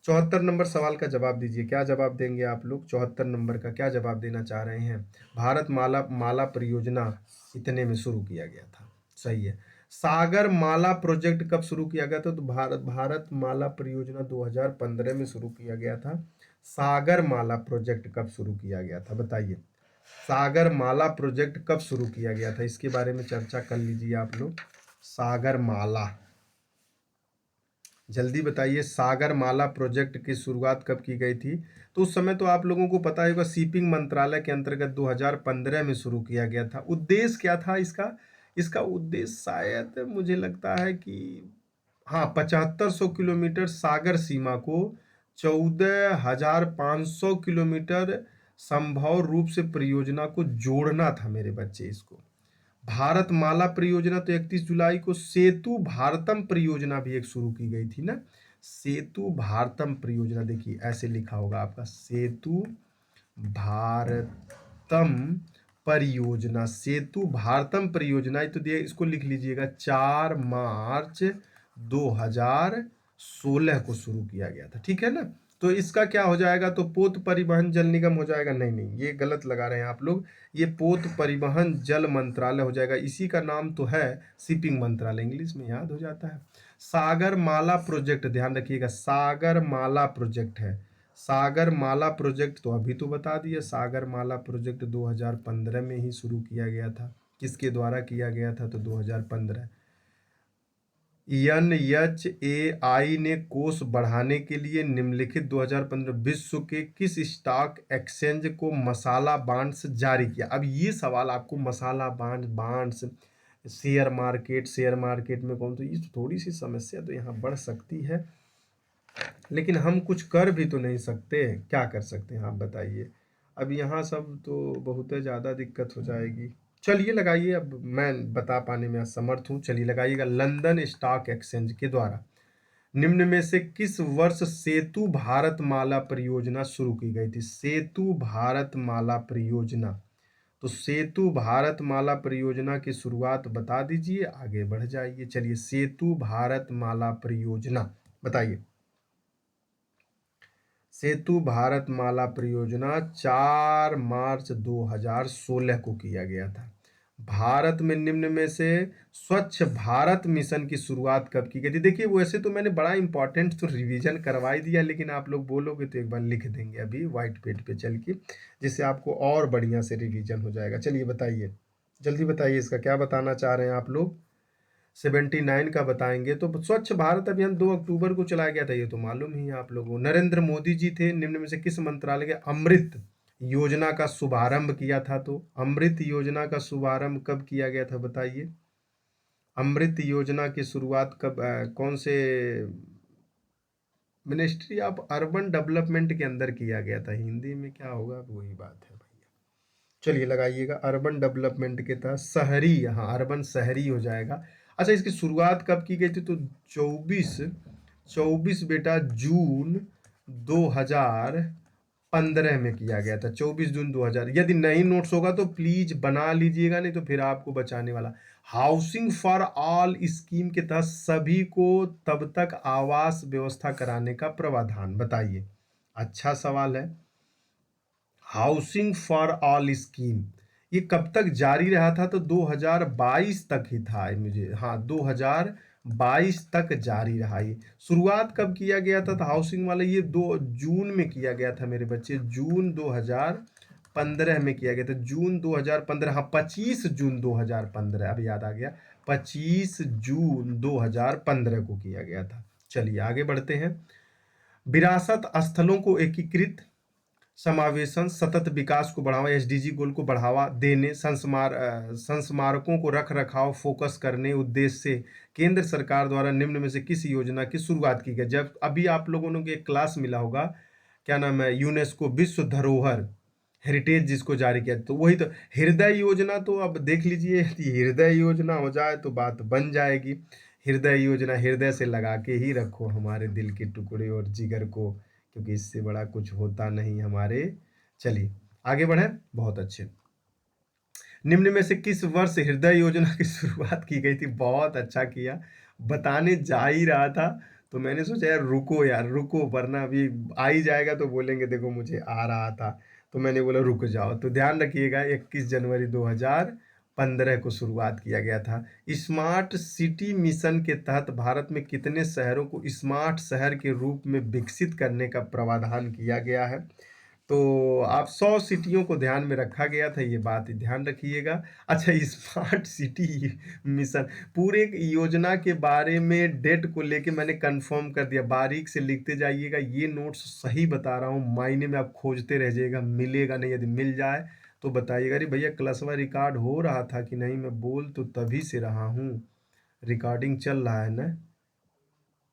74 नंबर सवाल का जवाब दीजिए। क्या जवाब देंगे आप लोग? 74 नंबर का क्या जवाब देना चाह रहे हैं? भारत माला माला परियोजना इतने में शुरू किया गया था, सही है। सागर माला प्रोजेक्ट कब शुरू किया गया था? तो भारत माला परियोजना 2015 में शुरू किया गया था। सागर माला प्रोजेक्ट कब शुरू किया गया था बताइए। सागर माला प्रोजेक्ट कब शुरू किया गया था, इसके बारे में चर्चा कर लीजिए आप लोग। सागर माला, जल्दी बताइए, सागर माला प्रोजेक्ट की शुरुआत कब की गई थी? तो उस समय तो आप लोगों को पता होगा, शिपिंग मंत्रालय के अंतर्गत 2015 में शुरू किया गया था। उद्देश्य क्या था इसका? इसका उद्देश्य शायद मुझे लगता है कि हाँ, 7500 किलोमीटर सागर सीमा को 14,500 किलोमीटर संभव रूप से परियोजना को जोड़ना था मेरे बच्चे। इसको भारत माला परियोजना तो 31 जुलाई को सेतु भारतम परियोजना भी एक शुरू की गई थी ना। सेतु भारतम परियोजना, देखिए ऐसे लिखा होगा आपका, सेतु भारतम परियोजना। सेतु भारतम परियोजना तो दिए, इसको लिख लीजिएगा, 4 मार्च 2016 को शुरू किया गया था। ठीक है ना? तो इसका क्या हो जाएगा? तो पोत परिवहन जल निगम हो जाएगा। नहीं नहीं, ये गलत लगा रहे हैं आप लोग, ये पोत परिवहन जल मंत्रालय हो जाएगा। इसी का नाम तो है शिपिंग मंत्रालय, इंग्लिश में याद हो जाता है। सागर माला प्रोजेक्ट, ध्यान रखिएगा, सागर माला प्रोजेक्ट है। सागर माला प्रोजेक्ट तो अभी तो बता दिया, सागर माला प्रोजेक्ट 2015 में ही शुरू किया गया था। किसके द्वारा किया गया था? तो 2015। NHAI ने कोष बढ़ाने के लिए निम्नलिखित 2015 विश्व के किस स्टॉक एक्सचेंज को मसाला बांड्स जारी किया? अब ये सवाल आपको, मसाला बांड्स शेयर मार्केट में कौन, तो ये थोड़ी सी समस्या तो यहाँ बढ़ सकती है, लेकिन हम कुछ कर भी तो नहीं सकते। क्या कर सकते हैं आप बताइए? अब यहाँ सब तो बहुत ज़्यादा दिक्कत हो जाएगी। चलिए लगाइए, अब मैं बता पाने में असमर्थ हूँ। चलिए लगाइएगा, लंदन स्टॉक एक्सचेंज के द्वारा निम्न में से किस वर्ष सेतु भारत माला परियोजना शुरू की गई थी? सेतु भारत माला परियोजना, तो सेतु भारत माला परियोजना की शुरुआत बता दीजिए, आगे बढ़ जाइए। चलिए, सेतु भारत माला परियोजना बताइए। सेतु भारत माला परियोजना 4 मार्च 2016 को किया गया था। भारत में निम्न में से स्वच्छ भारत मिशन की शुरुआत कब की गई थी? देखिए वैसे तो मैंने बड़ा इंपॉर्टेंट तो रिवीजन करवा ही दिया, लेकिन आप लोग बोलोगे तो एक बार लिख देंगे अभी व्हाइट पेज पे चल के, जिससे आपको और बढ़िया से रिवीजन हो जाएगा। चलिए बताइए, जल्दी बताइए, इसका क्या बताना चाह रहे हैं आप लोग? 79 का बताएंगे। तो स्वच्छ भारत अभियान 2 अक्टूबर को चलाया गया था, ये तो मालूम ही है आप लोगों को। नरेंद्र मोदी जी थे, निम्न में से किस मंत्रालय के अमृत योजना का शुभारंभ किया था? तो अमृत योजना का शुभारंभ कब किया गया था बताइए। अमृत योजना की शुरुआत कब कौन से मिनिस्ट्री ऑफ अर्बन डेवलपमेंट के अंदर किया गया था। हिंदी में क्या होगा, वही बात है भैया। चलिए लगाइएगा, अर्बन डेवलपमेंट के तहत शहरी, हाँ अर्बन शहरी हो जाएगा। अच्छा, इसकी शुरुआत कब की गई थी, तो 24 बेटा जून 2015 में किया गया था। 24 जून 2000। यदि नहीं नोट्स होगा तो प्लीज बना लीजिएगा, नहीं तो फिर आपको बचाने वाला। हाउसिंग फॉर ऑल स्कीम के तहत सभी को तब तक आवास व्यवस्था कराने का प्रावधान बताइए। अच्छा सवाल है। हाउसिंग फॉर ऑल स्कीम ये कब तक जारी रहा था, तो 2022 तक ही था मुझे, हाँ 2022 तक जारी रहा। ये शुरुआत कब किया गया था, तो हाउसिंग वाला ये 2 जून में किया गया था मेरे बच्चे, जून 2015 में किया गया था। जून 2015, हाँ 25 जून 2015, अब याद आ गया, 25 जून 2015 को किया गया था। चलिए आगे बढ़ते हैं। विरासत स्थलों को एकीकृत समावेशन, सतत विकास को बढ़ावा, एसडीजी गोल को बढ़ावा देने, संस्मारकों को रख रखाव फोकस करने उद्देश्य से केंद्र सरकार द्वारा निम्न में से किस योजना की शुरुआत की गई। जब अभी आप लोगों को एक क्लास मिला होगा, क्या नाम है, यूनेस्को विश्व धरोहर हेरिटेज जिसको जारी किया, तो वही तो हृदय योजना। तो अब देख लीजिए, यदि हृदय योजना हो जाए तो बात बन जाएगी। हृदय योजना, हृदय से लगा के ही रखो हमारे दिल के टुकड़े और जिगर को, क्योंकि इससे बड़ा कुछ होता नहीं हमारे। चलिए आगे बढ़े, बहुत अच्छे। निम्न में से किस वर्ष हृदय योजना की शुरुआत की गई थी, बहुत अच्छा किया, बताने जा ही रहा था, तो मैंने सोचा यार रुको यार रुको, वरना अभी आ ही जाएगा तो बोलेंगे देखो मुझे आ रहा था, तो मैंने बोला रुक जाओ। तो ध्यान रखिएगा, 21 जनवरी 2015 को शुरुआत किया गया था। स्मार्ट सिटी मिशन के तहत भारत में कितने शहरों को स्मार्ट शहर के रूप में विकसित करने का प्रावधान किया गया है, तो आप 100 सिटियों को ध्यान में रखा गया था, ये बात ध्यान रखिएगा। अच्छा, स्मार्ट सिटी मिशन पूरे योजना के बारे में डेट को लेके मैंने कंफर्म कर दिया, बारीक से लिखते जाइएगा, ये नोट्स सही बता रहा हूँ, मायने में आप खोजते रह जाइएगा, मिलेगा नहीं, यदि मिल जाए तो बताइएगा। अरे भैया क्लासवा रिकॉर्ड हो रहा था कि नहीं, मैं बोल तो तभी से रहा हूँ, रिकॉर्डिंग चल रहा है ना,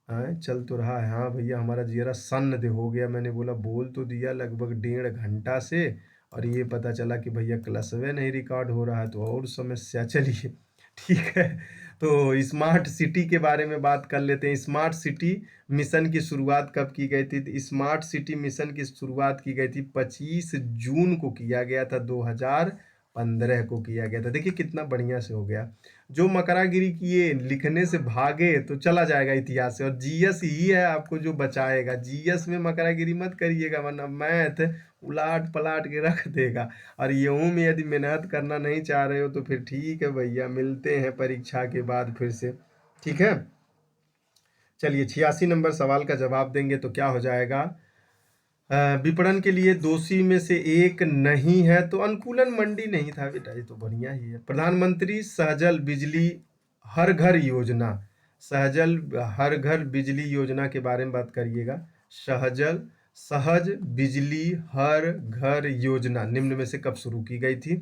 हाँ चल तो रहा है। हाँ भैया हमारा जियरा सन्न हो गया, मैंने बोला बोल तो दिया लगभग 1.5 घंटा से, और ये पता चला कि भैया क्लासवे नहीं रिकॉर्ड हो रहा है, तो और समस्या। चलिए ठीक है, तो स्मार्ट सिटी के बारे में बात कर लेते हैं। स्मार्ट सिटी मिशन की शुरुआत कब की गई थी, तो स्मार्ट सिटी मिशन की शुरुआत की गई थी 25 जून को किया गया था, 2015 को किया गया था। देखिए कितना बढ़िया से हो गया। जो मकरागिरी किए लिखने से भागे तो चला जाएगा इतिहास से, और जीएस ही है आपको जो बचाएगा। जीएस में मकरागिरी मत करिएगा, वरना मैथ उलाट पलाट के रख देगा। और यूं में यदि मेहनत करना नहीं चाह रहे हो तो फिर ठीक है भैया, मिलते हैं परीक्षा के बाद फिर से, ठीक है। चलिए 86 नंबर सवाल का जवाब देंगे तो क्या हो जाएगा। विपणन के लिए दोषी में से एक नहीं है, तो अनुकूलन मंडी नहीं था बेटा, ये तो बढ़िया ही है। प्रधानमंत्री सहजल बिजली हर घर योजना, सहजल हर घर बिजली योजना के बारे में बात करिएगा। सहजल सहज बिजली हर घर योजना निम्न में से कब शुरू की गई थी,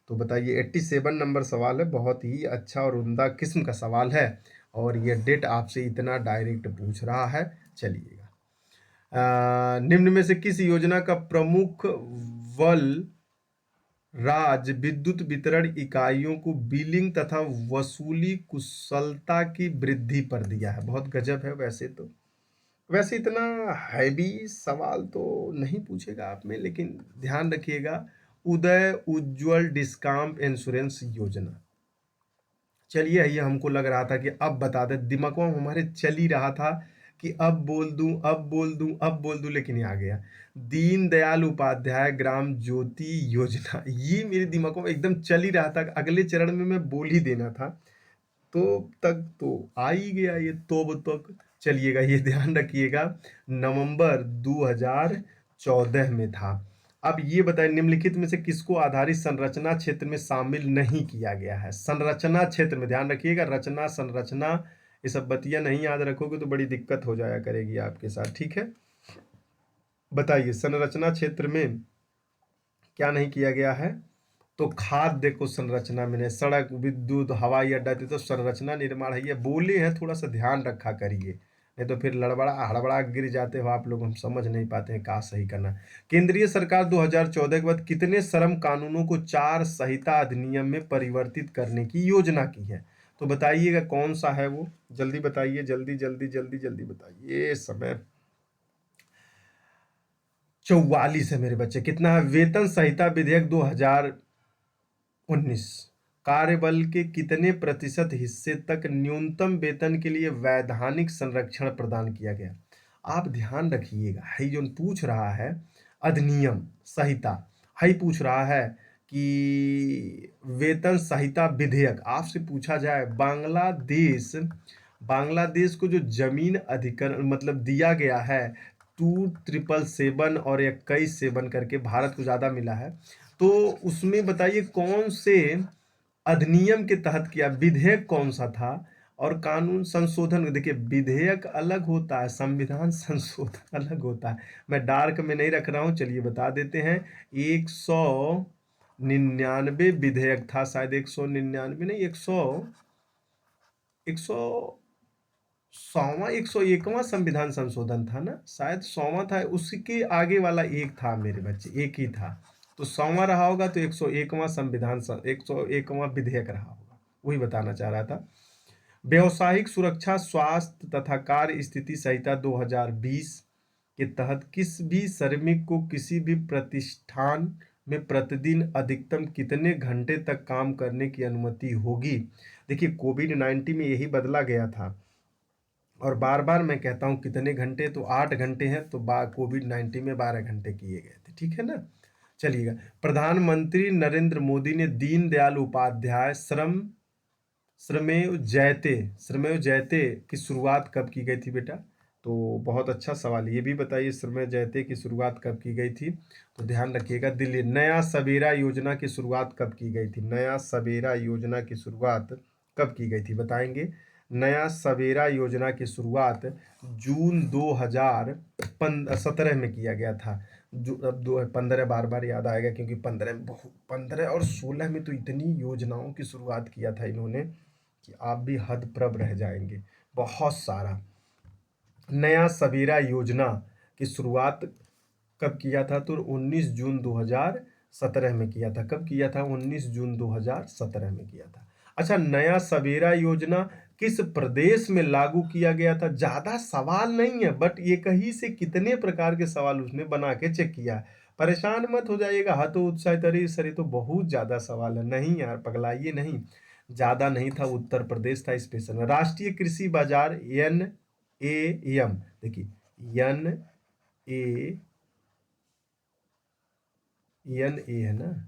तो बताइए। 87 नंबर सवाल है, बहुत ही अच्छा और उम्दा किस्म का सवाल है, और ये डेट आपसे इतना डायरेक्ट पूछ रहा है। चलिएगा, निम्न में से किस योजना का प्रमुख वल राज्य विद्युत वितरण इकाइयों को बिलिंग तथा वसूली कुशलता की वृद्धि पर दिया है। बहुत गजब है। वैसे इतना हैवी सवाल तो नहीं पूछेगा आप में, लेकिन ध्यान रखिएगा, उदय उज्ज्वल डिस्काउंट इंश्योरेंस योजना। चलिए, ये हमको लग रहा था कि अब बता दे, दिमाग में हमारे चल ही रहा था कि अब बोल दूं अब बोल दूं अब बोल दूं, लेकिन ये आ गया। दीनदयाल उपाध्याय ग्राम ज्योति योजना, ये मेरे दिमाग में एकदम चल ही रहा था, अगले चरण में मैं बोल ही देना था, तो तक तो आ ही गया ये तोब तक। चलिएगा, ये ध्यान रखिएगा, नवंबर 2014 में था। अब ये बताएं, निम्नलिखित में से किसको आधारित संरचना क्षेत्र में शामिल नहीं किया गया है। संरचना क्षेत्र में ध्यान रखिएगा, रचना संरचना ये सब बतिया नहीं याद रखोगे तो बड़ी दिक्कत हो जाया करेगी आपके साथ, ठीक है। बताइए संरचना क्षेत्र में क्या नहीं किया गया है, तो खाद्य को संरचना में नहीं, सड़क विद्युत हवाई अड्डा, तो संरचना निर्माण है, ये बोले हैं, थोड़ा सा ध्यान रखा करिए, नहीं तो फिर लड़बड़ा हड़बड़ा के गिर जाते हो आप लोग, हम समझ नहीं पाते हैं कहाँ सही करना है। केंद्रीय सरकार 2014 के बाद कितने श्रम कानूनों को 4 संहिता अधिनियम में परिवर्तित करने की योजना की है? तो बताइएगा कौन सा है वो, जल्दी बताइए, जल्दी जल्दी जल्दी जल्दी बताइए। समय 44 है मेरे बच्चे। कितना है? वेतन संहिता विधेयक 2019 कार्यबल के कितने प्रतिशत हिस्से तक न्यूनतम वेतन के लिए वैधानिक संरक्षण प्रदान किया गया? आप ध्यान रखिएगा, है जो पूछ रहा है अधिनियम संहिता, है पूछ रहा है कि वेतन संहिता विधेयक आपसे पूछा जाए। बांग्लादेश को जो जमीन अधिकरण मतलब दिया गया है 2777 और 21 करके, भारत को ज्यादा मिला है, तो उसमें बताइए कौन से अधिनियम के तहत किया, विधेयक कौन सा था? और कानून संशोधन, देखिए विधेयक अलग होता है, संविधान संशोधन अलग होता है। मैं डार्क में नहीं रख रहा हूं, चलिए बता देते हैं। 199 विधेयक था शायद, 199 नहीं, 100वां 101वां संविधान संशोधन था ना, शायद 100वां था, उसके आगे वाला एक था मेरे बच्चे, एक ही था। तो 100वां रहा होगा तो 101वां 101वां विधेयक रहा होगा, वही बताना चाह रहा था। व्यवसायिक सुरक्षा स्वास्थ्य तथा कार्य स्थिति संहिता 2020 के तहत किस भी श्रमिक को किसी भी प्रतिष्ठान में प्रतिदिन अधिकतम कितने घंटे तक काम करने की अनुमति होगी? देखिए कोविड-19 में यही बदला गया था, और बार बार मैं कहता हूँ कितने घंटे, तो 8 घंटे हैं, तो कोविड-19 में 12 घंटे किए गए थे, ठीक है ना। चलिएगा, प्रधानमंत्री नरेंद्र मोदी ने दीनदयाल उपाध्याय श्रमेव जयते की शुरुआत कब की गई थी बेटा? तो बहुत अच्छा सवाल, ये भी बताइए, श्रमेव जयते की शुरुआत कब की गई थी? तो ध्यान रखिएगा, दिल्ली। नया सवेरा योजना की शुरुआत कब की गई थी? नया सवेरा योजना की शुरुआत कब की गई थी, बताएंगे? नया सवेरा योजना की शुरुआत जून 2017 में किया गया था। अब 15 बार बार याद आएगा, क्योंकि 15 और 16 में तो इतनी योजनाओं की शुरुआत किया था इन्होंने कि आप भी हदप्रभ रह जाएंगे, बहुत सारा। नया सवेरा योजना की शुरुआत कब किया था? तो 19 जून 2017 में किया था। कब किया था? 19 जून 2017 में किया था। अच्छा, नया सवेरा योजना किस प्रदेश में लागू किया गया था? ज्यादा सवाल नहीं है, बट ये कहीं से कितने प्रकार के सवाल उसने बना के चेक किया है। परेशान मत हो जाइएगा, हाँ तो उत्साहित, अरे सर ये तो बहुत ज्यादा सवाल है। नहीं यार, पगलाइए नहीं, ज्यादा नहीं था, उत्तर प्रदेश था स्पेशल में। राष्ट्रीय कृषि बाजार NAM, देखिए NA है ना,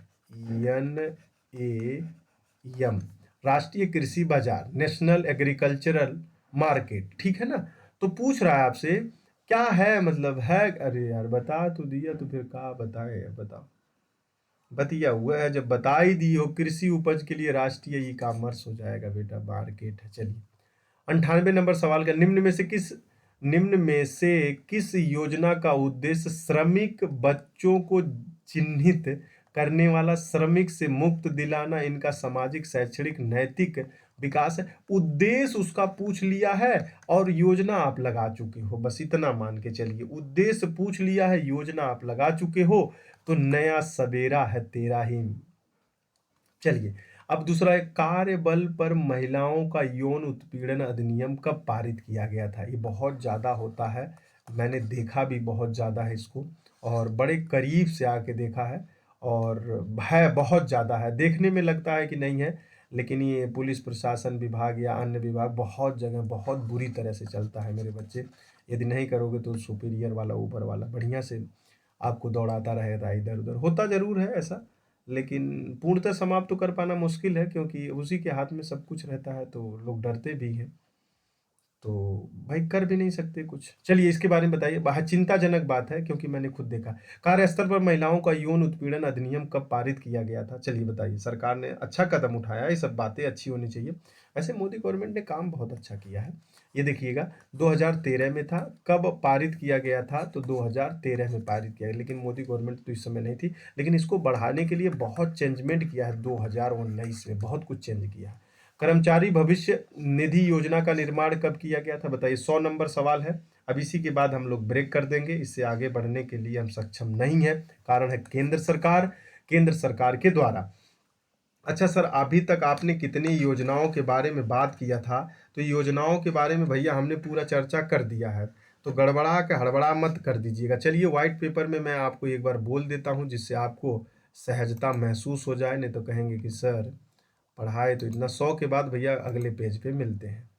NAM, राष्ट्रीय कृषि बाजार, नेशनल एग्रीकल्चरल मार्केट, ठीक है ना। तो पूछ रहा है आपसे क्या है, मतलब है, अरे यार बता तो दिया, तो फिर क्या बताए, बताओ, बतिया हुआ है, जब बता ही दी हो, कृषि उपज के लिए राष्ट्रीय ई-कॉमर्स हो जाएगा बेटा, मार्केट है। चलिए 98 नंबर सवाल का, निम्न में से किस योजना का उद्देश्य श्रमिक बच्चों को चिन्हित करने वाला, श्रमिक से मुक्त दिलाना, इनका सामाजिक शैक्षणिक नैतिक विकास है? उद्देश्य उसका पूछ लिया है और योजना आप लगा चुके हो, बस इतना मान के चलिए। उद्देश्य पूछ लिया है, योजना आप लगा चुके हो, तो नया सवेरा है तेरा ही। चलिए, अब दूसरा है, कार्यबल पर महिलाओं का यौन उत्पीड़न अधिनियम कब पारित किया गया था? ये बहुत ज्यादा होता है, मैंने देखा भी बहुत ज्यादा है इसको, और बड़े करीब से आके देखा है, और है बहुत ज्यादा है, देखने में लगता है कि नहीं है, लेकिन ये पुलिस प्रशासन विभाग या अन्य विभाग बहुत जगह बहुत बुरी तरह से चलता है मेरे बच्चे। यदि नहीं करोगे तो सुपीरियर वाला, ऊपर वाला बढ़िया से आपको दौड़ाता रहेगा इधर उधर, होता जरूर है ऐसा, लेकिन पूर्णतः समाप्त तो कर पाना मुश्किल है, क्योंकि उसी के हाथ में सब कुछ रहता है, तो लोग डरते भी हैं, तो भाई कर भी नहीं सकते कुछ। चलिए इसके बारे में बताइए, बहुत चिंताजनक बात है, क्योंकि मैंने खुद देखा। कार्यस्थल पर महिलाओं का यौन उत्पीड़न अधिनियम कब पारित किया गया था? चलिए बताइए, सरकार ने अच्छा कदम उठाया, ये सब बातें अच्छी होनी चाहिए। वैसे मोदी गवर्नमेंट ने काम बहुत अच्छा किया है। ये देखिएगा 2013 में था। कब पारित किया गया था? तो 2013 में पारित किया गया, लेकिन मोदी गवर्नमेंट तो इस समय नहीं थी, लेकिन इसको बढ़ाने के लिए बहुत चेंजमेंट किया है, 2019 में बहुत कुछ चेंज किया है। कर्मचारी भविष्य निधि योजना का निर्माण कब किया गया था बताइए। 100 नंबर सवाल है। अब इसी के बाद हम लोग ब्रेक कर देंगे, इससे आगे बढ़ने के लिए हम सक्षम नहीं है। कारण है केंद्र सरकार के द्वारा। अच्छा सर, अभी तक आपने कितनी योजनाओं के बारे में बात किया था, तो योजनाओं के बारे में भैया हमने पूरा चर्चा कर दिया है, तो गड़बड़ा के हड़बड़ा मत कर दीजिएगा। चलिए व्हाइट पेपर में मैं आपको एक बार बोल देता हूँ, जिससे आपको सहजता महसूस हो जाए, नहीं तो कहेंगे कि सर पढ़ाए तो इतना। 100 के बाद भैया अगले पेज पे मिलते हैं।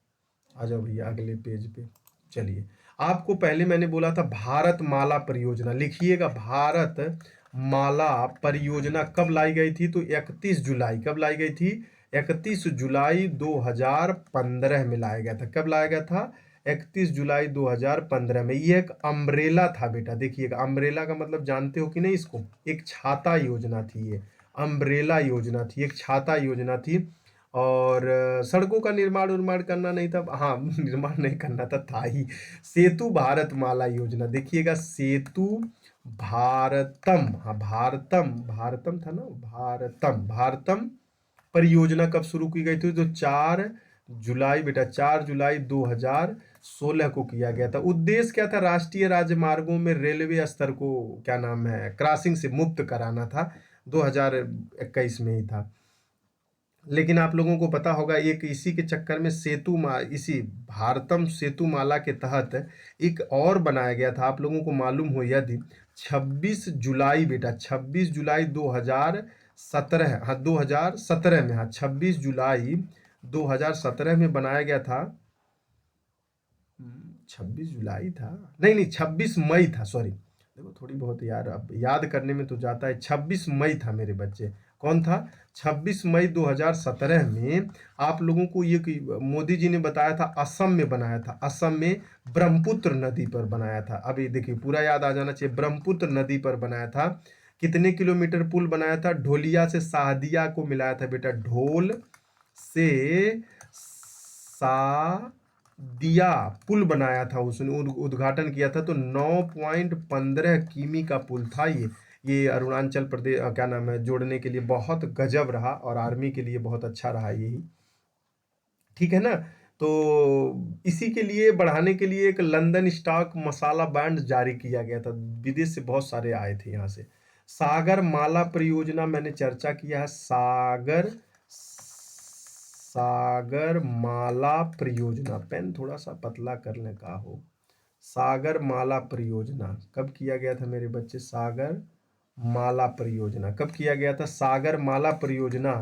आ जाओ भैया अगले पेज पे। चलिए, आपको पहले मैंने बोला था भारत माला परियोजना, लिखिएगा भारत माला परियोजना कब लाई गई थी, तो 31 जुलाई। कब लाई गई थी? 31 जुलाई 2015 में लाया गया था। कब लाया गया था? 31 जुलाई 2015 में। ये एक अम्ब्रेला था बेटा, देखिएगा अम्ब्रेला का मतलब जानते हो कि नहीं इसको? एक छाता योजना थी ये, अम्ब्रेला योजना थी, एक छाता योजना थी। और सड़कों का निर्माण करना नहीं था, हाँ निर्माण नहीं करना था ही। सेतु भारत माला योजना, देखिएगा सेतु भारतम, हाँ भारतम, भारतम था ना, भारतम परियोजना कब शुरू की गई थी? तो 4 जुलाई बेटा, 4 जुलाई 2016 को किया गया था। उद्देश्य क्या था? राष्ट्रीय राजमार्गों में रेलवे स्तर को क्या नाम है, क्रॉसिंग से मुक्त कराना था। 2021 में ही था। लेकिन आप लोगों को पता होगा, एक इसी के चक्कर में इसी भारतम सेतु माला के तहत एक और बनाया गया था। आप लोगों को मालूम हो यदि 26 जुलाई बेटा, 26 जुलाई 2017, हाँ 2017 में, हाँ 26 जुलाई 2017 में बनाया गया था। 26 जुलाई था, नहीं नहीं 26 मई था, सॉरी। देखो थोड़ी बहुत यार अब याद करने में तो जाता है। 26 मई था मेरे बच्चे। कौन था? 26 मई 2017 में आप लोगों को ये मोदी जी ने बताया था, असम में बनाया था। असम में ब्रह्मपुत्र नदी पर बनाया था। अभी देखिए पूरा याद आ जाना चाहिए, ब्रह्मपुत्र नदी पर बनाया था। कितने किलोमीटर पुल बनाया था? ढोलिया से साहदिया को मिलाया था बेटा, ढोल से सादिया पुल बनाया था, उसने उद्घाटन किया था। तो 9.15 किमी का पुल था ये अरुणाचल प्रदेश क्या नाम है जोड़ने के लिए बहुत गजब रहा, और आर्मी के लिए बहुत अच्छा रहा यही, ठीक है ना। तो इसी के लिए बढ़ाने के लिए एक लंदन स्टॉक मसाला बैंड जारी किया गया था, विदेश से बहुत सारे आए थे यहाँ से। सागर माला परियोजना मैंने चर्चा किया है। सागर माला परियोजना, पेन थोड़ा सा पतला करने का हो। सागर माला परियोजना कब किया गया था मेरे बच्चे? सागर माला परियोजना कब किया गया था? सागर माला परियोजना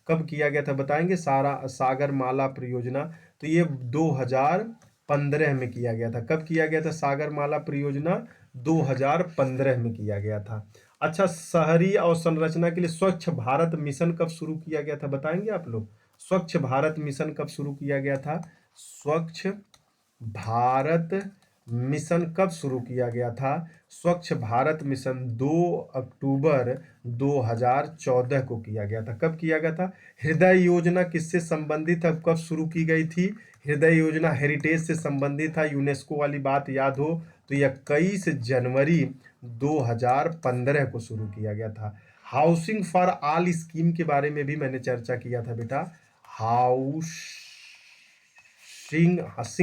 कब किया गया था बताएंगे? सागर माला परियोजना तो ये 2015 में किया गया था। कब किया गया था सागर माला परियोजना? 2015 में किया गया था। अच्छा, शहरी अवसंरचना के लिए स्वच्छ भारत मिशन कब शुरू किया गया था बताएंगे आप लोग? स्वच्छ भारत मिशन कब शुरू किया गया था? स्वच्छ भारत मिशन कब शुरू किया गया था? स्वच्छ भारत मिशन 2 अक्टूबर 2014 को किया गया था। कब किया गया था? हृदय योजना किससे संबंधित है, कब शुरू की गई थी? हृदय योजना हेरिटेज से संबंधित था, यूनेस्को वाली बात याद हो तो 21 जनवरी 2015 को शुरू किया गया था। हाउसिंग फॉर ऑल स्कीम के बारे में भी मैंने चर्चा किया था बेटा। हाउसिंग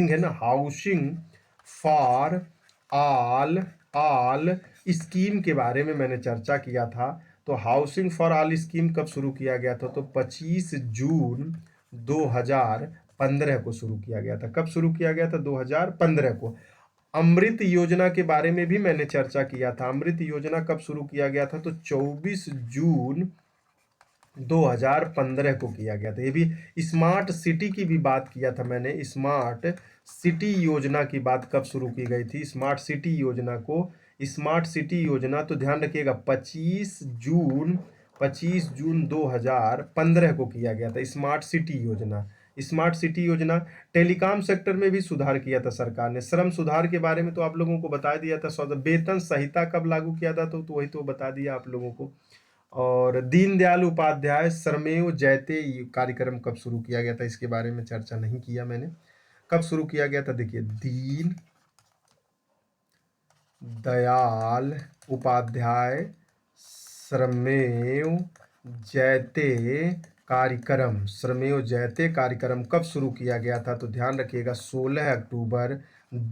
है ना, हाउसिंग फॉर ऑल स्कीम के बारे में मैंने चर्चा किया था। तो हाउसिंग फॉर ऑल स्कीम कब शुरू किया गया था? तो 25 जून 2015 को शुरू किया गया था। कब शुरू किया गया था? 2015 को। अमृत योजना के बारे में भी मैंने चर्चा किया था। अमृत योजना कब शुरू किया गया था? तो 24 जून 2015 को किया गया था। ये भी स्मार्ट सिटी की भी बात किया था मैंने। स्मार्ट सिटी योजना की बात कब शुरू की गई थी? स्मार्ट सिटी योजना को, स्मार्ट सिटी योजना तो ध्यान रखिएगा 25 जून 2015 को किया गया था स्मार्ट सिटी योजना। स्मार्ट सिटी योजना। टेलीकॉम सेक्टर में भी सुधार किया था सरकार ने। श्रम सुधार के बारे में तो आप लोगों को बता दिया था। वेतन संहिता कब लागू किया था? तो वही तो बता दिया आप लोगों को। और दीनदयाल उपाध्याय श्रमेव जयते कार्यक्रम कब शुरू किया गया था? इसके बारे में चर्चा नहीं किया मैंने। कब शुरू किया गया था? देखिए, दीन दयाल उपाध्याय श्रमेव जयते कार्यक्रम श्रमेव जयते कार्यक्रम कब शुरू किया गया था? तो ध्यान रखिएगा 16 अक्टूबर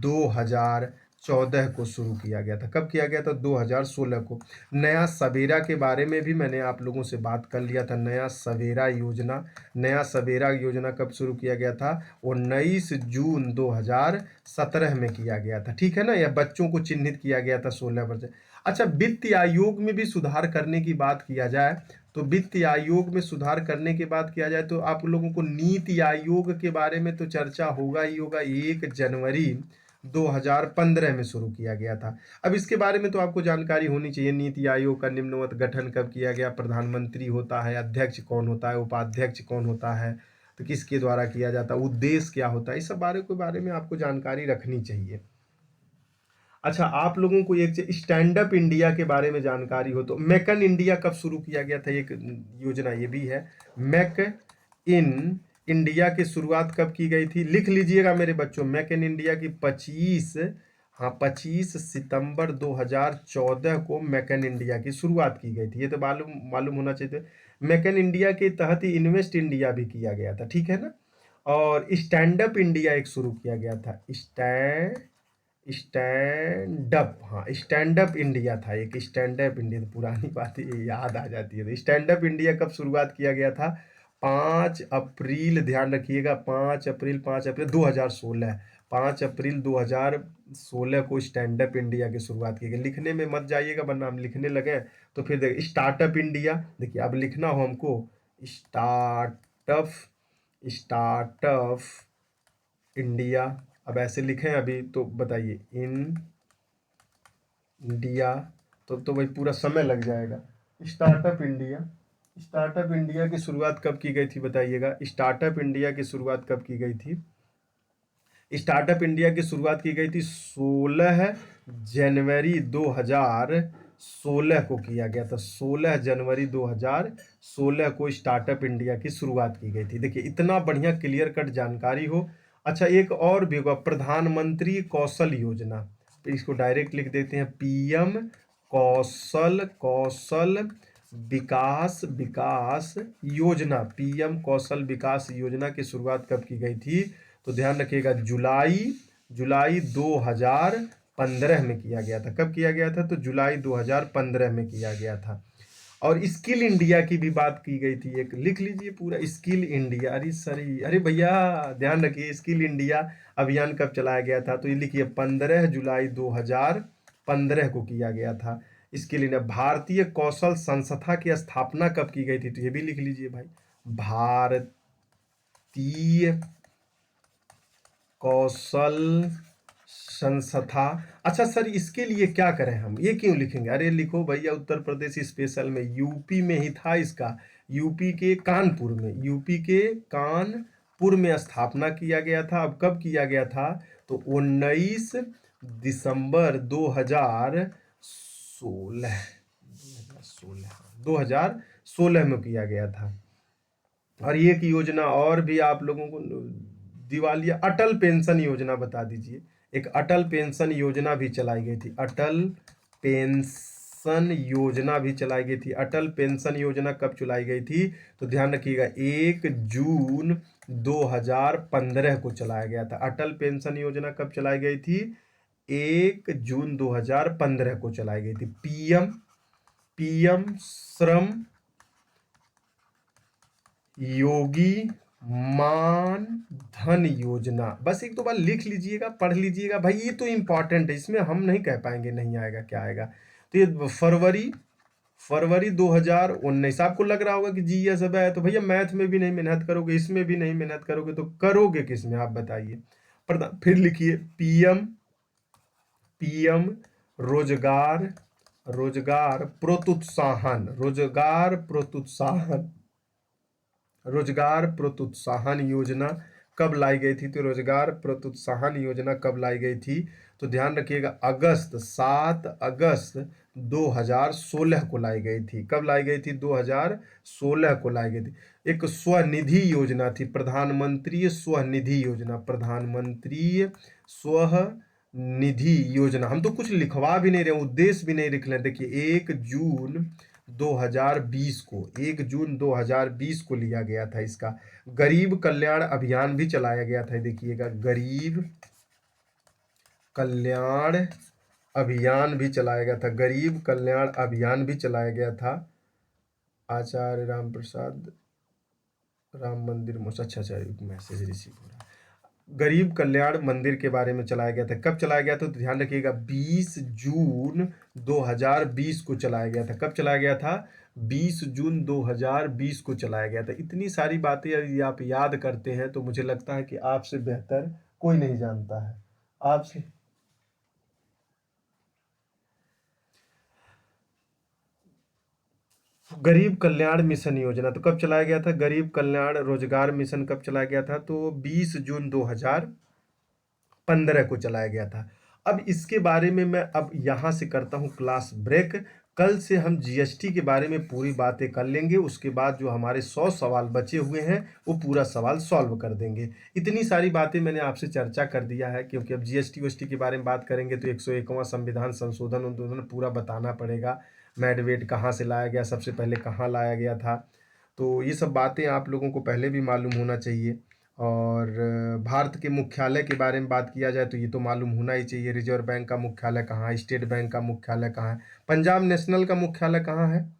2014 को शुरू किया गया था। कब किया गया था? 2016 को। नया सवेरा के बारे में भी मैंने आप लोगों से बात कर लिया था। नया सवेरा योजना, नया सवेरा योजना कब शुरू किया गया था? 19 जून 2017 में किया गया था। ठीक है ना? यह बच्चों को चिन्हित किया गया था 16 वर्ष। अच्छा, वित्त आयोग में भी सुधार करने की बात किया जाए तो वित्त आयोग में सुधार करने की बात किया जाए तो आप लोगों को नीति आयोग के बारे में तो चर्चा होगा ही होगा। 1 जनवरी 2015 में शुरू किया गया था। अब इसके बारे में तो आपको जानकारी होनी चाहिए। नीति आयोग का निम्नवत गठन कब किया गया? प्रधानमंत्री होता है, अध्यक्ष कौन होता है, उपाध्यक्ष कौन होता है, तो किसके द्वारा किया जाता है, उद्देश्य क्या होता है, इस सब बारे में आपको जानकारी रखनी चाहिए। अच्छा, आप लोगों को एक स्टैंड अप इंडिया के बारे में जानकारी हो तो मेक इन इंडिया कब शुरू किया गया था? एक योजना ये भी है। मेक इन इंडिया की शुरुआत कब की गई थी? लिख लीजिएगा मेरे बच्चों। मेक इन इंडिया की 25 सितंबर 2014 को मेक इन इंडिया की शुरुआत की गई थी। ये तो मालूम मालूम होना चाहिए। मेक इन इंडिया के तहत ही इन्वेस्ट इंडिया भी किया गया था। ठीक है ना? और स्टैंड अप इंडिया एक शुरू किया गया था। स्टैंड अप, हाँ, स्टैंड अप इंडिया था एक। स्टैंड अप इंडिया, तो पुरानी बात ये याद आ जाती है। तो स्टैंड अप इंडिया कब शुरुआत किया गया था? 5 अप्रैल, ध्यान रखिएगा, 5 अप्रैल 2016। 5 अप्रैल 2016 को स्टैंड अप इंडिया की शुरुआत की गई। लिखने में मत जाइएगा वरना हम लिखने लगे तो फिर देखिए स्टार्टअप इंडिया। देखिए अब लिखना हो हमको स्टार्टअप स्टार्टअप इंडिया। अब ऐसे लिखें अभी तो बताइए इंडिया, तो भाई पूरा समय लग जाएगा। स्टार्टअप इंडिया, स्टार्टअप इंडिया की शुरुआत कब की गई थी बताइएगा? स्टार्टअप इंडिया की शुरुआत कब की गई थी? स्टार्टअप इंडिया की शुरुआत की गई थी 16 जनवरी 2016 को किया गया था। 16 जनवरी 2016 को स्टार्टअप इंडिया की शुरुआत की गई थी। देखिए इतना बढ़िया क्लियर कट जानकारी हो। अच्छा, एक और भी होगा, प्रधानमंत्री कौशल योजना। इसको डायरेक्ट लिख देते हैं, पीएम कौशल विकास योजना। पीएम कौशल विकास योजना की शुरुआत कब की गई थी? तो ध्यान रखिएगा जुलाई 2015 में किया गया था। कब किया गया था? तो जुलाई 2015 में किया गया था। और स्किल इंडिया की भी बात की गई थी एक। लिख लीजिए पूरा स्किल इंडिया। अरे सर, अरे भैया ध्यान रखिए, स्किल इंडिया अभियान कब चलाया गया था? तो ये लिखिए 15 जुलाई 2015 को किया गया था। Skill India. भारतीय कौशल संस्था की स्थापना कब की गई थी? तो ये भी लिख लीजिए भाई, भारतीय कौशल संस्था। अच्छा सर, इसके लिए क्या करें हम? ये क्यों लिखेंगे? अरे लिखो भैया, उत्तर प्रदेश स्पेशल में, यूपी में ही था इसका। यूपी के कानपुर में स्थापना किया गया था। अब कब किया गया था? तो 19 दिसंबर 2016 में किया गया था। और एक योजना और भी आप लोगों को दिवालिया, अटल पेंशन योजना बता दीजिए। एक अटल पेंशन योजना भी चलाई गई थी। अटल पेंशन योजना भी चलाई गई थी। अटल पेंशन योजना कब चलाई गई थी? तो ध्यान रखिएगा 1 जून 2015 को चलाया गया था। अटल पेंशन योजना कब चलाई गई थी? 1 जून 2015 को चलाई गई थी। पीएम श्रम योगी मान धन योजना। बस एक दो बार लिख लीजिएगा, पढ़ लीजिएगा भाई, ये तो इंपॉर्टेंट है। इसमें हम नहीं कह पाएंगे नहीं आएगा, क्या आएगा। तो ये फरवरी 2019। आपको लग रहा होगा कि जी ये सब है तो भैया मैथ में भी नहीं मेहनत करोगे, इसमें भी नहीं मेहनत करोगे, तो करोगे किस में आप बताइए? फिर लिखिए पीएम रोजगार प्रोत्साहन योजना कब लाई गई थी? तो रोजगार प्रोत्साहन योजना कब लाई गई थी? तो ध्यान रखिएगा 7 अगस्त 2016 को लाई गई थी। कब लाई गई थी? 2016 को लाई गई थी। एक स्वनिधि योजना थी, प्रधानमंत्री स्वनिधि योजना। हम तो कुछ लिखवा भी नहीं रहे, उद्देश्य भी नहीं लिख रहे। देखिए 1 जून 2020 को, 1 जून 2020 को लिया गया था इसका। गरीब कल्याण अभियान भी चलाया गया था, देखिएगा, गरीब कल्याण अभियान भी चलाया गया था, गरीब कल्याण अभियान भी चलाया गया था। आचार्य रामप्रसाद राम मंदिर मोसा, अच्छा एक मैसेज रिसीव हो रहा है। गरीब कल्याण मंदिर के बारे में चलाया गया था। कब चलाया गया था तो ध्यान रखिएगा, 20 जून 2020 को चलाया गया था। कब चलाया गया था? 20 जून 2020 को चलाया गया था। इतनी सारी बातें यदि आप याद करते हैं तो मुझे लगता है कि आपसे बेहतर कोई नहीं जानता है। आपसे गरीब कल्याण मिशन योजना तो कब चलाया गया था? गरीब कल्याण रोजगार मिशन कब चलाया गया था? तो 20 जून 2015 को चलाया गया था। अब इसके बारे में मैं अब यहाँ से करता हूँ क्लास ब्रेक। कल से हम जीएसटी के बारे में पूरी बातें कर लेंगे। उसके बाद जो हमारे 100 सवाल बचे हुए हैं वो पूरा सवाल सॉल्व कर देंगे। इतनी सारी बातें मैंने आपसे चर्चा कर दिया है, क्योंकि अब जीएसटी वीएसटी के बारे में बात करेंगे तो 101वां संविधान संशोधन उन्होंने पूरा बताना पड़ेगा। मैडवेट कहाँ से लाया गया, सबसे पहले कहाँ लाया गया था, तो ये सब बातें आप लोगों को पहले भी मालूम होना चाहिए। और भारत के मुख्यालय के बारे में बात किया जाए तो ये तो मालूम होना ही चाहिए। रिजर्व बैंक का मुख्यालय कहाँ है, स्टेट बैंक का मुख्यालय कहाँ है, पंजाब नेशनल का मुख्यालय कहाँ है?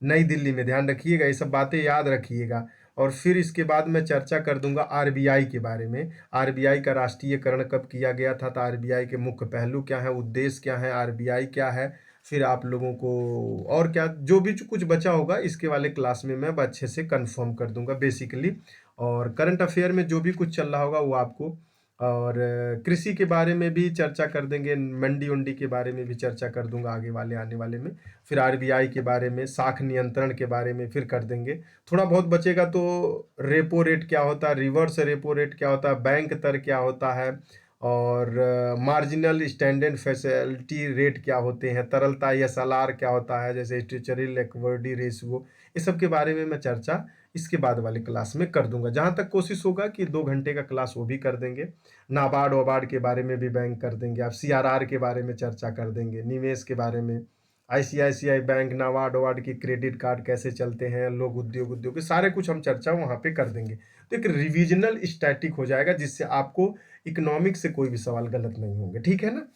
नई दिल्ली में। ध्यान रखिएगा, ये सब बातें याद रखिएगा। और फिर इसके बाद मैं चर्चा कर दूंगा आरबीआई के बारे में। आरबीआई का राष्ट्रीयकरण कब किया गया था, तो आरबीआई के मुख्य पहलू क्या है, उद्देश्य क्या है, आरबीआई क्या है। फिर आप लोगों को और क्या जो भी कुछ बचा होगा इसके वाले क्लास में मैं अच्छे से कंफर्म कर दूंगा बेसिकली। और करंट अफेयर में जो भी कुछ चल रहा होगा वो आपको, और कृषि के बारे में भी चर्चा कर देंगे, मंडी उंडी के बारे में भी चर्चा कर दूंगा आगे वाले आने वाले में। फिर आरबीआई के बारे में, साख नियंत्रण के बारे में फिर कर देंगे। थोड़ा बहुत बचेगा तो रेपो रेट क्या होता है, रिवर्स रेपो रेट क्या होता है, बैंक दर क्या होता है, और मार्जिनल स्टैंडर्ड फैसिलिटी रेट क्या होते हैं, तरलता एसएलआर क्या होता है, जैसे स्ट्रक्चरल लिक्विडिटी रेशियो, ये सब के बारे में मैं चर्चा इसके बाद वाली क्लास में कर दूंगा। जहां तक कोशिश होगा कि 2 घंटे का क्लास वो भी कर देंगे। नाबार्ड वाबार्ड के बारे में भी बैंक कर देंगे, आप सीआरआर के बारे में चर्चा कर देंगे, निवेश के बारे में, आईसीआईसीआई बैंक, नाबार्ड वाबार्ड की क्रेडिट कार्ड कैसे चलते हैं, लोग उद्योग के सारे कुछ हम चर्चा वहाँ पे कर देंगे। तो एक रिविजनल स्टैटिक हो जाएगा जिससे आपको इकोनॉमिक्स से कोई भी सवाल गलत नहीं होंगे, ठीक है ना।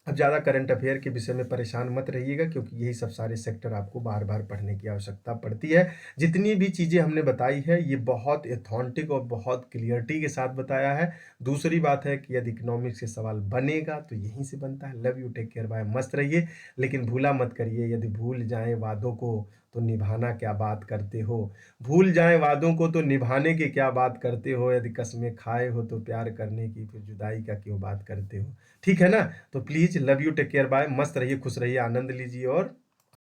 अब ज़्यादा करंट अफेयर के विषय में परेशान मत रहिएगा, क्योंकि यही सब सारे सेक्टर आपको बार बार पढ़ने की आवश्यकता पड़ती है। जितनी भी चीज़ें हमने बताई है ये बहुत एथॉन्टिक और बहुत क्लियरिटी के साथ बताया है। दूसरी बात है कि यदि इकोनॉमिक्स से सवाल बनेगा तो यहीं से बनता है। Love you, take care, bye, मस्त रहिए। लेकिन भूला मत करिए, यदि भूल जाएं वादों को तो निभाना क्या बात करते हो, भूल जाएं वादों को तो निभाने की क्या बात करते हो, यदि कसमें खाए हो तो प्यार करने की फिर जुदाई का क्यों बात करते हो। ठीक है ना। तो please love you, take care, bye, मस्त रहिए, खुश रहिए, आनंद लीजिए और